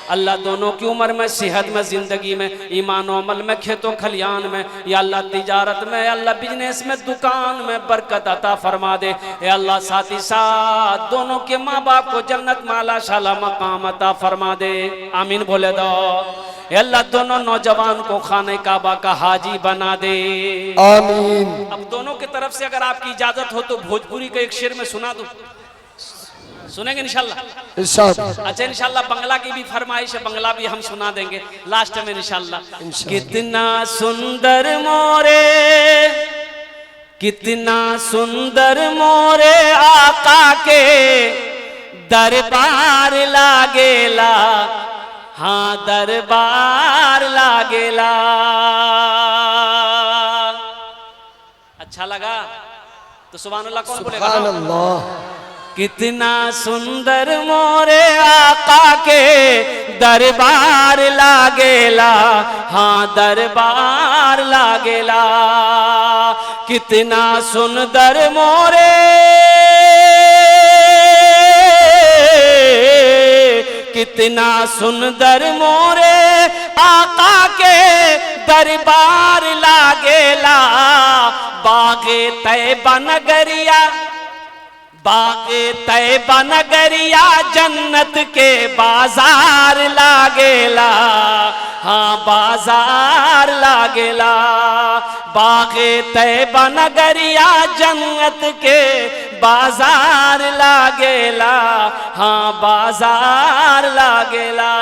अल्लाह दोनों की उम्र में, सेहत में, जिंदगी में, ईमान और अमल में, खेतों खलियान में, या अल्लाह तिजारत में, अल्लाह बिजनेस में, दुकान में बरकत अता फरमा दे। अल्लाह साथ ही साथ दोनों के माँ बाप को जन्नत माला शाला मकाम अता फरमा दे। आमीन बोले दो। अल्लाह दोनों नौजवान को खाने काबा का हाजी बना दे।
आमीन।
अब दोनों की तरफ से अगर आपकी इजाजत हो तो भोजपुरी का एक शेर में सुना दूं, सुनेंगे इंशाल्लाह? अच्छा इंशाल्लाह बंगला की भी फरमाइश है, बंगला भी हम सुना देंगे लास्ट में इंशाल्लाह। कितना सुंदर मोरे, कितना सुंदर मोरे आका के दरबार लागेला, हाँ दरबार लागेला। अच्छा लगा तो सुभान अल्लाह कौन बोलेगा?
सुभान अल्लाह।
कितना सुंदर मोरे आका के दरबार लागेला, हाँ दरबार लागेला। कितना सुंदर मोरे, कितना सुंदर मोरे आका के दरबार लागेला। बागे तैबा नगरिया, बागे तैबा नगरिया जन्नत के बाजार लागेला, हाँ बाजार लागेला। बागे तैबा नगरिया जन्नत के बाजार लागेला, हाँ बाजार लागेला।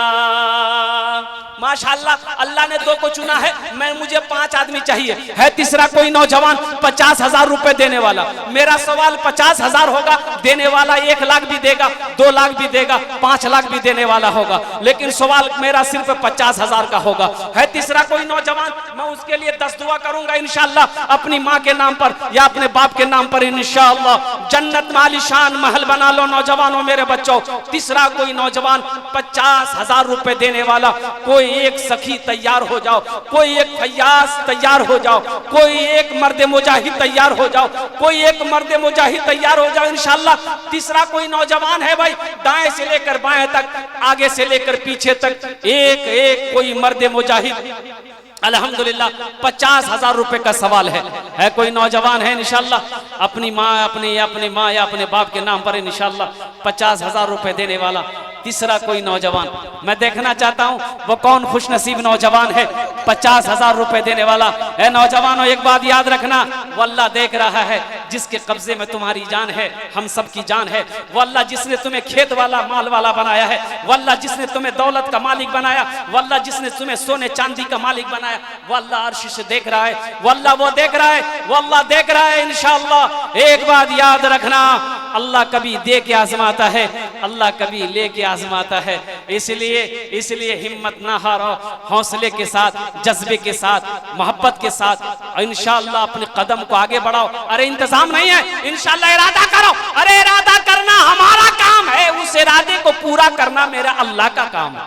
माशाल्लाह अल्लाह ने 2 को चुना है, मुझे 5 आदमी चाहिए। है तीसरा कोई नौजवान 50,000 रुपए देने वाला। मेरा सवाल 50,000 होगा, देने वाला 1 लाख भी देगा, 2 लाख भी देगा, 5 लाख भी देने वाला होगा, लेकिन सवाल मेरा सिर्फ 50,000 का होगा। है तीसरा कोई नौजवान, मैं उसके लिए 10 दुआ करूंगा इंशाअल्लाह, अपनी माँ के नाम पर या अपने बाप के नाम पर इंशाअल्लाह। जन्नत में आलीशान महल बना लो नौजवानों मेरे बच्चों। तीसरा कोई नौजवान 50,000 रुपए देने वाला। कोई एक सखी तैयार हो जाओ, कोई एक फैयाज तैयार हो जाओ, कोई एक मर्द मुजाहिद तैयार हो जाओ, कोई एक मर्द मुजाहिद तैयार हो जाओ इंशाअल्लाह। तीसरा कोई नौजवान है भाई, दाएं से लेकर बाएं तक, आगे से लेकर पीछे तक, एक एक कोई मर्द मुजाहिद। अल्हम्दुलिल्लाह 50,000 रुपए का सवाल है कोई नौजवान है इंशाअल्लाह, अपनी माँ अपनी माँ या अपने बाप के नाम पर इंशाअल्लाह 50,000 रुपए देने वाला। तीसरा कोई नौजवान, मैं देखना चाहता हूँ वो कौन खुशनसीब नौजवान है 50,000 रुपए देने वाला है। नौजवानों एक बात याद रखना, वो अल्लाह देख रहा है जिसके कब्जे में तुम्हारी जान है, हम सब की जान है। वो अल्लाह जिसने तुम्हें खेत वाला माल वाला बनाया है, वो अल्लाह जिसने तुम्हें दौलत का मालिक बनाया, वो अल्लाह जिसने तुम्हें सोने चांदी का मालिक बनाया, वो अल्लाह अर्श से देख रहा है, वो अल्लाह वो देख रहा है, वो अल्लाह देख रहा है इंशाअल्लाह। एक बात याद रखना, अल्लाह कभी दे के आजमाता है, अल्लाह कभी ले के आजमाता है। इसलिए हिम्मत ना हारो, हौसले के साथ, जज्बे के साथ, मोहब्बत के साथ इंशाअल्लाह अपने कदम को आगे बढ़ाओ। अरे इंतजाम नहीं है, इंशाअल्लाह इरादा करो। अरे इरादा करना हमारा काम है, उस इरादे को पूरा करना मेरा अल्लाह का काम है।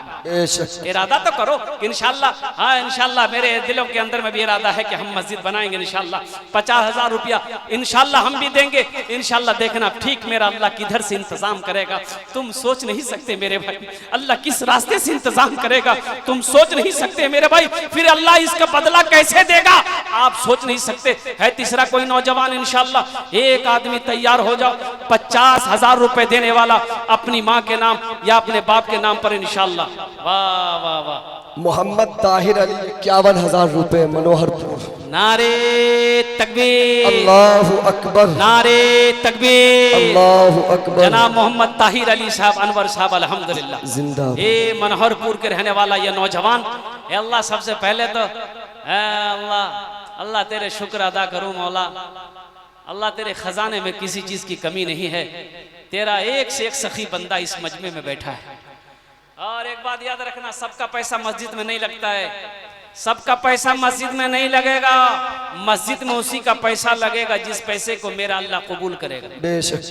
इरादा तो करो इंशाअल्लाह। हाँ इंशाअल्लाह मेरे दिलों के अंदर में भी इरादा है कि हम मस्जिद बनाएंगे इंशाअल्लाह। 50,000 रुपया इंशाअल्लाह हम भी देंगे इंशाअल्लाह। देखना ठीक मेरा अल्लाह किधर से इंतजाम करेगा, तुम सोच नहीं सकते मेरे भाई। अल्लाह किस रास्ते से इंतजाम करेगा तुम सोच नहीं सकते मेरे भाई। फिर अल्लाह इसका बदला कैसे देगा आप सोच नहीं सकते। है तीसरा कोई नौजवान इंशाअल्लाह, एक आदमी तैयार हो जाओ 50,000 रुपए देने वाला, अपनी माँ के नाम या अपने बाप के नाम पर इंशाअल्लाह। वाह वाह वाह।
मोहम्मद ताहिर अली 51,000 रुपए मनोहरपुर।
नारे तकबीर,
अल्लाहु अकबर,
नारे तकबीर,
अल्लाहु अकबर।
जनाब मोहम्मद ताहिर अली साहब अनवर साहब अल्हम्दुलिल्लाह
जिंदाबाद।
ये मनोहरपुर के रहने वाला ये नौजवान। अल्लाह सबसे पहले तो अल्लाह तेरे शुक्र अदा करूं मौला। अल्लाह तेरे खजाने में किसी चीज की कमी नहीं है। तेरा एक से एक सखी बंदा इस मजमे में बैठा है। और एक बात याद रखना, सबका पैसा मस्जिद में नहीं लगता है, सबका पैसा मस्जिद में नहीं लगेगा। मस्जिद में उसी का पैसा लगेगा जिस पैसे को मेरा अल्लाह कबूल करेगा।
बेशक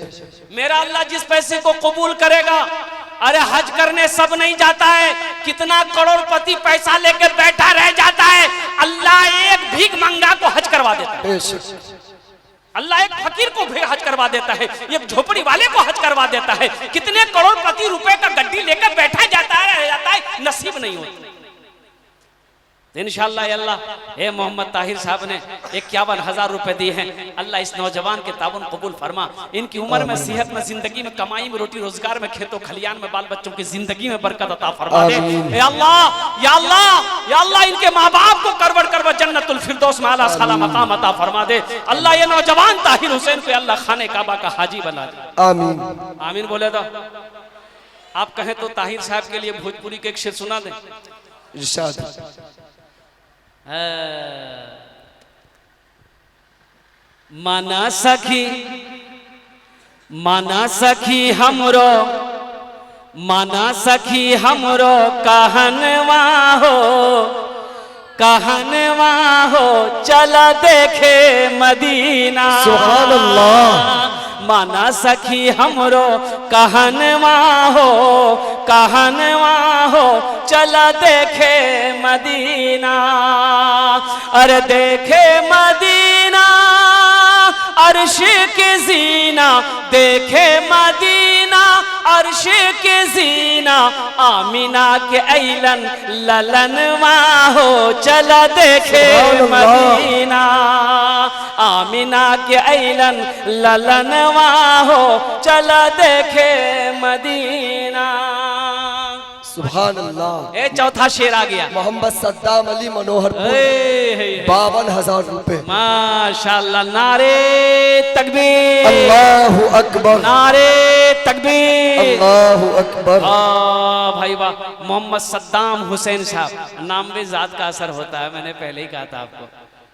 मेरा अल्लाह जिस पैसे को कबूल करेगा। अरे हज करने सब नहीं जाता है, कितना करोड़पति पैसा लेकर बैठा रह जाता है, अल्लाह एक भीख मंगा को हज करवा देता है।
बेशक
अल्लाह एक फकीर को हज करवा देता है, एक झोपड़ी वाले को हज करवा देता है। कितने करोड़पति रुपए का गड्डी लेकर बैठा जाता है, नसीब नहीं होता। इंशाअल्लाह अल्लाह ए मोहम्मद ताहिर साहब ने 51,000 रुपए दिए हैं। अल्लाह इस नौजवान के ताबन कबूल फरमा। इनकी उम्र में, सेहत में, जिंदगी में, कमाई में, रोटी रोजगार में, खेतों खलियान में, बाल बच्चों की जिंदगी में बरकत अता फरमा दे। ए अल्लाह या अल्लाह या अल्लाह, इनके माँ बाप को करवट करवट जन्नतुल फिरदौस में आला साला मकाम अता फरमा दे। अल्लाह ये नौजवान ताहिर हुसैन को अल्लाह खाने काबा का हाजी बना दे।
आमीन
आमीन बोले तो आप कहें तो ताहिर साहब के लिए भोजपुरी के एक शेर सुना दे।
इरशाद।
माना सखी हमरो, माना सखी हमरो कहनवा हो, चला देखे मदीना।
सुभान अल्लाह।
माना सखी हमरो कहनवा हो, चला देखे मदीना। अरे देखे मदीना अर्श के जीना, देखे मदीना अर्श के जीना। आमीना के ऐलन ललनवा हो, चला देखे मदीना। आमीना के ऐलन ललनवा हो, चला देखे मदीना।
सुभान अल्लाह।
ए चौथा शेर आ गया।
मोहम्मद सद्दाम अली मनोहरपुर 52,000 रुपए।
माशाअल्लाह। नारे तकबीर,
अल्लाहु अकबर,
नारे तकबीर।
अल्लाहु अकबर।
भाई वाह, मोहम्मद सद्दाम हुसैन साहब, नाम में जात का असर होता है, मैंने पहले ही कहा था आपको।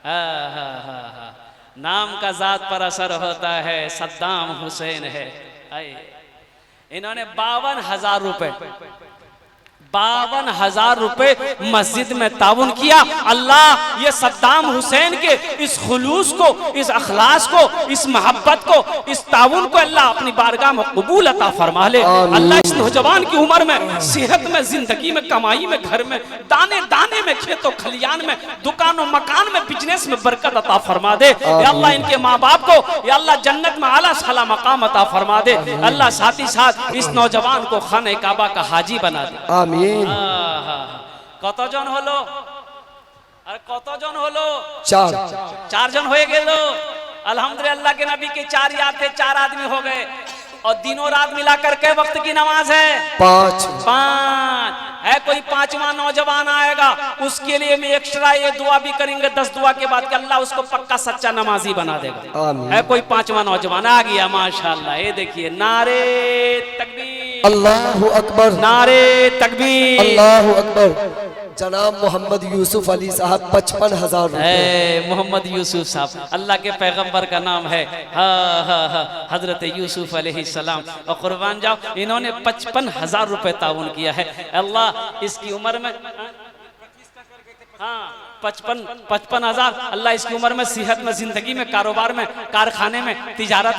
हाँ, नाम का जात पर असर होता है, सद्दाम हुसैन है। इन्होंने 52,000 रुपए 52,000 रुपए मस्जिद में ताउन किया। अल्लाह ये सद्दाम हुसैन के इस खुलूस को, इस अखलास को, इस मोहब्बत को, इस ताउन को अल्लाह अपनी बारगाह में कबूल अता फरमा ले। अल्लाह इस नौजवान की उम्र में, सेहत में, जिंदगी में, कमाई में, घर में, दाने दाने में, खेतों खलियान में, दुकानों मकान में, बिजनेस में बरकत अता फरमा दे। या अल्लाह इनके माँ बाप को या अल्लाह जन्नत में आला साला मकाम अता फरमा दे। अल्लाह साथ ही साथ इस नौजवान को खाने काबा का हाजी बना दे।
आमीन।
কতজন হলো? আর কতজন হলো?
4
जन हो गए। अल्हम्दुलिल्लाह के नबी के 4 याद थे, 4 आदमी हो गए। और दिनों रात मिलाकर के वक्त की नमाज है
5
है। कोई 5वां नौजवान आएगा, उसके लिए मैं एक्स्ट्रा ये दुआ भी करेंगे 10 दुआ के बाद कि अल्लाह उसको पक्का सच्चा नमाजी बना देगा। है कोई 5वां नौजवान आ गया, माशाल्लाह। ये देखिए, नारे तकबीर,
अल्लाहु अकबर,
नारे तकबीर,
अल्लाहु अकबर। जनाब मोहम्मद यूसुफ अली साहब 55,000 रुपए।
मोहम्मद यूसुफ साहब, अल्लाह के पैगंबर का नाम है। हाँ, हजरत यूसुफ अलैहिस्सलाम। और कुर्बान जाओ, इन्होंने 55,000 रुपए ताउन किया है। अल्लाह इसकी उम्र में 55,000, अल्लाह इसकी उम्र में, सेहत में, जिंदगी में, कारोबार में, कारखाने में, तिजारत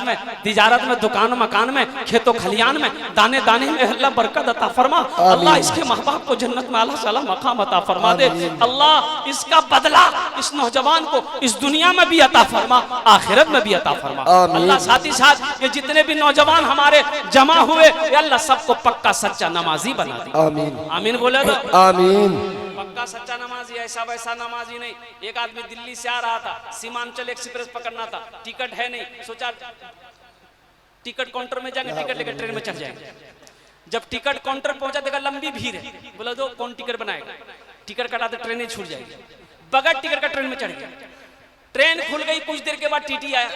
में, दुकान मकान में, खेतों खलियान में, दाने दाने में अल्लाह बरकत अता फरमा। अल्लाह इसके माँ बाप को जन्नत में आला साला मकाम अता फरमा दे। अल्लाह इसका बदला इस नौजवान को इस दुनिया में भी अता फरमा, आखिरत में भी अता फरमा। अल्लाह साथ ही साथ ये जितने भी नौजवान हमारे जमा हुए, अल्लाह सबको पक्का सच्चा नमाजी बना दे। आमीन, आमीन बोले तो
आमीन।
पक्का सच्चा नमाजी, ऐसा वैसा नमाजी नहीं। एक आदमी दिल्ली से आ रहा था, सीमांचल एक्सप्रेस पकड़ना था, टिकट है नहीं, सोचा टिकट काउंटर में जाएंगे, टिकट लेकर ट्रेन में चढ़ जाएंगे। जब टिकट काउंटर पहुंचा, देखा लंबी भीड़ है, बोला दो कौन टिकट बनाएगा, टिकट कटाते ट्रेन छूट जाएगी। बगैर टिकट का ट्रेन में चढ़ गया। ट्रेन खुल गई, कुछ देर के बाद टीटी आया,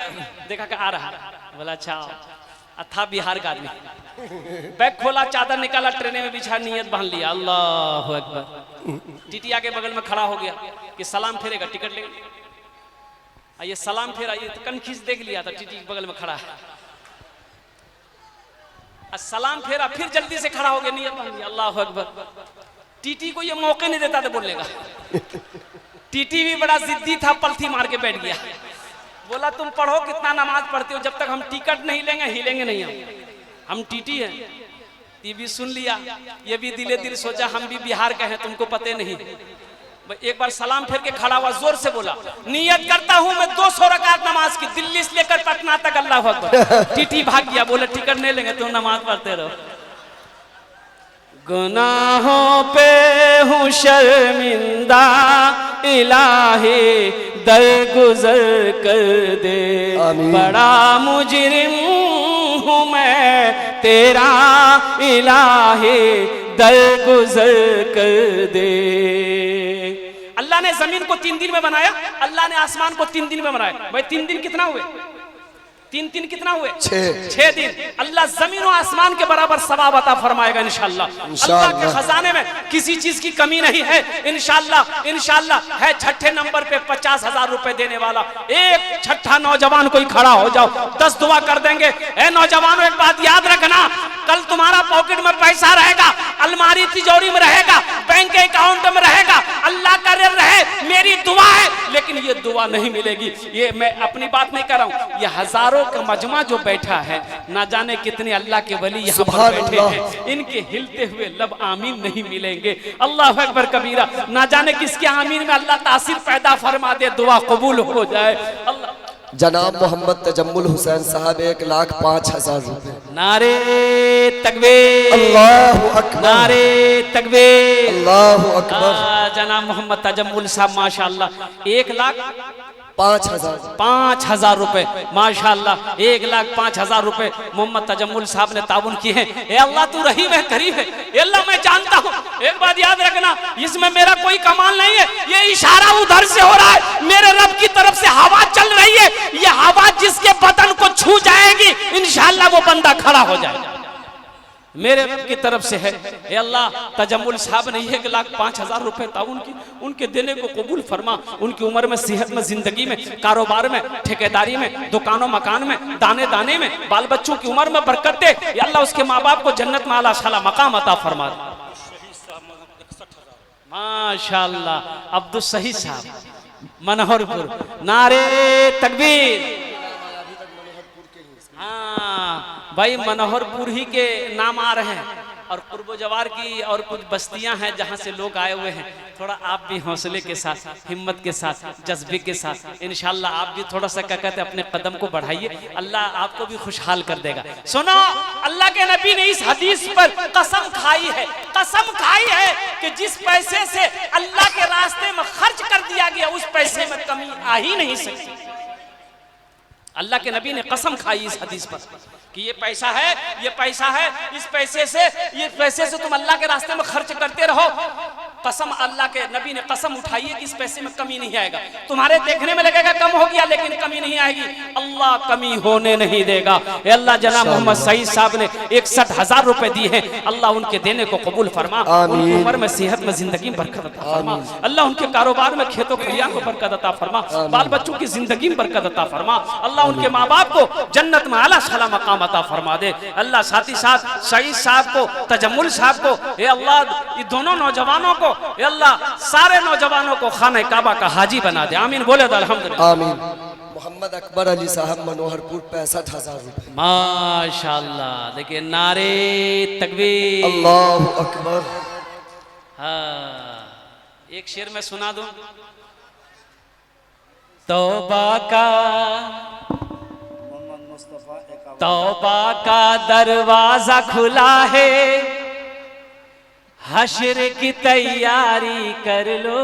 देखा कि आ रहा, बोला अच्छा था बिहार का आदमी। बैग खोला, चादर निकाला, ट्रेन में बिछा, नियत बांध लिया, अल्लाह अकबर। टीटी आके बगल में खड़ा हो गया कि सलाम फेरेगा, टिकट लेगा। ये सलाम फेरा, ये तो कनखीस देख लिया था, टीटी बगल में खड़ा है। सलाम फेरा, फिर जल्दी से खड़ा हो गया, नियत बांध लिया, अल्लाह अकबर। टीटी को ये मौके नहीं देता था बोलने का। टीटी भी बड़ा जिद्दी था, पलथी मार के बैठ गया। बोला तुम पढ़ो, कितना नमाज पढ़ते हो, जब तक हम टिकट नहीं लेंगे हिलेंगे नहीं। हम टीटी हैं। ये भी सुन लिया, ये भी दिले दिल सोचा हम भी बिहार के हैं, तुमको पते नहीं। एक बार सलाम फेर के खड़ा हुआ, जोर से बोला नियत करता हूं मैं 200 रकात नमाज की, दिल्ली से लेकर पटना तक, अल्लाह अकबर। टीटी भाग गया, बोले टिकट नहीं लेंगे, तुम नमाज पढ़ते रहो। गुनाहों पे हूँ शर्मिंदा, इलाही दरगुजर कर दे, बड़ा मुजरिम हूँ मैं तेरा, इलाही दरगुजर कर दे। अल्लाह ने जमीन को 3 दिन में बनाया, अल्लाह ने आसमान को 3 दिन में बनाया। भाई 3 दिन कितना हुए? 3 कितना हुए? 6 दिन। अल्लाह जमीन और आसमान के बराबर सवाब अता फरमाएगा इंशाअल्लाह। अल्लाह के खजाने में किसी चीज की कमी नहीं है इंशाअल्लाह। है 6ठे नंबर पे 50,000 रुपए देने वाला। एक 6ठा नौजवान कोई खड़ा हो जाओ, 10 दुआ कर देंगे। ए नौजवानों, एक बात याद रखना, कल तुम्हारा पॉकेट में पैसा रहेगा, अलमारी तिजोरी में रहेगा, बैंक अकाउंट में रहेगा, अल्लाह करे रहे, मेरी दुआ है। लेकिन ये दुआ नहीं मिलेगी। ये मैं अपनी बात नहीं कर रहा हूँ, ये हजारों का मजमा जो बैठा है, ना जाने कितने अल्लाह के वली यहाँ पर बैठे हैं, इनके हिलते हुए लब आमीन नहीं मिलेंगे। अल्लाह अकबर कबीरा। ना जाने किसके आमीन में अल्लाह तासीर पैदा फरमा दे, दुआ कबूल हो जाए। अल्लाह।
जनाब मोहम्मद तजम्मुल हुसैन साहब 1,05,000 रुपए।
नारे तकबीर,
अल्लाहु अकबर,
नारे तकबीर,
अल्लाहु अकबर।
जनाब मोहम्मद तजम्मुल साहब माशाअल्लाह 1,05,000 रुपए, माशाअल्लाह 1,05,000 रुपए मोहम्मद तजम्मुल साहब ने ताउन किए हैं। ए अल्लाह तू रहीम है, करीम है। ए अल्लाह मैं जानता हूँ, एक बात याद रखना, इसमें मेरा कोई कमाल नहीं है, ये इशारा उधर से हो रहा है, मेरे रब की तरफ से हवा चल रही है। ये हवा जिसके बदन को छू जाएगी इंशाअल्लाह वो बंदा खड़ा हो जाएगा। मेरे रब की तरफ से है। ए अल्लाह, तजम्मुल साहब ने 1,05,000 रुपए था उनके देने को कबूल फरमा। उनकी उम्र में, सेहत में, जिंदगी में, कारोबार में, ठेकेदारी में, दुकानों मकान में, दाने दाने में, बाल बच्चों की उम्र में बरकत दे। या अल्लाह उसके माँ बाप को जन्नत में आला शाला मकाम अता फरमा दे। माशाअल्लाह। अब्दुल सही साहब मनोहरपुर, नारे तकबीर। हाँ भाई, मनोहरपुर ही के नाम आ रहे हैं और कुर्बो जवार की और कुछ बस्तियां हैं जहां से लोग आए हुए हैं। थोड़ा आप भी हौसले के साथ, हिम्मत के साथ, जज्बे के साथ इंशाल्लाह आप भी थोड़ा सा क्या कहते हैं अपने कदम को बढ़ाइए, अल्लाह आपको भी खुशहाल कर देगा। सुनो, अल्लाह के नबी ने इस हदीस पर कसम खाई है कि जिस पैसे से अल्लाह के रास्ते में खर्च कर दिया गया उस पैसे में कमी आ ही नहीं सकती। अल्लाह के नबी ने कसम खाई इस हदीस पर कि ये पैसा है, इस पैसे से तुम अल्लाह के रास्ते में खर्च करते रहो। कसम, अल्लाह के नबी ने कसम उठाई है कि इस पैसे में कमी नहीं आएगा। तुम्हारे देखने में लगेगा कम हो गया, लेकिन कमी नहीं आएगी। अल्लाह कमी होने नहीं देगा। अल्लाह जनाब मोहम्मद सईद साहब ने 61,000 रुपए दिए हैं। अल्लाह उनके देने को कबूल फरमा। उनकी उम्र में, सेहत में, जिंदगी में बरकत अता फरमा। अल्लाह उनके कारोबार में, खेतों खलियान को बरकत अता फरमा। बाल बच्चों की जिंदगी में बरकत अता फरमा। अल्लाह उनके माँ बाप को जन्नत में आला शाला मकाम अता फरमा दे। अल्लाह साथ ही साथ सईद साहब को, तजम्मुल साहब को, ए अल्लाह ये दोनों नौजवानों को, ए अल्लाह सारे नौजवानों को खाने काबा का हाजी बना दे। आमीन बोले तो अल्हम्दुलिल्लाह।
आमीन। मोहम्मद अकबर अली साहब मनोहरपुर 65,000 रुपए।
माशाअल्लाह। देखिए, नारे तकबीर,
अल्लाहु अकबर।
हाँ, एक शेर में सुना दूं। तौबा का दरवाजा खुला है, हश्र की तैयारी कर लो,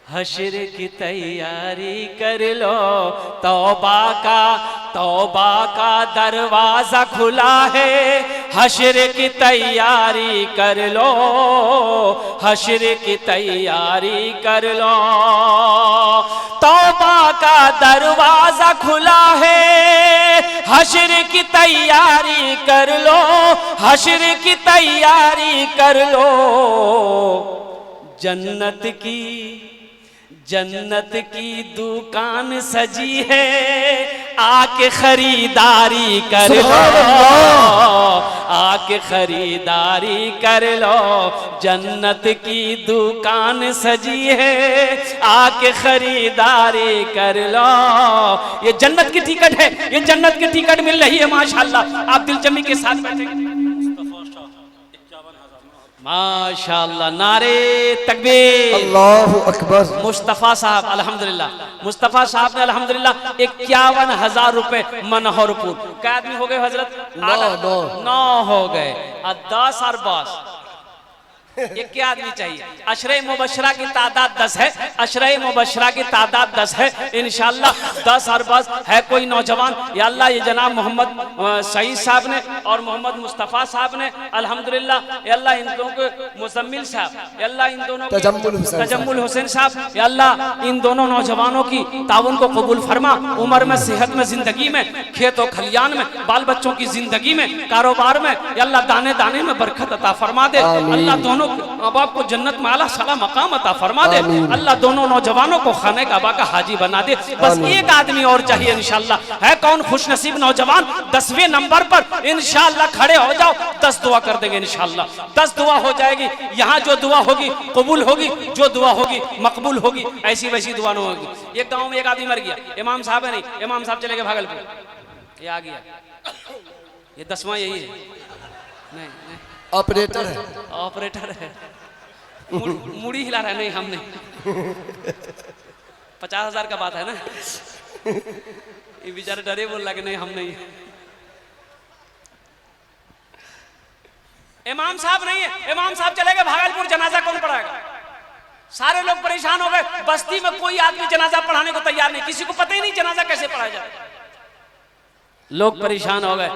हश्र की तैयारी कर लो। तौबा का दरवाजा खुला है, हश्र की तैयारी कर लो, हश्र की तैयारी कर लो। तौबा का दरवाजा खुला है, हश्र की तैयारी कर लो, हश्र की तैयारी कर लो। जन्नत की दुकान सजी है, आके खरीदारी कर लो, आके खरीदारी कर लो। जन्नत की दुकान सजी है, आके खरीदारी कर लो। ये जन्नत की टिकट है, ये जन्नत की टिकट मिल रही है माशाल्लाह। आप दिलजमी के साथ बैठे माशाअल्लाह। नारे तकबीर,
अल्लाहु अकबर।
मुस्तफ़ा साहब अल्हम्दुलिल्लाह, मुस्तफ़ा साहब ने अल्हम्दुलिल्लाह 51,000 रुपए मनोहरपुर। क्या आदमी हो गए हजरत? 9 हो गए। 10 और 10 ये क्या आदमी चाहिए? अशरे मुबशरा की तादाद 10 है, अशरे मुबशरा की तादाद 10 है। इंशाअल्लाह 10 और 10 है कोई नौजवान, या अल्लाह ये जनाब मोहम्मद सईद साहब ने और मोहम्मद मुस्तफ़ा साहब ने अल्हम्दुलिल्लाह, या अल्लाह इन दोनों को, मुजम्मिल साहब, या अल्लाह इन दोनों तजम्मुल हुसैन साहब, या अल्लाह इन दोनों नौजवानों की ताउन को कबूल फरमा। उम्र में, सेहत में, जिंदगी में, खेत और खलियान में, बाल बच्चों की जिंदगी में, कारोबार में, या अल्लाह दाने दाने में बरकत अता फरमा दे। अल्लाह दोनों माँ बाप को जन्नत में आला शाला मकाम अता फरमा दे। अल्लाह दोनों नौजवानों को खाने काबा का हाजी बना दे। बस एक आदमी और चाहिए इंशाअल्लाह। है कौन खुशनसीब नौजवान? 10वें नंबर पर इंशाअल्लाह खड़े हो जाओ, 10 दुआ कर देंगे इंशाअल्लाह। 10 दुआ हो जाएगी। यहाँ जो दुआ होगी कबूल होगी, जो दुआ होगी मकबूल होगी, ऐसी वैसी दुआ नहीं होगी। एक गाँव में एक आदमी मर गया, इमाम साहब है नहीं, इमाम साहब चले गए भागलपुर। ये आ गया, ये 10वां यही है। नहीं
ऑपरेटर है,
ऑपरेटर है। मुड़ी हिला रहा है। नहीं, हम नहीं। 50,000 का बात है ना। ये बेचारे डरे, बोल रहा कि नहीं हम नहीं। इमाम साहब नहीं है, इमाम साहब चले गए भागलपुर। जनाजा कौन पढ़ाएगा? सारे लोग परेशान हो गए। बस्ती में कोई आदमी जनाजा पढ़ाने को तैयार नहीं, किसी को पता ही नहीं जनाजा कैसे पढ़ाया जाए। लोग परेशान हो गए।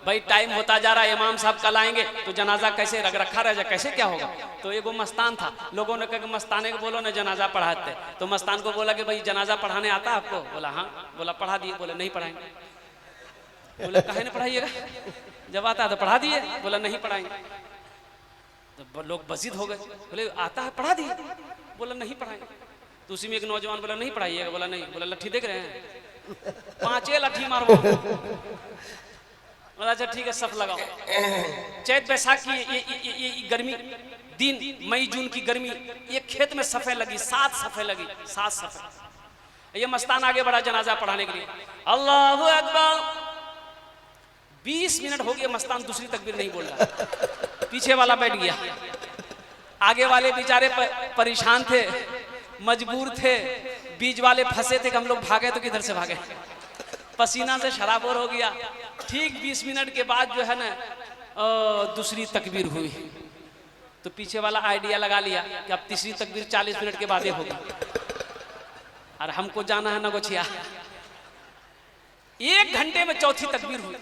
भाई टाइम होता जा रहा है, इमाम साहब कल आएंगे तो जनाजा कैसे रखा रह जाए, कैसे क्या होगा? तो एगो मस्तान था, लोगों ने कहा मस्ताने को बोलो ना जनाजा पढ़ाते। तो मस्तान को बोला कि भाई जनाजा पढ़ाने आता है आपको? बोला हाँ। बोला पढ़ा दिए। बोले नहीं पढ़ाएंगे। बोला काहे नहीं पढ़ाइएगा, जब आता है तो पढ़ा दिए। बोला नहीं पढ़ाएंगे। तो लोग बजिद हो गए, बोले आता है पढ़ा दिए। बोला नहीं पढ़ाएंगे। तो उसी में एक नौजवान बोला नहीं पढ़ाइएगा। बोला नहीं। बोला लट्ठी देख रहे हैं, 5 लट्ठी मारो। बोला अच्छा ठीक है, सफ लगाओ। चैत बैसाखी ये गर्मी दिन, मई जून की गर्मी, ये खेत में सफे लगी, 7 सफे लगी, 7 सफे। ये मस्तान आगे बढ़ा जनाजा पढ़ाने के लिए। अल्लाहु अकबर। 20 मिनट हो गए, मस्तान दूसरी तकबीर नहीं बोल रहा। पीछे वाला बैठ गया। आगे वाले बेचारे परेशान थे, मजबूर थे। बीच वाले फंसे थे कि हम लोग भागे तो किधर से भागे, पसीना से शराबोर हो गया। ठीक 20 मिनट के बाद जो है ना दूसरी तकबीर हुई, तो पीछे वाला आइडिया लगा लिया कि अब तीसरी तकबीर 40 मिनट के बाद ही होगी, और हमको जाना है नगोछिया। 1 घंटे में चौथी तकबीर हुई।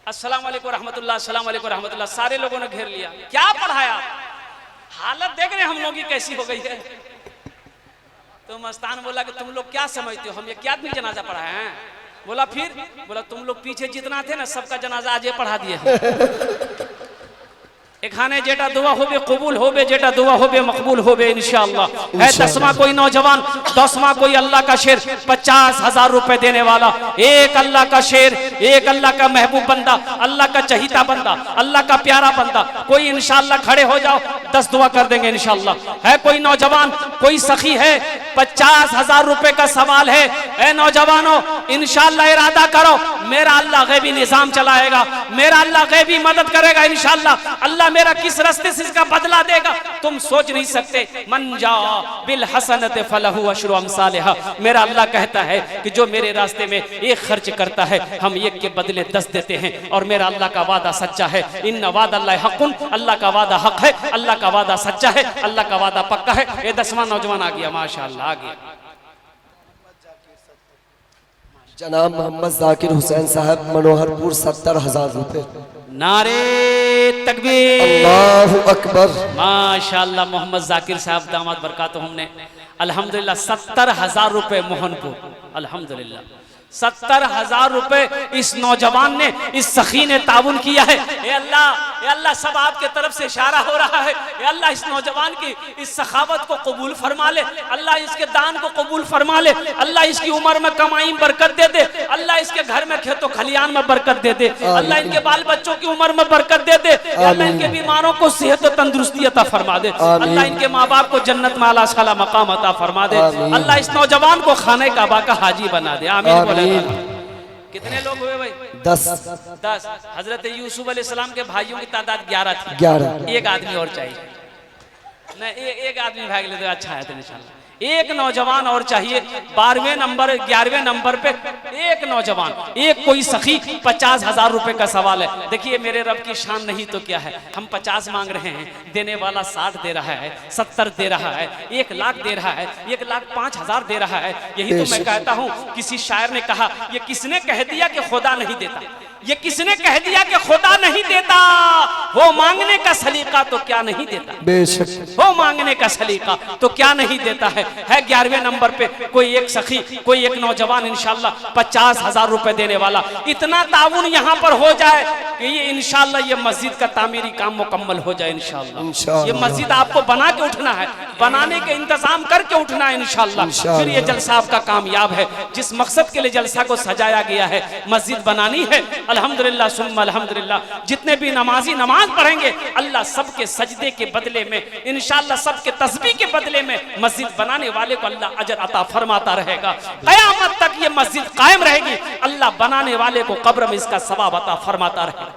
अस्सलाम वालेकुम रहमतुल्लाह, अस्सलाम वालेकुम रहमतुल्लाह। सारे लोगों ने घेर लिया। क्या पढ़ाया? हालत देख रहे हैं हम लोग की कैसी हो गई है। तो मस्तान बोला कि तुम लोग क्या समझते हो, हम ये क्या आदमी जनाजा पढ़ाए हैं? बोला फिर? बोला तुम लोग पीछे जितना थे ना सबका जनाजा आज ये पढ़ा दिए। एखाने जेटा दुआ होबे कबूल होबे, जेटा दुआ होबे मकबूल होबे इंशाअल्लाह। है 10वां कोई नौजवान, 10वां कोई अल्लाह का शेर, 50,000 रुपए देने वाला। एक अल्लाह का शेर, एक अल्लाह का महबूब बंदा, अल्लाह का चहीता बंदा, अल्लाह का प्यारा बंदा। कोई इंशाअल्लाह खड़े हो जाओ, 10 दुआ कर देंगे इंशाअल्लाह। है कोई नौजवान, कोई सखी है, 50,000 रुपए का सवाल है। ए नौजवानों इंशाअल्लाह इरादा करो, मेरा अल्लाह गैबी निजाम चलाएगा, मेरा अल्लाह गैबी मदद करेगा इंशाअल्लाह। अल्लाह मेरा किस रास्ते से इसका बदला देगा तुम सोच नहीं सकते। मन जा बिल हसनत फलहु अशरु अमसालिहा। मेरा अल्लाह कहता है कि जो मेरे रास्ते में एक खर्च करता है हम एक के बदले 10 देते हैं। और मेरा अल्लाह का वादा सच्चा है। इन्ना वादल्लाहि हक़्क़ुन, अल्लाह का वादा हक है, अल्लाह का वादा सच्चा है, अल्लाह का वादा पक्का है। ये 10वां नौजवान आ गया, माशाअल्लाह आ गया।
जनाब मोहम्मद जाकिर हुसैन साहब मनोहरपुर 70,000 रुपए।
नारे तकबीर,
अल्लाहु अकबर।
माशाअल्लाह मोहम्मद जाकिर साहब दामाद बरकात हमने अल्हम्दुलिल्लाह 70,000 रुपए मोहनपुर, अल्हम्दुलिल्लाह 70,000 रुपए इस नौजवान ने, इस सखी ने ताउन किया है। ए अल्लाह सब आपके तरफ से इशारा हो रहा है। ए अल्लाह इस नौजवान की इस सखावत को कबूल फरमा ले, अल्लाह इसके दान को कबूल फरमा ले, अल्लाह इसकी उम्र में कमाई में बरकत दे दे, अल्लाह इसके घर में खेतों खलियान में बरकत दे दे, अल्लाह इनके बाल बच्चों की उम्र में बरकत दे दे, अल्लाह इनके बीमारों को सेहत और तंदुरुस्ती अता फरमा दे, अल्लाह इनके माँ बाप को जन्नत में आला साला मकाम अता फरमा दे, अल्लाह इस नौजवान को खाने काबा का हाजी बना दे। आमीन बोले। कितने लोग हुए भाई? 10। हजरत यूसुफ अलैहिस्सलाम के भाइयों की तादाद 11 थी। 11। एक आदमी और चाहिए। नहीं एक आदमी भाग ले तो अच्छा है तो इंशाल्लाह। एक नौजवान और चाहिए। 12वें नंबर 11वें नंबर पे एक नौजवान, एक कोई सखी। 50,000 रुपए का सवाल है। देखिए मेरे रब की शान नहीं तो क्या है, हम 50 मांग रहे हैं, देने वाला 60 दे रहा है, 70 दे रहा है, 1 लाख दे रहा है, 1,05,000 दे रहा है। यही तो मैं कहता हूँ, किसी शायर ने कहा, ये किसने कह दिया कि खुदा नहीं देता, ये किसने कह दिया कि खुदा नहीं देता, वो मांगने का सलीका तो क्या नहीं देता,
बेशक
वो मांगने का सलीका तो क्या नहीं देता है। 11वें नंबर पे कोई एक सखी, कोई एक नौजवान इंशाल्लाह 50,000 रुपए देने वाला। इतना ताउन यहाँ पर हो जाए कि ये इंशाल्लाह ये मस्जिद का तामीरी काम मुकम्मल हो जाए इंशाल्लाह। ये मस्जिद आपको बना के उठना है, बनाने के इंतजाम करके उठना है इंशाल्लाह। फिर ये जलसा आपका कामयाब है। जिस मकसद के लिए जलसा को सजाया गया है, मस्जिद बनानी है, अल्हम्दुलिल्लाह सुम्मा अल्हम्दुलिल्लाह। जितने भी नमाजी नमाज पढ़ेंगे, अल्लाह सबके सजदे के बदले में इंशाल्लाह, सबके तस्बीह के बदले में मस्जिद बनाने वाले को अल्लाह अजर अता फरमाता रहेगा। क़यामत तक ये मस्जिद कायम रहेगी। अल्लाह बनाने वाले को कब्र में इसका सवाब अता फरमाता रहेगा।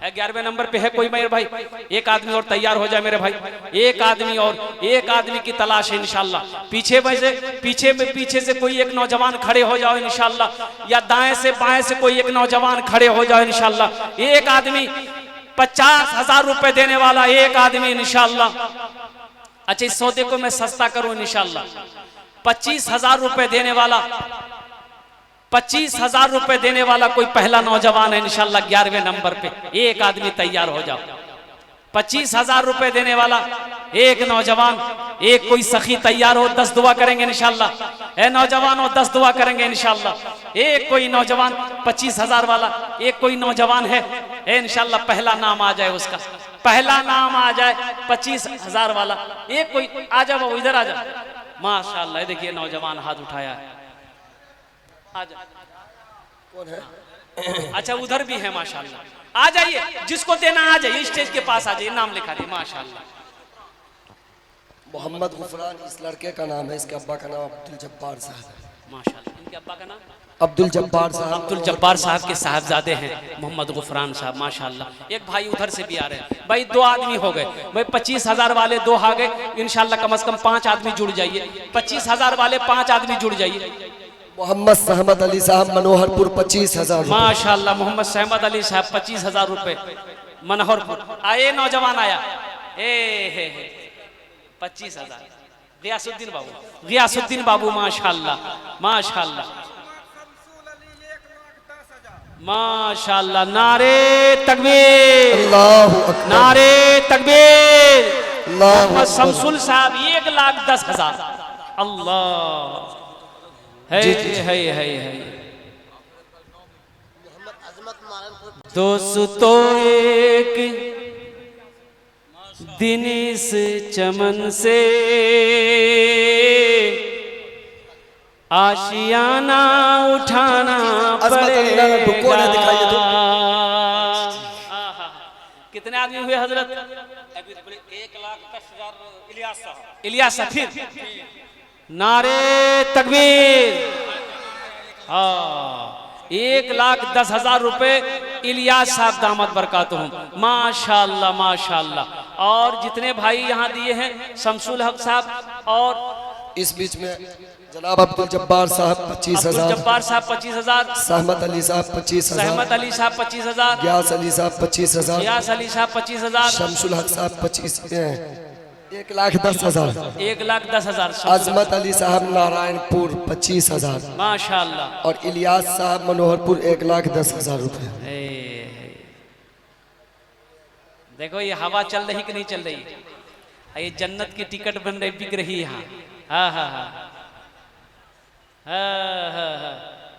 11वें नंबर पे है कोई मेरे भाई, एक आदमी और तैयार हो जाए मेरे भाई। एक आदमी और एक आदमी की तलाश है इंशाल्लाह। पीछे से कोई एक नौजवान खड़े हो जाओ इंशाल्लाह, या दाएं से बाएं से कोई एक नौजवान खड़े हो जाओ इंशाल्लाह। एक आदमी 50,000 रुपए देने वाला, एक आदमी इंशाल्लाह। अच्छा इस सौदे को मैं सस्ता करूं इंशाल्लाह। 25,000 रुपए देने वाला, 25,000 रुपए देने वाला कोई पहला नौजवान है इंशाल्लाह 11वें नंबर पे। एक आदमी तैयार हो जाओ। 25,000 रुपए देने वाला एक नौजवान, एक कोई सखी तैयार हो, 10 दुआ करेंगे इंशाल्लाह। ए नौजवान हो, 10 दुआ करेंगे इंशाल्लाह। एक कोई नौजवान 25,000 वाला, एक कोई नौजवान है इंशाल्लाह पहला नाम आ जाए, उसका पहला नाम आ जाए 25,000 वाला। एक कोई आ जाओ, वो इधर आ जाओ। माशाल्लाह, देखिए नौजवान हाथ उठाया है, आ जाओ।
कौन है?
अच्छा उधर भी है, माशाल्लाह आ जाइए, जिसको देना आ जाइए, स्टेज के पास आ जाइए, नाम लिखा दिए। माशाल्लाह
मोहम्मद गुफरान इस लड़के का नाम है, इसके अब्बा का नाम अब्दुल जब्बार साहब है।
माशाल्लाह, इनके अब्बा का नाम
अब्दुल जब्बार साहब।
अब्दुल जब्बार साहब के साहबजादे हैं मोहम्मद गुफरान साहब, माशाल्लाह। एक भाई उधर से भी आ रहे हैं। भाई 2 आदमी हो गए भाई, 25,000 वाले 2 आ गए इंशाल्लाह। कम से कम 5 आदमी जुड़ जाइए, 25,000 वाले 5 आदमी जुड़ जाइए।
मोहम्मद सहमद अली साहब मनोहरपुर 25,000
माशाल्लाह। मोहम्मद सहमद अली साहब 25,000 रुपए मनोहरपुर। आए नौजवान आया, ए 25,000। गियासुद्दीन बाबू, गियासुद्दीन बाबू, माशाल्लाह माशाल्लाह माशाल्लाह। नारे तकबीर,
अल्लाहु अकबर,
नारे तकबीर।
अल्लाहु
मोहम्मद
अकबर।
शमसुल साहब 1,10,000। अल्लाह है। दोस्तों एक दिन इस चमन से आशियाना उठाना पड़ेगा। कितने आदमी हुए हजरत?
1,10,000
इलियास साहब। फिर नारे तकबीर। 1,10,000 रुपए इलियास साहब दामद बरकातुहुम, माशाल्लाह माशाल्लाह। और जितने भाई यहाँ दिए हैं, शमसुल हक साहब, और
इस बीच में जनाब अब्दुल जब्बार साहब 25,000,
अब्दुल जब्बार साहब 25,000,
सहमत अली साहब 25,000,
सहमत अली साहब 25,000,
गियास अली साहब 25,000,
गियास अली साहब 25,000,
शमसुल हक साहब 1,10,000,
1,10,000,
अजमत अली साहब नारायणपुर 25,000,
माशाल्लाह।
और इलियास साहब मनोहरपुर 1,10,000 रुपए।
देखो ये हवा चल रही कि नहीं चल रही? ये जन्नत की टिकट बन रही, बिक रही है यहाँ। हाँ।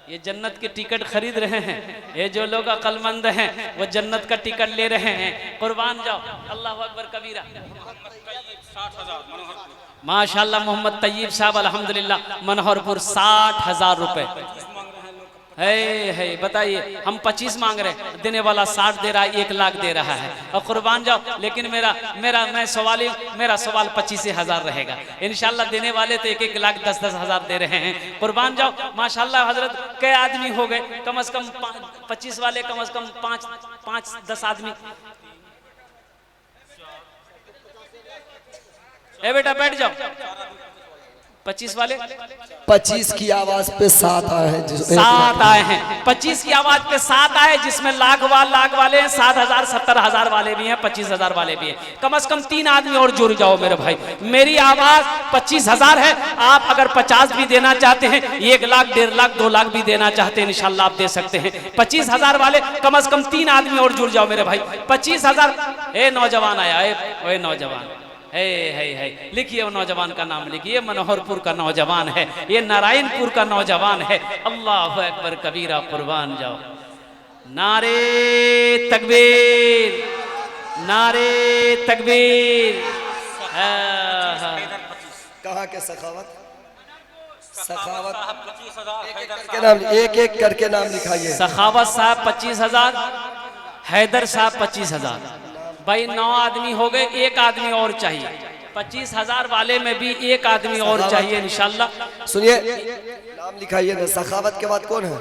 ये जन्नत के टिकट खरीद रहे हैं। ये जो लोग अक्लमंद हैं वो जन्नत का टिकट ले रहे हैं। कुर्बान जाओ, अल्लाह अकबर कबीरा।
60,000
माशाल्लाह। मोहम्मद तैयब साहब अल्हम्दुलिल्लाह मनोहरपुर 60,000 रुपए है। बताइए, हम 25 मांग रहे हैं, देने वाला 60 दे रहा है, 1,00,000 दे रहा है। और कुर्बान जाओ, लेकिन मैं सवाल, मेरा सवाल 25,000 रहेगा इंशाल्लाह। देने वाले तो 1,00,000 10,000 दे रहे हैं। कुर्बान जाओ माशाल्लाह। हजरत कई आदमी हो गए? कम से कम 25 वाले कम से कम 5-10 आदमी। ए बेटा बैठ जाओ। 25 वाले
25 की आवाज पे 7 आए हैं,
7 आए हैं। 25 की आवाज पे 7 आए, जिसमें लाख वाले हैं, 7,000 70,000 वाले भी हैं, 25,000 वाले भी हैं। कम से कम 3 आदमी और जुड़ जाओ मेरे भाई। मेरी आवाज 25,000 है। आप अगर 50 भी देना चाहते हैं, 1,00,000 1,50,000 2,00,000 भी देना चाहते हैं, इंशाल्लाह आप दे सकते हैं। 25,000 वाले कम से कम 3 आदमी और जुड़ जाओ मेरे भाई। 25,000। ए नौजवान आया, ए नौजवान है। लिखिए वो नौजवान का नाम लिखिए। मनोहरपुर का नौजवान है, ये नारायणपुर का नौजवान है। अल्लाह अकबर कबीरा। कुर्बान जाओ। नारे तकबीर, नारे तकबीर।
कहाँ के सखावत? सखावत
25,000
एक करके नाम लिखाइए।
सखावत साहब 25,000, हैदर साहब 25,000। भाई 9 आदमी हो गए, 1 आदमी और चाहिए। 25,000 वाले में भी 1 आदमी और चाहिए इंशाल्लाह।
सुनिए, नाम लिखाइए ना। सखावत के बाद कौन है?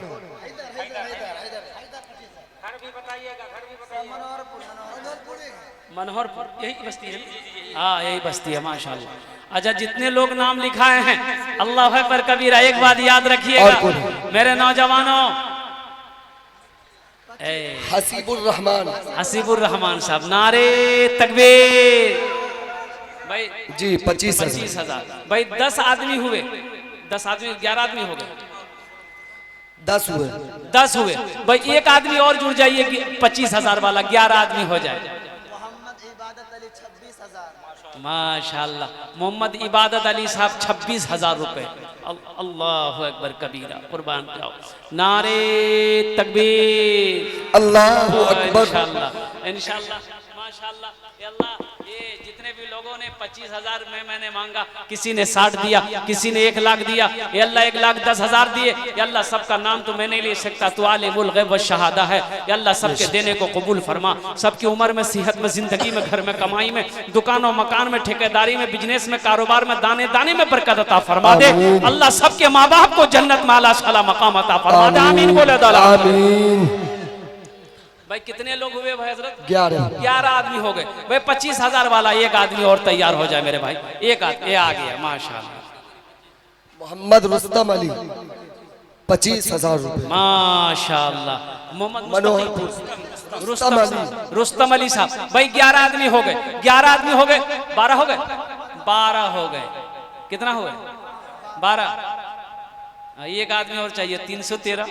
मनोहरपुर, यही बस्ती है। हाँ यही बस्ती है, माशाल्लाह। अच्छा, जितने लोग नाम लिखाए हैं, अल्लाह अकबर कबीरा। एक बात याद रखिएगा मेरे नौजवानों,
हसीबुर रहमान,
हसीबुर रहमान साहब। नारे तकबीर। भाई
जी 25,000।
25,000। भाई 10 आदमी हुए, 10 आदमी 11 आदमी हो गए,
10 हुए।
10 हुए। भाई 1 आदमी और जुड़ जाइए, 25,000 वाला 11 आदमी हो जाए। माशाल्लाह। मोहम्मद इबादत अली साहब 26,000 रुपए। अल्लाह अकबर कबीरा, कुर्बान जाओ। नारे तकबीर,
अल्लाहु अकबर।
इंशाल्लाह इंशाल्लाह माशाल्लाह। अल्लाह, ये जितने भी लोगों ने 25,000 में मैंने मांगा, किसी ने 60 दिया, किसी ने 1 लाख दिया, ये अल्लाह 1,10,000 दिए। ये अल्लाह सबका नाम तो मैं नहीं ले सकता, तू आलिमुल गैब व शहादा है। ये अल्लाह सबके देने को कबूल फरमा, सबकी उम्र में, सेहत में, जिंदगी में, घर में, कमाई में, दुकानों मकान में, ठेकेदारी में, बिजनेस में, कारोबार में, दाने दाने में बरकत अता फरमा दे। अल्लाह सबके माँ बाप को जन्नत में आला शाला मकाम अता फरमा दे। आमीन बोले दो
आमीन।
भाई कितने लोग हुए भाई हजरत?
11
आदमी हो गए भाई। 25,000 वाला एक आदमी और तैयार हो जाए मेरे भाई। एक आदमी ये आ गया माशाल्लाह।
मोहम्मद रुस्तम अली 25,000 रुपए।
माशाल्लाह। मोहम्मद
मनोहरपुर
रुस्तम अली साहब भाई 11 आदमी हो गए। 11 आदमी हो गए, 12 हो गए, 12 हो गए। कितना हो गए? 12। एक आदमी और चाहिए, 313।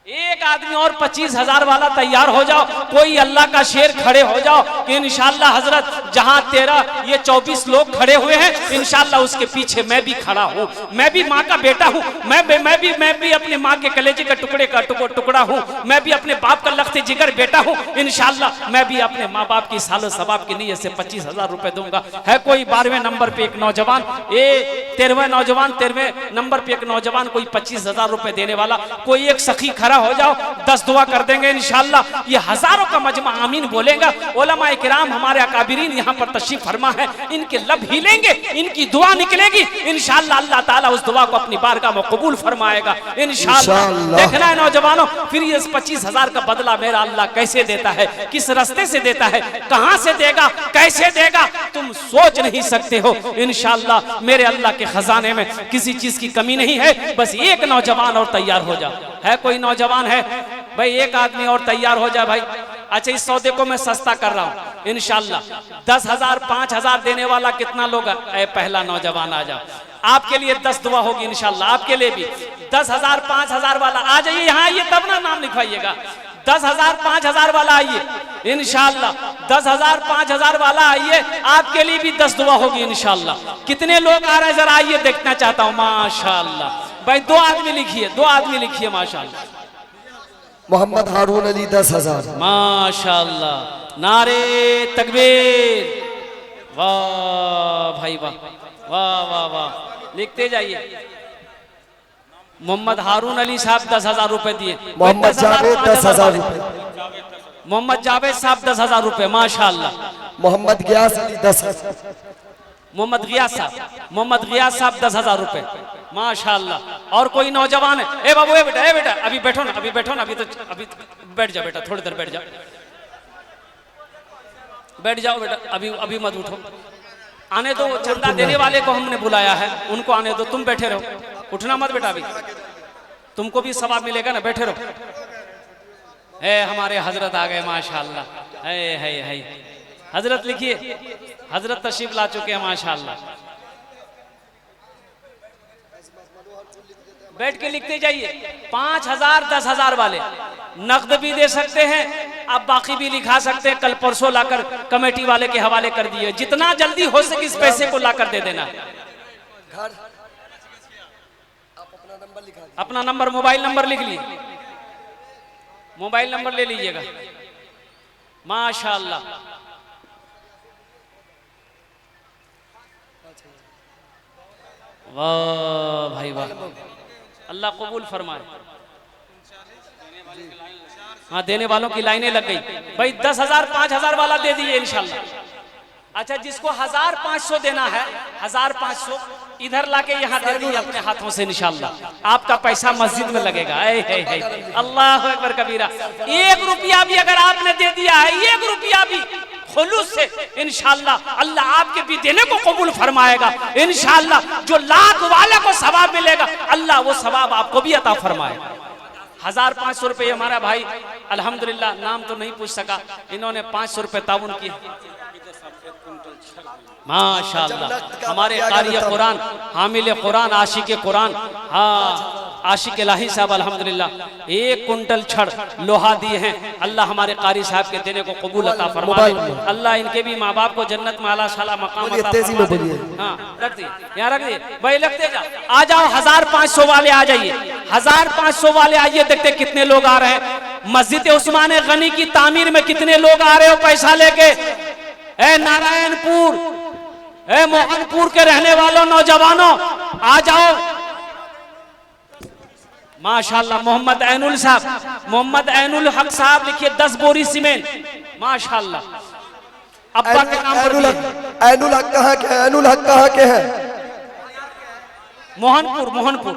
एक आदमी और 25,000 वाला तैयार हो जाओ। कोई अल्लाह का शेर खड़े हो जाओ कि इंशाल्लाह हजरत जहां तेरा ये 24 लोग खड़े हुए हैं, इंशाल्लाह उसके पीछे मैं भी खड़ा हूँ। मैं भी माँ का बेटा हूँ, मैं भी अपने माँ के कलेजे का टुकड़े का टुकड़ा हूँ। मैं भी अपने बाप का लख्ते जिगर बेटा हूँ। इंशाल्लाह मैं भी अपने माँ बाप की सालो सबाब की नीयत से 25,000 रुपए दूंगा। है कोई 12वें नंबर पे एक नौजवान, 13वें नौजवान, 13वें नंबर पे एक नौजवान, कोई 25,000 रुपए देने वाला? कोई एक सखी खड़ा हो जाओ, 10 दुआ कर देंगे इंशाल्लाह। ये हजारों का मजमा आमीन बोलेगा। उलमाए किराम हमारे अकाबिरीन यहाँ पर तशरीफ फरमा है, इनके लब हिलेंगे, इनकी दुआ निकलेगी इंशाल्लाह। अल्लाह ताला उस दुआ को अपनी बारगाह में कबूल फरमाएगा इंशाल्लाह। देखना है नौजवानों, फिर ये 25,000 का बदला मेरा अल्लाह कैसे देता है, किस रास्ते से देता है, कहां से देगा, कैसे देगा, तुम सोच नहीं सकते हो। इंशाल्लाह मेरे अल्लाह के खजाने में किसी चीज की कमी नहीं है। बस एक नौजवान और तैयार हो जा। है कोई नौजवान है भाई? एक आदमी और तैयार हो जाए भाई। अच्छा, इस सौदे को मैं सस्ता कर रहा हूँ इंशाल्लाह। 10,000 5,000 देने वाला कितना लोग? पहला नौजवान आ जाओ, आपके लिए 10 दुआ होगी इंशाल्लाह। आपके लिए भी 10,000 5,000 वाला आ जाइए, यहाँ आइए तब ना नाम लिखवाइएगा। 10,000 5,000 वाला आइए इंशाल्लाह। 10,000 5,000 वाला आइए, आपके लिए भी 10 दुआ होगी इंशाल्लाह। कितने लोग आ रहे हैं जरा आइए, देखना चाहता हूँ। माशाल्लाह भाई 2 आदमी लिखिए, 2 आदमी लिखिए माशाल्लाह।
मोहम्मद हारून अली 10,000।
माशाल्लाह। नारे तकबीर। वाह भाई वाह, वाह वाह वाह। लिखते जाइए। मोहम्मद हारून अली साहब 10,000 रुपए दिए।
मोहम्मद जावेद 10,000 रुपए।
मोहम्मद जावेद साहब 10,000 रुपए माशाल्लाह।
मोहम्मद गियास अली 10,000।
मोहम्मद गियास साहब 10,000 रुपए माशाल्लाह। और कोई नौजवान है? ए बाबू, ए बेटा अभी बैठो ना, अभी बैठो ना, अभी बैठ जा बेटा, थोड़ी देर बैठ जाओ बेटा, अभी मत उठो। आने दो, चंदा देने वाले को हमने बुलाया है, उनको आने दो। तुम बैठे रहो, उठना मत बेटा, अभी तुमको भी सवाब मिलेगा ना, बैठे रहो। हमारे हजरत आ गए माशाल्लाह। है हजरत लिखिए, हजरत तशरीफ ला चुके हैं माशाल्लाह। बैठ के लिखते जाइए। 5,000 10,000 वाले नकद भी दे सकते हैं, आप बाकी भी लिखा सकते हैं। कल परसों लाकर कमेटी वाले के हवाले कर दिए। जितना जल्दी हो सके इस पैसे को लाकर दे देना। अपना नंबर, मोबाइल नंबर लिख लीजिए, मोबाइल नंबर ले लीजिएगा माशाल्लाह। वाह भाई वाह, अल्लाह कबूल फरमाए। हाँ, देने वालों की लाइनें लग गई भाई। 10,000 5,000 वाला दे दीजिए इंशाल्लाह। अच्छा, जिसको 1,500 देना है, 1,500 इधर लाके यहाँ दे दीजिए अपने हाथों से इंशाल्लाह। आपका पैसा मस्जिद में लगेगा। अल्लाह अकबर कबीरा। 1 रुपया भी अगर आपने दे दिया है, 1 रुपया भी खुलूस से, इंशाल्लाह अल्लाह आपके भी देने को कबूल फरमाएगा इंशाल्लाह। जो लाख वाले को सवाब मिलेगा, अल्लाह वो सवाब आपको भी अता फरमाए। 1,500 रुपये हमारा भाई अल्हम्दुलिल्लाह, नाम तो नहीं पूछ सका, इन्होंने 500 रुपये ताउन किए माशाल्लाह। हमारे कारी कुरान, हामिल कुरान, आशिक कुरान, हाँ आशिक इलाही साहब अल्हम्दुलिल्लाह 1 कुंटल छड़ लोहा दिए हैं। अल्लाह हमारे कारी साहब के देने को कबूल अता फरमाए। अल्लाह इनके भी माँ बाप को जन्नत में आला शाला मकाम अता फरमाए। हाँ रख दिए, यहाँ रख दिए भाई, रखते जा। आ जाओ 1500 वाले आ जाइए, 1500 वाले आइए। देखते कितने लोग आ रहे हैं। मस्जिद उस्मान गनी की तामीर में कितने लोग आ रहे हो पैसा लेके। ए नारायणपुर, ए मोहनपुर के रहने वालों नौजवानों आ जाओ। माशाल्लाह मोहम्मद ऐनुल साहब, मोहम्मद ऐनुल हक साहब लिखिए 10 बोरी सीमेंट। माशाल्लाह अब्बा के नाम पर
ऐनुल हक कहाँ के हैं? ऐनुल हक कहाँ के हैं?
मोहनपुर, मोहनपुर,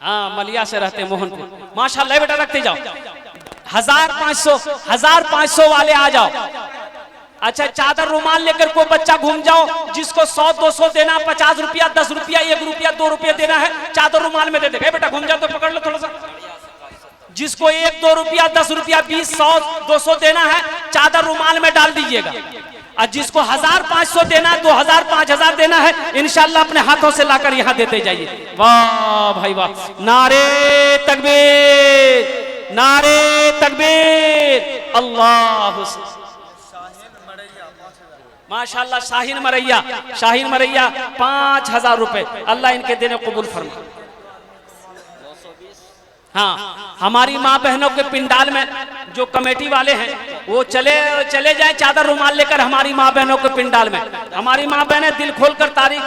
हाँ मलिया से रहते हैं मोहनपुर। माशाल्लाह बेटा रखते जाओ। 1500 वाले आ जाओ। अच्छा चादर रुमाल लेकर कोई बच्चा घूम जाओ, जिसको 100-200 देना, 50 रुपया, 10 रुपया, 1 रुपया, 2 रुपया देना है, चादर रुमाल में दे दे। बेटा घूम जाओ तो पकड़ लो थोड़ा सा। जिसको 1-2 रुपया, 10 रुपया, 20, 100-200 देना है, चादर रुमाल में डाल दीजिएगा। और जिसको 1500 देना है, 2000, 5000 देना है, इंशाल्लाह अपने हाथों से लाकर यहाँ देते जाइए। वाह भाई वाह, नारे तकबीर, नारे तकबीर, अल्लाह। माशाल्लाह शाहीन मरैया, शाहीन मरैया 5000 रुपए, अल्लाह इनके देने कबूल फरमा। हाँ हमारी माँ बहनों के पिंडाल में जो कमेटी वाले हैं वो चले जाए चादर रुमाल लेकर हमारी माँ बहनों के पिंडाल में। हमारी माँ बहनें दिल खोलकर तारीख।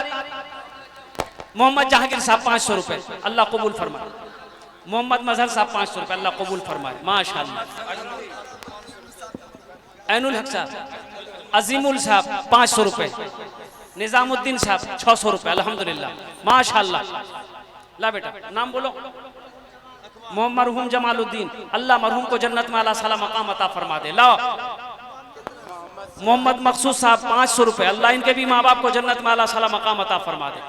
मोहम्मद जहांगीर साहब 500 रुपए, अल्लाह कबूल फरमाए। मोहम्मद मजहर साहब 500 रुपए, अल्लाह कबूल फरमाए। माशाल्लाह। ऐनुल हक साहब, अजीमुल साहब 500 रुपए, निजामुद्दीन साहब 600 रुपए, अल्हम्दुलिल्लाह माशाल्लाह। ला बेटा नाम बोलो। मोहम्मद मरहूम जमालुद्दीन, अल्लाह मरहूम को जन्नत में अल्लाह साला मकाम अता फरमा दे। लाओ। मोहम्मद मकसूद साहब 500 रुपए, अल्लाह इनके भी माँ बाप को जन्नत में अल्लाह साला मकाम अता फरमा दे।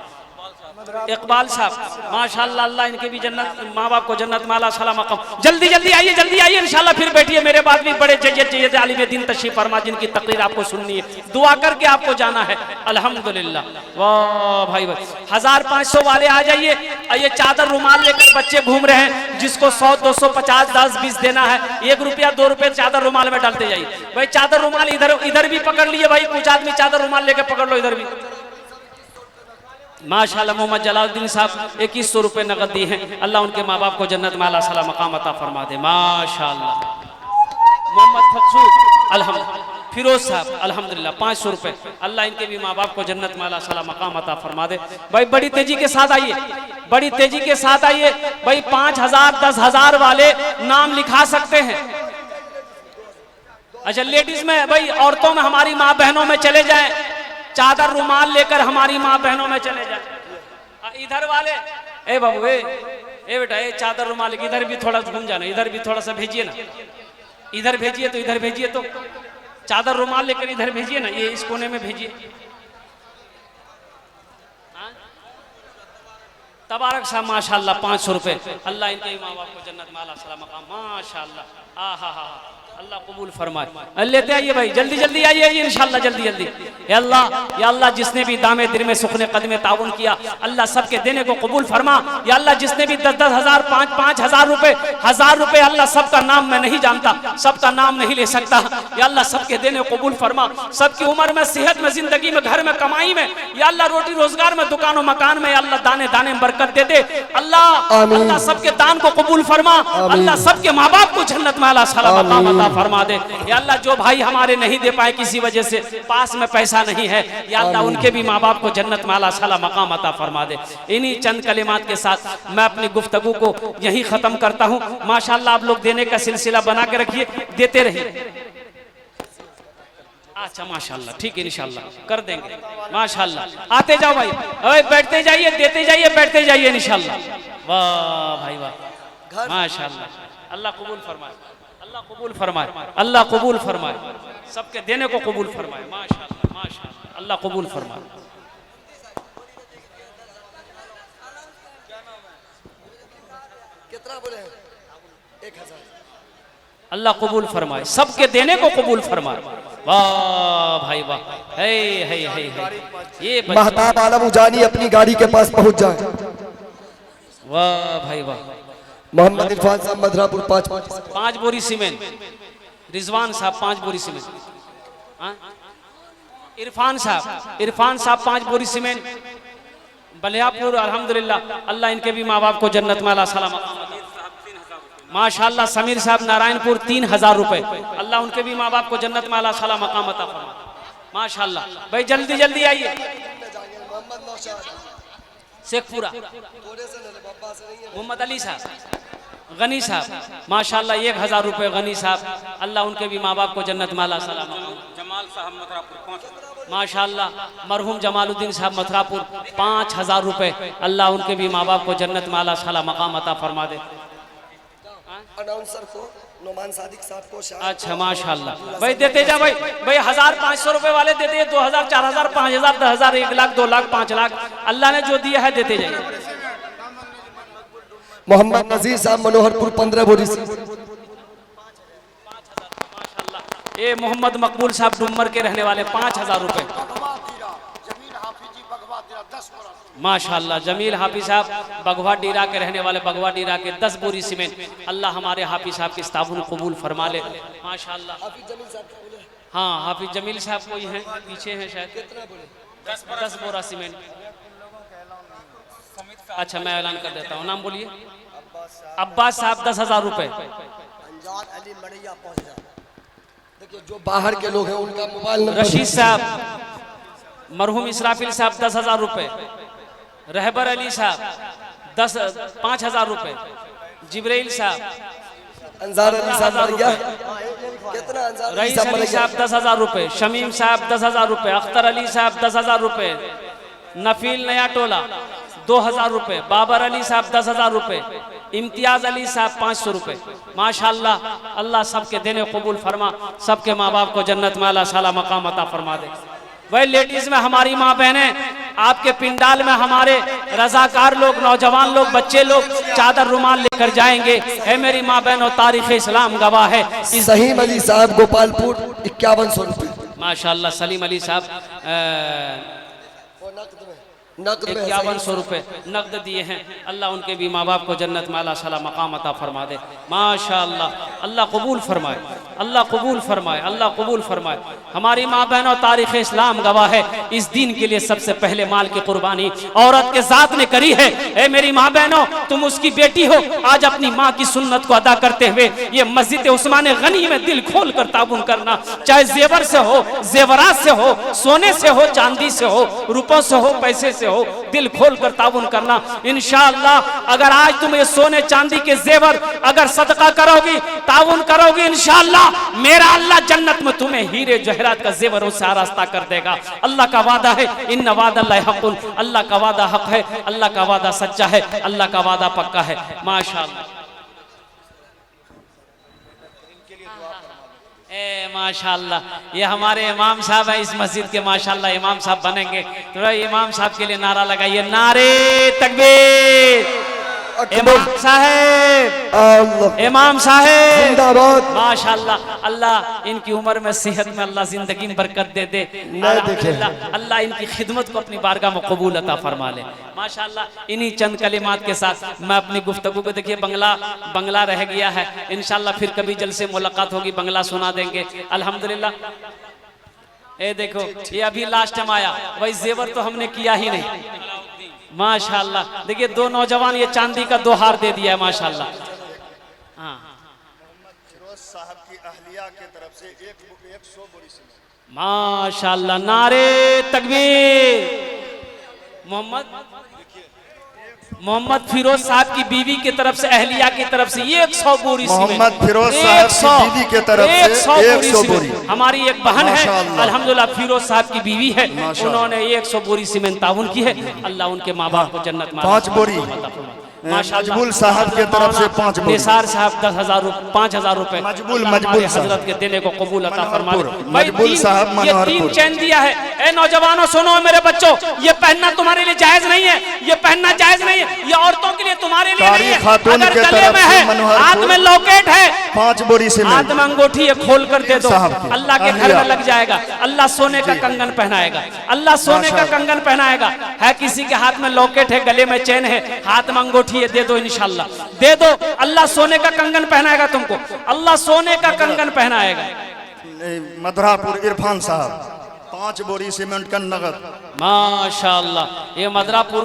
इकबाल साहब माशाल्लाह, अल्लाह इनके भी जन्नत, माँ बाप को जन्नत में अल्लाह साला मकाम। जल्दी जल्दी आइए, जल्दी आइए इंशाल्लाह। फिर बैठिए, मेरे बाद भी बड़े जय्यद आलिम दीन तशरीफ फरमा, जिनकी तकरीर आपको सुननी है, दुआ करके आपको जाना है। अल्हम्दुलिल्लाह। वाह भाई भाई, 1500 वाले आ जाइए। ये चादर रुमाल लेकर बच्चे घूम रहे हैं, जिसको 100, 200, 50, 10, 20 देना है, 1 रुपया, 2 रुपये चादर रुमाल में डालते जाइए। भाई चादर रुमाल इधर भी पकड़ लिए भाई, कुछ आदमी चादर रुमाल लेकर पकड़ लो इधर भी। माशाल्लाह मोहम्मद जलालुद्दीन साहब 2100 रुपए नगद दिए हैं, अल्लाह उनके माँ बाप को जन्नत में अल्लाह सला मकाम अता फरमा दे। माशाल्लाह। मोहम्मद फकसूद अल्हम्दुलिल्लाह, फिरोज साहब अल्हम्दुलिल्लाह 500 रुपए, अल्लाह इनके भी माँ बाप को जन्नत में अल्लाह सला मकाम अता फरमा दे। भाई बड़ी तेजी के साथ आइए, बड़ी तेजी के साथ आइए भाई। 5000, 10,000 वाले नाम लिखा सकते हैं। अच्छा लेडीज में भाई, औरतों में हमारी माँ बहनों में चले जाए, चादर रुमाल लेकर हमारी माँ बहनों में चले जाए। इधर वाले ए बाबू, ए बेटा, ए चादर रुमाल इधर भी थोड़ा घूम जाना, इधर भी थोड़ा सा भेजिए ना, इधर भेजिए तो इधर भेजिए, तो चादर रुमाल लेकर इधर भेजिए ना, ये इस कोने में भेजिए। तबारक साहब माशाल्लाह 500 रुपए, अल्लाह इनके माँ बाप को जन्नत में अल्लाह सला मकाम। माशाल्लाह, आहा अल्लाह कबूल फरमाए। लेते आइए भाई, जल्दी जल्दी आइए इंशाल्लाह, जल्दी जल्दी। या अल्लाह जिसने भी दामे दिल में सुखने कदमे ताउन किया, अल्लाह सबके देने को कबूल फरमा। या अल्लाह जिसने भी 10-10 हज़ार, 5-5 हज़ार रुपए, 1000 रुपए, अल्लाह सबका नाम मैं नहीं जानता, सबका नाम नहीं ले सकता। या अल्लाह सबके देने को कबूल फरमा। सबकी उम्र में, सेहत में, जिंदगी में, घर में, कमाई में, या अल्लाह रोटी रोजगार में, दुकानों मकान में, अल्लाह दाने दाने में बरकत दे दे। अल्लाह सबके दान को कबूल फरमा। अल्लाह सबके माँ बाप को जन्नत में अल्लाह सला मकाम अता फरमा दे। या अल्लाह जो भाई हमारे नहीं दे पाए किसी वजह से, पास में पैसा नहीं है, या अल्लाह उनके भी माँ बाप को जन्नत में अल्लाह सला मकाम अता फरमा दे। इन्हीं चंद कलिमात के साथ मैं अपनी गुफ्तगू को यहीं खत्म करता हूँ। माशाल्लाह आप लोग देने का सिलसिला बना के रखिए, देते रहिए। अच्छा माशाल्लाह, ठीक है इंशाल्लाह कर देंगे। माशाल्लाह आते जाओ भाई, अरे बैठते जाइए, देते जाइए, बैठते जाइए इंशाल्लाह। वाह भाई वाह, माशाल्लाह। अल्लाह कबूल फरमाए, अल्लाह कबूल फरमाए, अल्लाह कबूल फरमाए, सबके देने को कबूल फरमाए। माशाल्लाह माशाल्लाह, अल्लाह कबूल फरमाए।
कितना बोले? 1000।
अल्लाह कबूल फरमाए, सबके देने को कबूल फरमाए। वाह भाई वाह, है ये
महताब आलम उजानी अपनी गाड़ी के पास पहुंच जाए।
वाह भाई वाह।
मोहम्मद इरफान साहब मधुरापुर
5 बोरी सीमेंट। रिजवान साहब 5 बोरी सीमेंट। हाँ? इरफान साहब 5 बोरी सीमेंट। बलियापुर अल्हम्दुलिल्लाह, अल्लाह इनके भी माँ बाप को जन्नत में अल्लाह सलामत। माशाल्लाह समीर साहब नारायणपुर 3000 रुपए, अल्लाह उनके भी माँ बाप को जन्नत में अल्लाह सलाम मकाम अता फरमाए। माशाल्लाह भाई जल्दी जल्दी आइए। शेखपुरा मोहम्मद अली साहब, गनी साहब माशाल्लाह 1000 रुपए गनी साहब, अल्लाह उनके भी माँ बाप को जन्नत में अल्लाह सलाम।
जमाल साहब मथुरापुर
माशाल्लाह मरहूम जमालुद्दीन साहब मथुरापुर 5000 रुपए, अल्लाह उनके भी माँ बाप को जन्नत में अल्लाह सलाम मकाम अता फरमा दे।
अनाउंसर को नोमान सादिक साहब को
अच्छा माशाल्लाह भाई देते जा भाई 1500 रुपए वाले देते हैं, 2000 4000 5000 10,000 1 लाख 2 लाख 5 लाख, अल्लाह ने जो दिया है देते जाइए।
मोहम्मद नजीर साहब मनोहरपुर 15 बोरी।
ये मोहम्मद मकबूल साहब डुमर के रहने वाले 5000 रुपए। माशाल्लाह जमील हाफिज साहब बगवा डीरा के रहने वाले, बगवा डीरा के 10 बोरी सीमेंट, अल्लाह हमारे हाफिज साहब की इस्ताबुल कबूल फरमा ले। माशाल्लाह हाँ हाफिज जमील साहब कोई हैं पीछे हैं शायद, 10 बोरा सीमेंट। अच्छा मैं ऐलान कर देता हूँ, नाम बोलिए। अब्बास साहब 10,000 रुपए।
देखिए जो बाहर के लोग हैं उनका मोबाइल नंबर।
रशीद साहब मरहूम इसराफिल साहब 10,000 रुपए। रहबर अली साहब 5000 रुपए। जिब्राइल साहब
अंजार अली साहब कितना?
रईस अली साहब 10,000 रुपए। शमीम साहब 10,000 रुपए। अख्तर अली साहब 10,000 रुपए। नफील नया टोला 2000 रुपए। बाबर अली साहब 10,000 रुपए। इम्तियाज अली साहब 500 रुपए। माशाल्लाह अल्लाह सबके देने कबूल फरमा, सबके माँ बाप को जन्नत में अल्लाह साला मकाम अता फरमा दे। वही लेडीज में हमारी माँ बहनें, आपके पिंडाल में हमारे रजाकार लोग, नौजवान लोग, बच्चे लोग चादर रुमाल लेकर जाएंगे। है मेरी माँ बहन और तारीख इस्लाम गवाह है।
सहीम अली साहब गोपालपुर 5100 रुपए।
माशाल्लाह सलीम अली साहब 5100 रुपए नकद दिए हैं, अल्लाह उनके भी माँ बाप को जन्नत में अल्लाह सला मकाम अता फरमा दे। माशाल्लाह अल्लाह कबूल फरमाए, अल्लाह कबूल फरमाए, अल्लाह कबूल फरमाए। हमारी माँ बहनों तारीख इस्लाम गवाह है, इस दीन के लिए सबसे पहले माल की कुर्बानी औरत के साथ ने करी है। ए मेरी माँ बहनों, तुम उसकी बेटी हो, आज अपनी माँ की सुन्नत को अदा करते हुए ये मस्जिद उस्मान गनी में दिल खोल कर ताबुन करना, चाहे जेवर से हो, जेवरात से हो, सोने से हो, चांदी से हो, रुपयों से हो, पैसे से हो, दिल खोल कर ताबुन करना। इंशाअल्लाह अगर आज तुम ये सोने चांदी के जेवर अगर सदका करोगी, ताबुन करोगी, इंशाअल्लाह मेरा अल्लाह जन्नत में तुम्हें हीरे जहरात का जेवरों से आरास्ता कर देगा। अल्लाह का वादा है, इन वादा हक़ुन, अल्लाह का वादा हक है, अल्लाह का वादा सच्चा है, अल्लाह का वादा पक्का है। माशाअल्लाह माशाल्लाह ये हमारे इमाम साहब है इस मस्जिद के, माशाल्लाह इमाम साहब बनेंगे तो इमाम साहब के लिए नारा लगाइए, नारे तकबीर। इमाम साहब, इमाम साहब जिंदाबाद। माशाल्लाह अल्लाह इनकी उम्र में, सेहत में अल्लाह जिंदगी में बरकत दे दे। अल्लाह इनकी खिदमत को अपनी बारगाह में कबूल अता फरमा ले। माशाल्लाह इन्हीं चंद कलिमात के साथ मैं अपनी गुफ्तगू को, देखिए बंगला रह गया है, इंशाल्लाह फिर कभी जलसे मुलाकात होगी, बंगला सुना देंगे अल्हम्दुलिल्लाह। ए देखो ये अभी लास्ट टाइम आया, वही जेवर तो हमने किया ही नहीं। माशाल्लाह देखिए 2 नौजवान ये चांदी का 2 हार दे दिया है माशाल्लाह। हाँ
फिरोज साहब की अहलिया के तरफ से 100 बोरी सीमेंट।
माशाल्लाह नारे तकबीर। मोहम्मद फिरोज साहब की बीवी की तरफ से, अहलिया की तरफ से 100 बोरी सीमेंट।
मोहम्मद फिरोज साहब की बीवी की तरफ से 100 बोरी।
हमारी एक बहन है अल्हम्दुलिल्लाह, फिरोज साहब की बीवी है, उन्होंने 100 बोरी सीमेंट ताउन की है। अल्लाह उनके माँ बाप को जन्नत में
5 बोरी। मजबूल साहब के तरफ से 5 बोरी।
निसार साहब 5,000 रुपए
मजबूल
हजरत के देने को कबूल अता फरमा।
मजबूल साहब
ये 3 चैन दिया है। ए नौजवानों सुनो, मेरे बच्चों, ये पहनना तुम्हारे लिए जायज नहीं है, ये पहनना जायज नहीं है, ये औरतों के लिए, तुम्हारे लिए नहीं है। अगर गले में है, हाथ में लॉकेट है,
5 बोरी सीमेंट।
हाथ में अंगूठी है, खोल कर दे दो,
साहब की
अल्लाह के घर में लग जाएगा। अल्लाह सोने का कंगन पहनाएगा, अल्लाह सोने का कंगन पहनाएगा। है किसी के हाथ में लॉकेट है, गले में चेन है, हाथ में अंगूठी है, दे दो इंशाल्लाह, दे दो। अल्लाह सोने का कंगन पहनाएगा तुमको, अल्लाह सोने का कंगन पहनाएगा।
मधुरापुर इरफान साहब 5 बोरी सीमेंट का नगद।
माशाअल्लाह, ये
मधुरापुर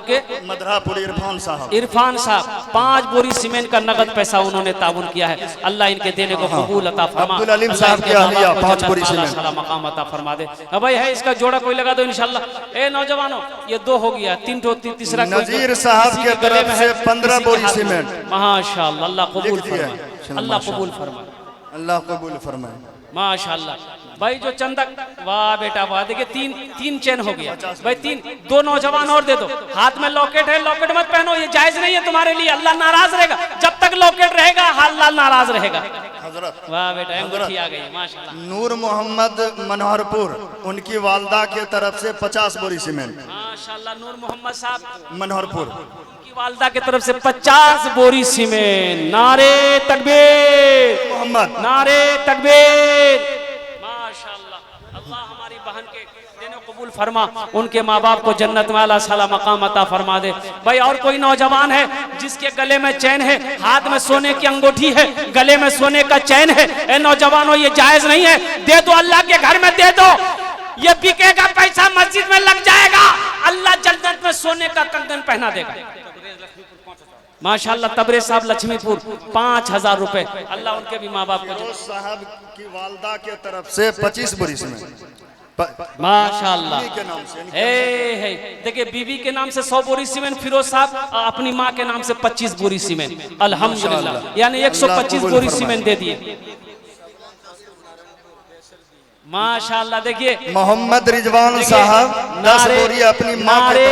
इरफान साहब 5 बोरी सीमेंट का नगद पैसा उन्होंने ताउन किया है। अल्लाह इनके देने को कबूल अता फरमा।
अब्दुल अलीम साहब की अहलिया 5 बोरी सीमेंट।
मकाम अता फरमा दे। अब भाई है इसका जोड़ा कोई लगा दो इंशाल्लाह। ए नौजवानों, ये 2 हो गया, 3 तीसरा
नजीर साहब के तरफ से 15 बोरी सीमेंट।
माशाअल्लाह, अल्लाह कबूल फरमाए, अल्लाह कबूल फरमाए,
अल्लाह कबूल फरमाए।
माशाअल्लाह। भाई जो चंदा, वाह बेटा वाह, देखिए 3 चेन हो गया भाई, 2 नौजवान और दे दो। हाथ में लॉकेट है, लॉकेट मत पहनो, ये जायज नहीं है तुम्हारे लिए, अल्लाह नाराज रहेगा। जब तक लॉकेट रहेगा अल्लाह नाराज रहेगा। वाह बेटा, अंगूठी आ गई माशाअल्लाह।
नूर मोहम्मद मनोहरपुर, उनकी वालदा के तरफ से 50 बोरी सीमेंट।
माशाअल्लाह, नूर मोहम्मद साहब
मनोहरपुर,
उनकी वालदा के तरफ से 50 बोरी सीमेंट। नारे तकबीर,
मोहम्मद
नारे तकबीर। माशाअल्लाह, अल्लाह हमारी बहन के देने कबूल फरमा, उनके माँ बाप को जन्नत में आला साला मकाम अता फरमा दे। भाई और कोई नौजवान है जिसके गले में चैन है, हाथ में सोने की अंगूठी है, गले में सोने का चैन है, ए नौजवानों ये जायज नहीं है, दे दो, अल्लाह के घर में दे दो। ये बिकेगा, पैसा मस्जिद में लग जाएगा, अल्लाह जन्नत में सोने का कंगन पहना देगा। माशाअल्लाह, तबरेज साहब लक्ष्मीपुर 5000 रुपए, अल्लाह उनके भी माँ बाप को।
साहब की वालदा के तरफ से 25 बोरी सीमेंट।
माशाअल्लाह,
के नाम से
हे देखिए, बीवी के नाम से 100 बोरी सीमेंट, फिरोज साहब अपनी माँ के नाम से 25 बोरी सीमेंट। अल्हम्दुलिल्लाह, यानी 125 बोरी सीमेंट दे दिए। माशाअल्लाह, देखिए
मोहम्मद रिजवान साहब 10 बोरी अपनी माँ के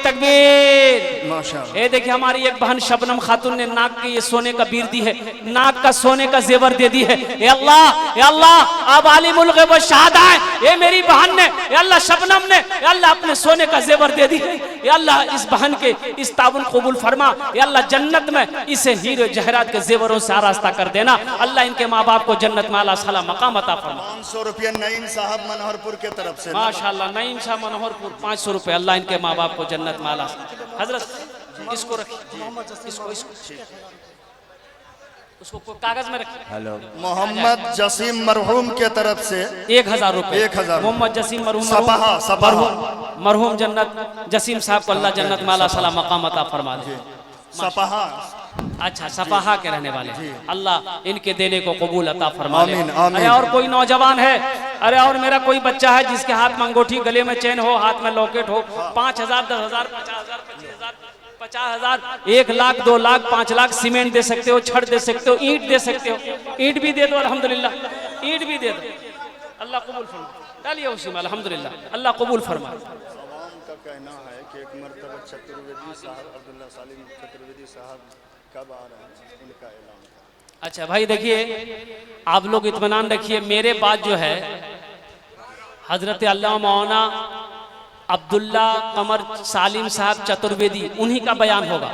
तकबीर।
माशाअल्लाह।
ये देखिए, हमारी एक बहन शबनम खातून ने नाक के ये सोने का बीर दी है, नाक का सोने का जेवर दे दी है। ये अल्लाह अब आलिमुल गैब व शहादा है, ये मेरी बहन ने, ये अल्लाह शबनम ने, ये अल्लाह अपने सोने का जेवर दे दी है। ये अल्लाह इस बहन के इस ताउन कबूल फरमा, ये अल्लाह जन्नत में इसे हीरे जहरात के जेवरों से आरास्ता कर देना। अल्लाह इनके माँ बाप को जन्नत में आला साला मकाम अता फरमा।
500 रुपया नईम साहब मनोहरपुर के तरफ से।
माशाअल्लाह, नईम साहब मनोहरपुर 500 रुपए, अल्लाह इनके माँ बाप को जन्नत में आला। हजरत इसको रखिए, इसको कागज में रखिए।
हेलो,
मोहम्मद जसीम मरहूम के तरफ से
1000 रुपए।
1000
मोहम्मद जसीम
मरहूम
जन्नत जसीम साहब को अल्लाह जन्नत में आला साला मकाम अता फरमा दे।
सपाहा,
अच्छा, सपाहा के रहने वाले, अल्लाह इनके देने को कबूल अता फरमा दे।
आमीन, आमीन।
अरे और कोई नौजवान है, अरे और मेरा कोई बच्चा है जिसके हाथ में अंगूठी, गले में चैन हो, हाथ में लॉकेट हो, 5000, 10,000, 50,000, 25,000, 50,000, 1 लाख, 2 लाख, 5 लाख सीमेंट दे सकते हो, छड़ दे सकते हो, ईंट दे सकते हो, ईंट भी दे दो अल्हम्दुलिल्लाह, ईंट भी दे दो, अल्लाह कबूल फरमा। डालिए उसी में अल्हम्दुलिल्लाह, अल्लाह कबूल फरमा।
का कहना है कि एक मरतबा चतुर्वेदी साहब, अब्दुल्ला सलीम चतुर्वेदी साहब कब आ रहे हैं, उनका ऐलान।
अच्छा भाई देखिए, आप लोग इत्मीनान रखिए, मेरे बाद जो है हजरत अल्लामा मौलाना अब्दुल्ला कमर सालिम साहब चतुर्वेदी, उन्हीं का बयान होगा,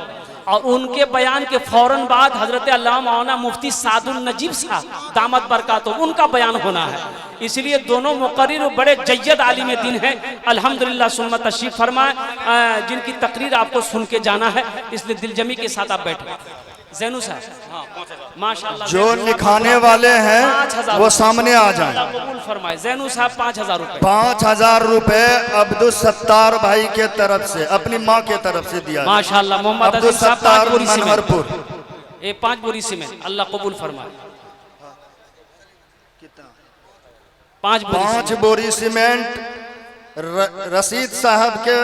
और उनके बयान के फौरन बाद हजरत अल्लामा मौलाना मुफ्ती सादुल नजीब साहब दामत बरकातुहू, उनका बयान होना है। इसलिए दोनों मुकर्रिर बड़े जय्यद आलिम दीन हैं, अल्हम्दुलिल्लाह सुन्नत तशरीफ फरमाए, जिनकी तकरीर आपको सुन के जाना है, इसलिए दिलजमी के साथ आप बैठे। जैनू साहब माशाअल्लाह,
जो लिखाने वाले हैं वो सामने आ जाएं।
कबूल फरमाए। जैनू साहब 5000 रुपए।
5000 रुपए अब्दुल सत्तार भाई के तरफ से, अपनी माँ के तरफ से दिया।
माशाअल्लाह, मोहम्मद
अब्दुल
अजीज साहब
सत्तार
5 बोरी सीमेंट,
मनोहरपुर,
ये 5 बोरी सीमेंट, अल्लाह कबूल फरमाए।
5 बोरी सीमेंट रशीद साहब के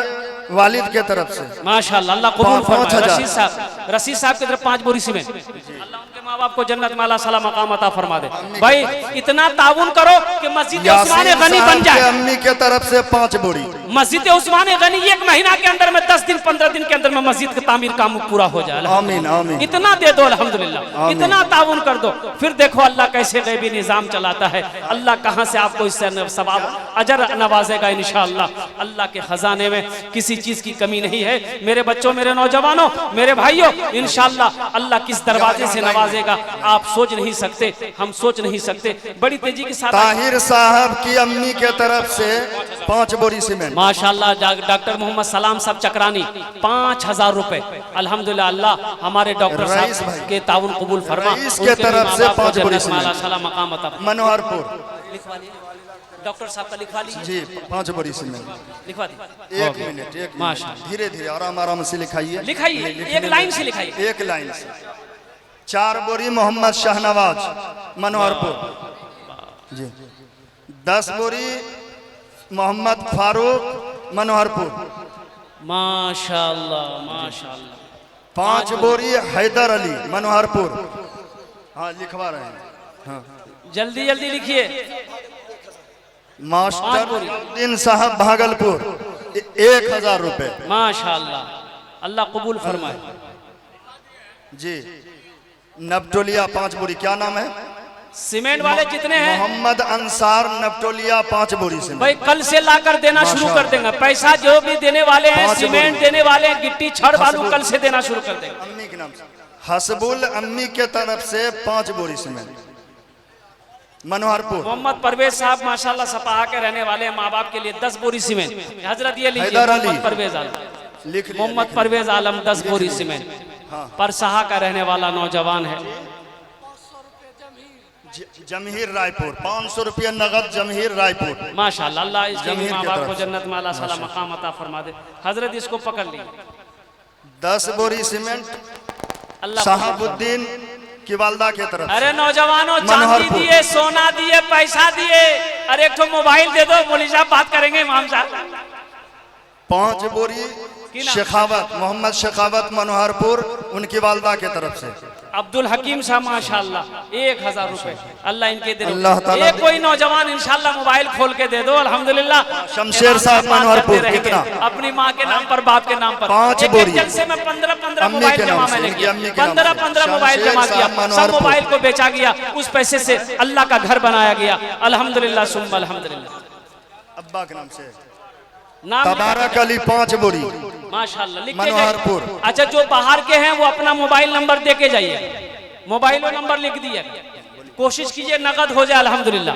वालिद के तरफ से।
माशाअल्लाह, अल्लाह कबूल फरमाए।
5000
रशीद साहब की तरफ 5 बोरी सीमेंट, अल्लाह उनके माँ बाप को जन्नत में अल्लाह साला मकाम अता फरमा दे। भाई इतना ताउन करो कि मस्जिद उस्मान गनी बन जाए।
अम्मी के तरफ से 5 बोरी।
मस्जिद उस्मान गनी 1 महीना के अंदर में, 10 दिन 15 दिन के अंदर में मस्जिद का तामीर काम पूरा हो जाए।
आमीन, आमीन।
इतना दे दो अल्हम्दुलिल्लाह, इतना ताउन कर दो, फिर देखो अल्लाह कैसे गैबी निजाम चलाता है। अल्लाह कहाँ से आपको इससे सवाब अजर नवाजेगा इंशाअल्लाह। अल्लाह के खजाने में किसी चीज की कमी नहीं है। मेरे बच्चों, मेरे नौजवानों, मेरे भाइयों, इंशाअल्लाह अल्लाह किस दरवाजे से नवाजेगा देगा, आप सोच नहीं सकते, हम सोच नहीं सकते। बड़ी तेजी के साथ
ताहिर साहब की अम्मी के तरफ से 5 बोरी सीमेंट।
माशाल्लाह डॉक्टर मोहम्मद सलाम साहब चक्रानी 5000 रुपए। अल्हम्दुलिल्लाह, अल्लाह हमारे डॉक्टर
रईस
साहब
भाई
के ताउन कबूल फरमा।
रईस के तरफ से 5 बोरी सीमेंट।
मकाम अता
मनोहरपुर
लिखवा लीजिए, डॉक्टर साहब का लिखवा लीजिए
जी 5 बोरी सीमेंट।
लिखवा दीजिए।
एक मिनट
माशाल्लाह।
धीरे धीरे आराम आराम से लिखाइए,
लिखाइए, एक लाइन से लिखाइए।
एक लाइन से। 4 बोरी मोहम्मद शाहनवाज मनोहरपुर जी। 10 बोरी मोहम्मद फारूक मनोहरपुर।
माशाल्लाह माशाल्लाह।
5 बोरी हैदर अली मनोहरपुर। हाँ लिखवा रहे हैं। हाँ
जल्दी जल्दी लिखिए।
मास्टर
बोरी।
दिन साहब भागलपुर 1000 रुपए
माशाल्लाह, अल्लाह कबूल फरमाए।
जी। नबटोलिया 5 बोरी। क्या नाम है?
सीमेंट वाले कितने हैं
मोहम्मद अंसार नबटोलिया 5 बोरी सीमेंट।
भाई? कल से लाकर देना शुरू कर देंगे। पैसा जो भी देने वाले हैं,
5
सीमेंट
बोरी।
देने वाले हैं, गिट्टी छड़ बालू कल से देना शुरू कर देंगे।
अम्मी के नाम से हसबुल अम्मी के तरफ से 5 बोरी सीमेंट मनोहरपुर।
मोहम्मद परवेज साहब माशाल्लाह सपाहा के रहने वाले हैं, माँ बाप के लिए 10 बोरी सीमेंट। हजरत ये लीजिए,
हैदर अली।
मोहम्मद परवेज आलम,
लिख लिया,
मोहम्मद परवेज आलम 10 बोरी सीमेंट।
हाँ।
परसहा का रहने वाला नौजवान है।
जमहीर रायपुर 500 रुपये नगद जमहीर रायपुर।
माशाल्लाह, अल्लाह इसके
जमीर
माँ
की
बाप
तरफ
को
से।
जन्नत में अल्लाह साला मकाम अता फरमा दे। हजरत इसको पकड़ ली।
10 बोरी सीमेंट
अल्लाह
साहबुद्दीन की वालदा के तरफ से।
अरे नौजवानों, चांदी
मनोहरपुर।
दिए, सोना दिए, पैसा दिए। अरे एक तो मोबाइल दे दो, मौलवी साहब बात करेंगे इमाम साहब।
5 बोरी शेखावत मोहम्मद शेखावत मनोहरपुर उनकी वालदा के तरफ से।
अब्दुल हकीम साहब माशाल्लाह 1000 रुपए। अल्लाह इनके दे।
अल्लाह ताला
एक कोई नौजवान इंशाल्लाह मोबाइल खोल के दे दो। अल्हम्दुलिल्लाह।
शमशेर साहब मनोहरपुर कितना?
अपनी माँ के नाम पर, बाप के नाम पर
5
एक
बोरी।
जलसे में 15
अम्मी
मोबाइल
के
जमा
नाम से,
मैंने
उनकी
किया।
अम्मी के नाम से।
15 मोबाइल जमा
शमशेर
किया।
साहब
सब
मनोहरपुर।
मोबाइल को बेचा गया। उस पैसे से अल्लाह का घर बनाया गया। अल्हम्दुलिल्लाह सुम्मा अल्हम्दुलिल्लाह।
अब्बा के नाम से
नाम
तबारक अली 5 बोरी
माशाल्लाह लिख के
मनोहरपुर।
जाइए। अच्छा, जो बाहर के हैं वो अपना मोबाइल नंबर दे के जाइए। मोबाइल नंबर लिख दिए। कोशिश कीजिए नगद हो जाए। अल्हम्दुलिल्लाह।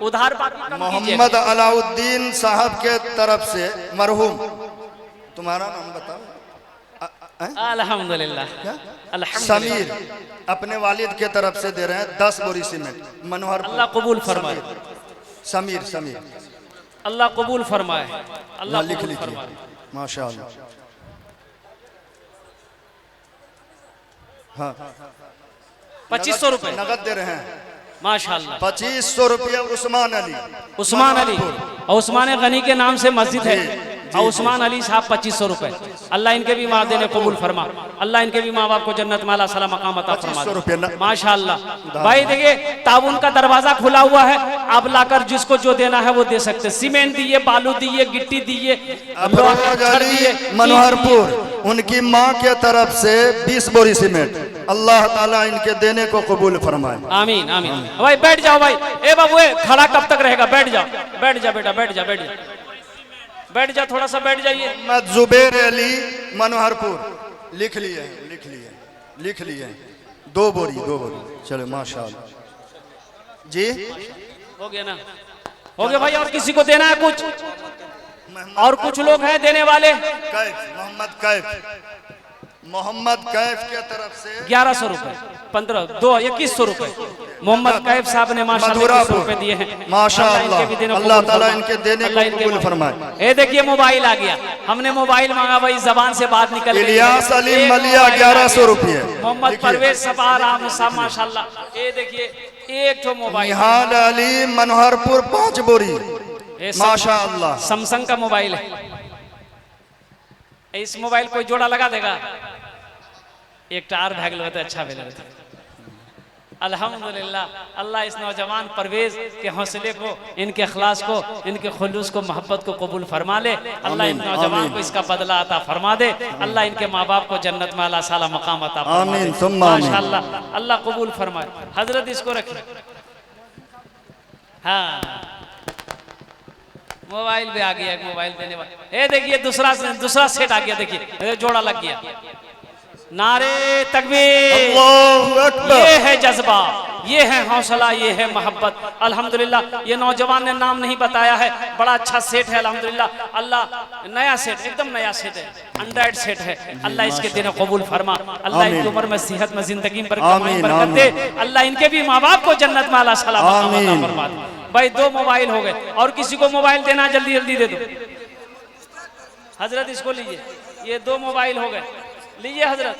उधार बाकी कम कीजिए।
मोहम्मद अलाउद्दीन साहब के तरफ से मरहूम। तुम्हारा नाम बताओ।
अल्हम्दुलिल्लाह। अल्हम्दुलिल्लाह।
समीर अपने वालिद के तरफ से दे रहे हैं 10 बोरी सीमेंट मनोहरपुर।
अल्लाह कबूल फरमाए।
समीर समीर
अल्लाह कबूल फरमाए। अल्लाह
लिख
कबूल
लीजिए।
फरमाए।
माशाअल्लाह। हाँ
2500 रुपए
नगद दे रहे हैं।
माशाल्लाह।
2500 रुपये उस्मान अली।
उस्मान अली और उस्मान गनी के नाम से मस्जिद है। और उस्मान अली साहब 2500 रुपए। अल्लाह इनके भी माँ देने कबूल फरमा। अल्लाह इनके भी माँ बाप को जन्नत में अल्लाह सला मकाम अता फरमा
2500 रुपये
दे। माशाल्लाह। भाई देखिए, ताउन का दरवाजा खुला हुआ है। आप लाकर जिसको जो देना है वो दे सकते हैं। सीमेंट दिए, बालू दिए, गिट्टी दिए,
अफरोज अली मनोहरपुर उनकी माँ के तरफ से 20 बोरी सीमेंट। अल्लाह ताला इनके देने को कबूल फरमाए।
आमीन आमीन। भाई बैठ जाओ भाई। ए बाबू, खड़ा कब तक रहेगा? बैठ जाओ, बैठ जा बेटा, बैठ जा, बैठ जा, बैठ जा, थोड़ा सा बैठ जाइए।
मोहम्मद जुबैर अली मनोहरपुर। लिख लिए लिख लिए लिख लिए। 2 बोरी। चलो माशाअल्लाह जी।
हो गया ना? हो गया भाई। और किसी को देना है कुछ? और कुछ लोग हैं देने वाले?
मोहम्मद कैफ के तरफ से
1100 रुपए। 2100 रुपए मोहम्मद कैफ साहब ने माशाल्लाह 2100 रुपए दिए हैं।
माशाअल्लाह। अल्लाह ताला इनके देने को कबूल फरमाए।
ये देखिए मोबाइल आ गया। हमने मोबाइल मांगा भाई, जबान से बात निकल गई।
इलियास अली मलिया 1100 रुपये।
मोहम्मद परवेज सफा राम साहब माशाल्लाह। ये देखिए एक तो मोबाइल।
निहाल अली मनोहरपुर 5 बोरी माशाअल्लाह।
सैमसंग का मोबाइल है। इस मोबाइल कोई जोड़ा लगा देगा? एक टार भाग लो तो अच्छा भेल। अल्हम्दुलिल्लाह। अल्लाह इस नौजवान परवेज के हौसले को, इनके अखलास को, इनके खुलूस को, मोहब्बत को कबूल फरमा ले। अल्लाह इन नौजवान को इसका बदला अता फरमा दे। अल्लाह इनके माँ बाप को जन्नत में अल्लाह साला मकाम अता फरमा दे। माशाअल्लाह। अल्लाह कबूल फरमाए। हजरत इसको रखिए। हाँ, मोबाइल भी आ गया। मोबाइल देने वाला। ये देखिए दूसरा सेट आ गया। देखिए जोड़ा लग गया। नारे तकबीर,
अल्लाहु अकबर।
ये है जज्बा, ये है हौसला, ये है मोहब्बत। अल्हम्दुलिल्लाह ये नौजवान ने नाम नहीं बताया है, बड़ा अच्छा सेट है अल्हम्दुलिल्लाह। अल्लाह नया सेट, एकदम नया सेट है, एंड्रॉइड सेट है। अल्लाह इसके दिन कबूल फरमा, अल्लाह इनकी उम्र में सेहत में जिंदगी में बरकत दे, अल्लाह इनके भी माँ बाप को जन्नत में अल्लाह सलामत फरमा दे। भाई 2 मोबाइल हो गए, और किसी को मोबाइल देना जल्दी जल्दी दे दो। हजरत इसको लीजिए, ये 2 मोबाइल हो गए, लीजिए हजरत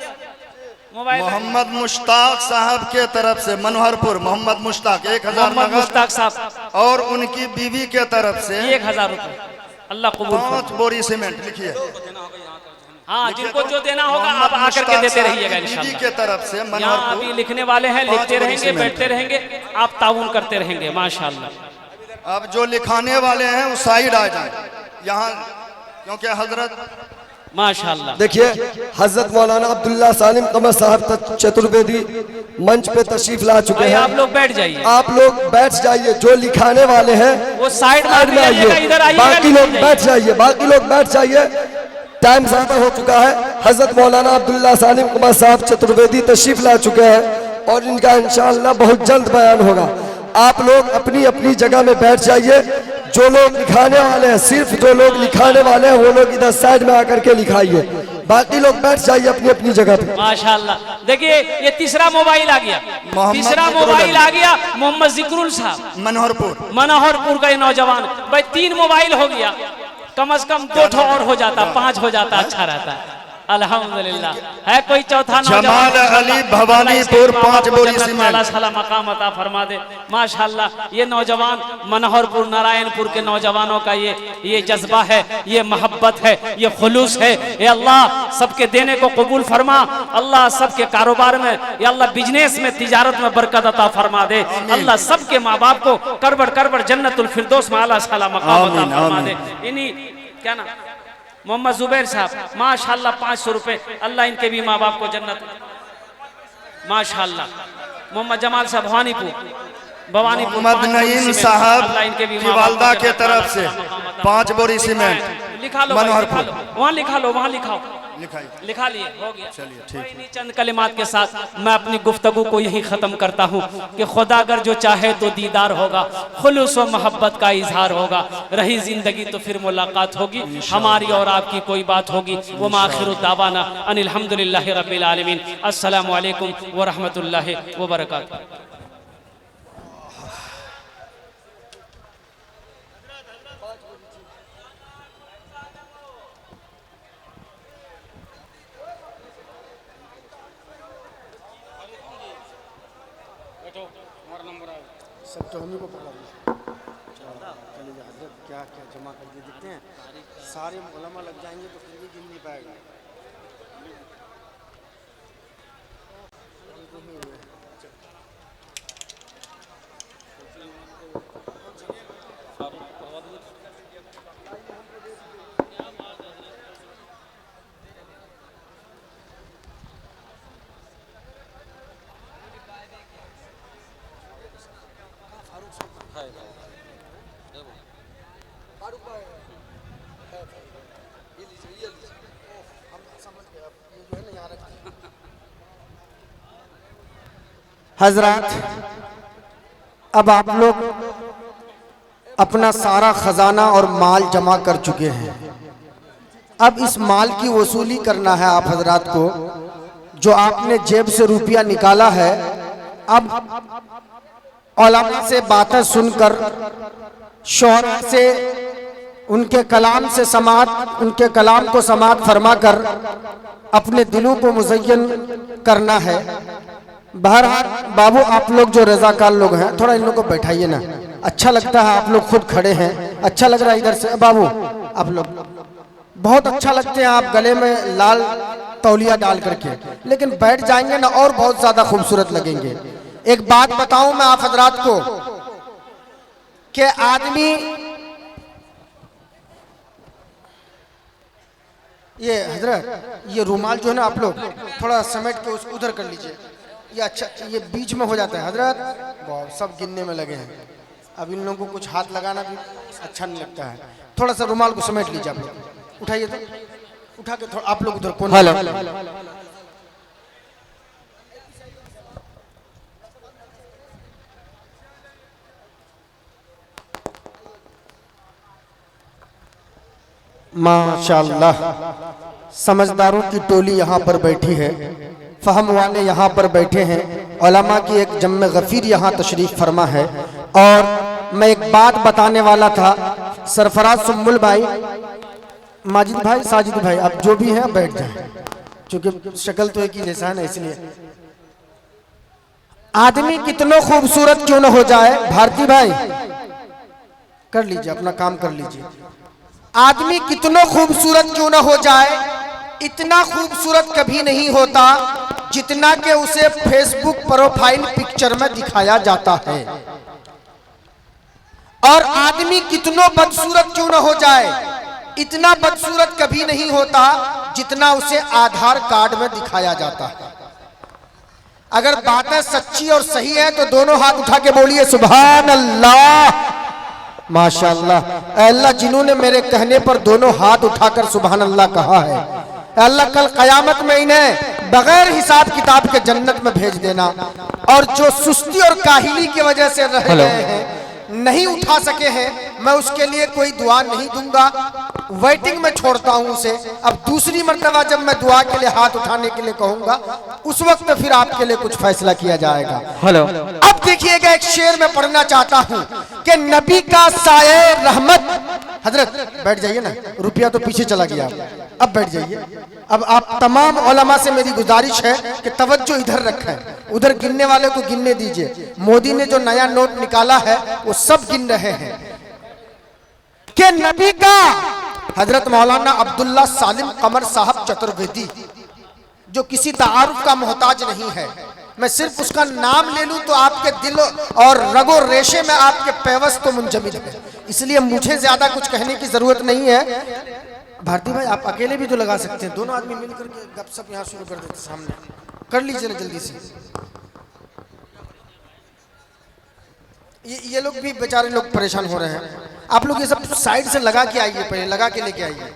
मोबाइल।
मोहम्मद मुश्ताक साहब के तरफ से मनोहरपुर, मोहम्मद मुश्ताक 1000
मोहम्मद
नगद,
मुश्ताक साहब
और उनकी बीवी के तरफ से
1000 रुपए, अल्लाह कबूल
5 बोरी सीमेंट। लिखिए,
हाँ जिनको जो देना होगा आप आकर के देते रहिएगा
बीवी
इंशाल्लाह।
के तरफ से
यहाँ
मनोहरपुर
अभी लिखने वाले हैं, लिखते
5 बोरी
रहेंगे,
सीमेंट।
बैठते रहेंगे, आप ताउन करते रहेंगे माशाल्लाह।
अब जो लिखाने वाले हैं वो साइड आ जाए यहाँ, क्योंकि हजरत
माशाल्लाह।
देखिए हजरत मौलाना अब्दुल्ला सालिम कमर साहब चतुर्वेदी मंच पे तशरीफ ला चुके
भाई
हैं।
आप लोग बैठ जाइए,
आप लोग बैठ जाइए, जो लिखाने वाले हैं
वो साइड में
में
आइएगा, इधर
आइए,
आइएगा,
बाकी लोग बैठ जाइए, बाकी लोग बैठ जाइए। टाइम ज्यादा हो चुका है। हजरत मौलाना अब्दुल्ला सालिम कमर साहब चतुर्वेदी तशरीफ ला चुके हैं और इनका इंशाअल्लाह बहुत जल्द बयान होगा। आप लोग अपनी अपनी जगह में बैठ जाइए। जो लोग लिखाने वाले हैं, सिर्फ जो लोग लिखाने वाले हैं वो लोग इधर साइड में आकर के लिखाइए, बाकी लोग बैठ जाइए अपनी अपनी जगह पे।
माशाल्लाह। देखिए ये तीसरा मोबाइल आ गया,
मोहम्मद
तीसरा
जिक्रुल
मोबाइल
अली।
आ गया, मोहम्मद जिक्रुल साहब
मनोहरपुर।
मनोहरपुर का ये नौजवान। भाई 3 मोबाइल हो गया, कम से कम 2 ठो और हो जाता, 5 हो जाता, अच्छा रहता है। अल्हम्दुलिल्लाह। है कोई चौथा
जमाल
नौजवान?
अली भवानीपुर 5 बोरी सीमेंट।
अल्लाह सला मकाम अता फरमा दे। माशाल्लाह ये नौजवान मनोहरपुर नारायणपुर के नौजवानों का ये जज्बा है, ये मोहब्बत है, ये खुलूस है। ये अल्लाह सबके देने को कबूल फरमा, अल्लाह सबके कारोबार में, ये अल्लाह बिजनेस में, तिजारत में बरकत अता फरमा दे। अल्लाह सबके माँ बाप को करबड़ करबड़ जन्नतुल फिरदौस में अल्लाह सला मकाम अता फरमा दे। इन्हीं क्या ना मोहम्मद जुबैर साहब माशाल्लाह 500 रुपए, अल्लाह इनके भी माँ बाप को जन्नत माशाल्लाह। मोहम्मद जमाल साहब भवानीपुर
मोहम्मद नईम साहब
अल्लाह इनके भी
की
माँ बाप को
वालदा के
जन्नत
तरफ से 5 बोरी सीमेंट।
लिखा लो भाई, लिखा
मनोहरपुर
लो, वहाँ लिखा लो, वहाँ लिखाओ,
लिखाइए।
लिखा लिए, हो गया।
चलिए, ठीक
कोई नहीं, चंद कलिमात के साथ मैं अपनी गुफ्तगू को यही ख़त्म करता हूँ कि खुदा अगर जो चाहे तो दीदार होगा, खुलूस व मोहब्बत का इजहार होगा, रही ज़िंदगी तो फिर मुलाकात होगी, हमारी और आपकी कोई बात होगी। वो आखिर दावाना अनिल हम्दुलिल्लाहि रब्बिल आलमीन। अस्सलामु अलैकुम व रहमतुल्लाहि व बरकातुहू।
सब तो हम ही को पकड़ चलिए हजरत क्या क्या जमा करके देखते हैं, सारे उलमा लग जाएंगे तो फिर भी गिन नहीं पाएगा। हजरत अब आप लोग अपना सारा खजाना और माल जमा कर चुके हैं। अब इस माल की वसूली करना है आप हजरात को। जो आपने जेब से रुपया निकाला है, अब उलमा से बातें सुनकर, शोहरा से, उनके कलाम से समात, उनके कलाम को समात फरमा कर अपने दिलों को मुज़य्यन करना है। बहरहाल बाबू आप लोग जो रज़ाकार लोग हैं, थोड़ा इन लोगों को बैठाइए ना, अच्छा लगता है। आप लोग खुद खड़े हैं, अच्छा लग रहा है इधर से। बाबू आप लोग बहुत अच्छा लगते हैं, आप गले में लाल तौलिया डाल करके, लेकिन बैठ जाएंगे ना और बहुत ज्यादा खूबसूरत लगेंगे। एक बात बताऊं मैं आप हजरात को कि आदमी ये हजरत ये रुमाल जो है ना, आप लोग थोड़ा समेट के उसको उधर कर लीजिए, ये अच्छा, ये बीच में हो जाता है हजरत। बहुत सब गिनने में लगे हैं, अब इन लोगों को कुछ हाथ लगाना भी अच्छा नहीं लगता है। थोड़ा सा रुमाल को समेट लीजिए, आप लोग उठाइए, तो उठा के थोड़ा आप लोग उधर कोने। माशाअल्लाह, समझदारों की टोली यहाँ पर बैठी है, फहम वाले यहाँ पर बैठे हैं, उलमा की एक जम्मे गफीर यहाँ तशरीफ फरमा है। और मैं एक बात बताने वाला था, सरफराज सुम्बुल भाई, माजिद भाई, साजिद भाई, आप जो भी हैं बैठ जाएं, क्योंकि शक्ल तो एक ही जैसा है ना, इसलिए। आदमी कितनों खूबसूरत क्यों न हो जाए, भारती भाई कर लीजिए अपना काम कर लीजिए, आदमी कितनों खूबसूरत क्यों न हो जाए, इतना खूबसूरत कभी नहीं होता जितना कि उसे फेसबुक प्रोफाइल पिक्चर में दिखाया जाता है। और आदमी कितनों बदसूरत क्यों न हो जाए, इतना बदसूरत कभी नहीं होता जितना उसे आधार कार्ड में दिखाया जाता है। अगर बातें सच्ची और सही है तो दोनों हाथ उठा के बोलिए सुभान अल्लाह, माशाअल्लाह। अल्लाह जिन्होंने मेरे कहने पर दोनों हाथ उठाकर सुभान अल्लाह कहा है, अल्लाह कल कयामत में इन्हें बगैर हिसाब किताब के जन्नत में भेज देना। और जो सुस्ती और काहिली की वजह से रह गए हैं, नहीं उठा सके हैं, मैं उसके लिए कोई दुआ नहीं दूंगा, वेटिंग में छोड़ता हूं उसे। अब दूसरी मर्तबा जब मैं दुआ के लिए हाथ उठाने के लिए कहूंगा, उस वक्त फिर आपके लिए कुछ फैसला किया जाएगा।
हेलो,
अब देखिएगा, एक शेर में पढ़ना चाहता हूं कि नबी का साये रहमत। हजरत बैठ जाइए ना, रुपया तो पीछे चला गया, अब बैठ जाइए। अब आप तमाम उलमा से मेरी गुजारिश है कि तवज्जो इधर रखें, उधर गिनने वाले को गिनने दीजिए। मोदी ने जो नया नोट निकाला है वो सब गिन रहे हैं कि नबी का हजरत मौलाना अब्दुल्ला सालिम कमर साहब चतुर्वेदी, जो किसी तारुफ का मोहताज नहीं है, मैं सिर्फ उसका नाम ले लूं तो आपके दिल और रगो रेशे में आपके पैवस तो मुंजमिद है, इसलिए मुझे ज्यादा कुछ कहने की जरूरत नहीं है। भारती भाई आप अकेले भी तो लगा सकते हैं, दोनों आदमी मिलकर के गपशप यहाँ शुरू कर देते, सामने कर लीजिए ना जल्दी से। ये लोग भी बेचारे लोग परेशान हो रहे हैं, आप लोग ये सब साइड से लगा के आइए, पहले लगा के लेके आइए।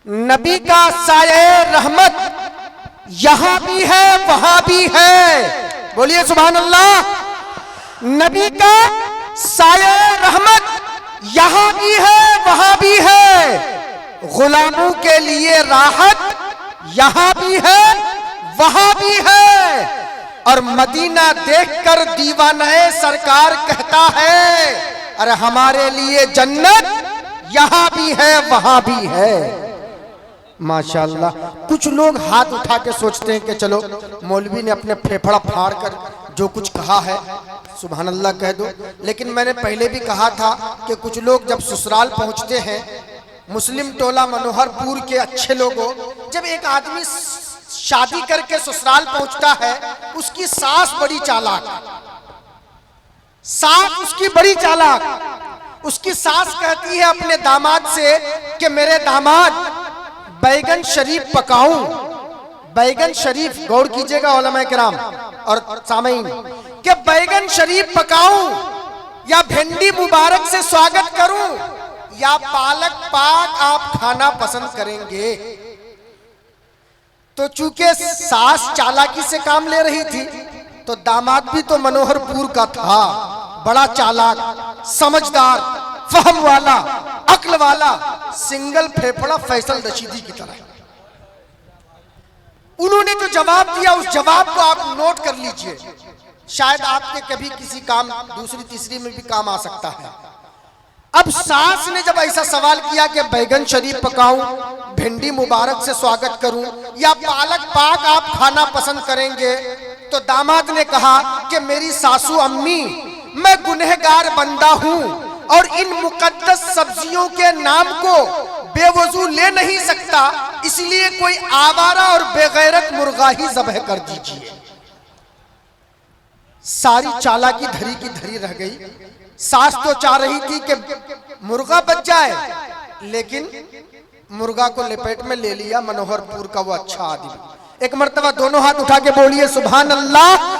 नबी का साये रहमत यहां भी है वहां भी है, बोलिए सुभान अल्लाह। नबी का साये रहमत यहां भी है वहां भी है, गुलामों के लिए राहत यहां भी है वहां भी है। और मदीना देखकर दीवाना सरकार कहता है, अरे हमारे लिए जन्नत यहां भी है वहां भी है। माशाअल्लाह। कुछ लोग हाथ उठा के सोचते हैं कि चलो मौलवी ने अपने फेफड़ा फाड़ कर जो कुछ कहा है सुभान अल्लाह कह दो, लेकिन मैंने पहले भी कहा था कि कुछ लोग जब ससुराल पहुंचते हैं, मुस्लिम टोला मनोहरपुर के अच्छे लोगों, जब एक आदमी शादी करके ससुराल पहुंचता है, उसकी सास बड़ी चालाक, सास उसकी बड़ी चालाक। उसकी सास कहती है अपने दामाद से कि मेरे दामाद बैगन शरीफ पकाऊं, बैगन शरीफ, गौर कीजिएगा उलमा किराम और सामीन, कि बैगन शरीफ पकाऊं या भिंडी मुबारक से स्वागत करूं या पालक पाक आप खाना पसंद करेंगे। तो चूंकि सास चालाकी से काम ले रही थी, तो दामाद भी तो मनोहरपुर का था, बड़ा चालाक, समझदार, फहम वाला, अक्ल वाला, सिंगल फेफड़ा फैसल रशीदी की तरह। उन्होंने जो जवाब दिया उस जवाब को आप नोट कर लीजिए, शायद आपके कभी किसी काम दूसरी तीसरी में भी काम आ सकता है। अब सास ने जब ऐसा सवाल किया कि बैगन शरीफ पकाऊं, भिंडी मुबारक से स्वागत करूं या पालक पाक आप खाना पसंद करेंगे, तो दामाद ने कहा कि मेरी सासू अम्मी, मैं गुनहगार बंदा हूं और इन मुकद्दस सब्जियों के नाम को बेवजू ले नहीं सकता, इसलिए कोई आवारा और बेगैरत मुर्गा ही ज़ब्ह कर दीजिए। सारी चालाकी धरी की धरी रह गई। सास तो चाह रही थी कि मुर्गा बच जाए, लेकिन मुर्गा को लपेट में ले लिया मनोहरपुर का वो अच्छा आदमी। एक मर्तबा दोनों हाथ उठा के बोलिए सुभान अल्लाह।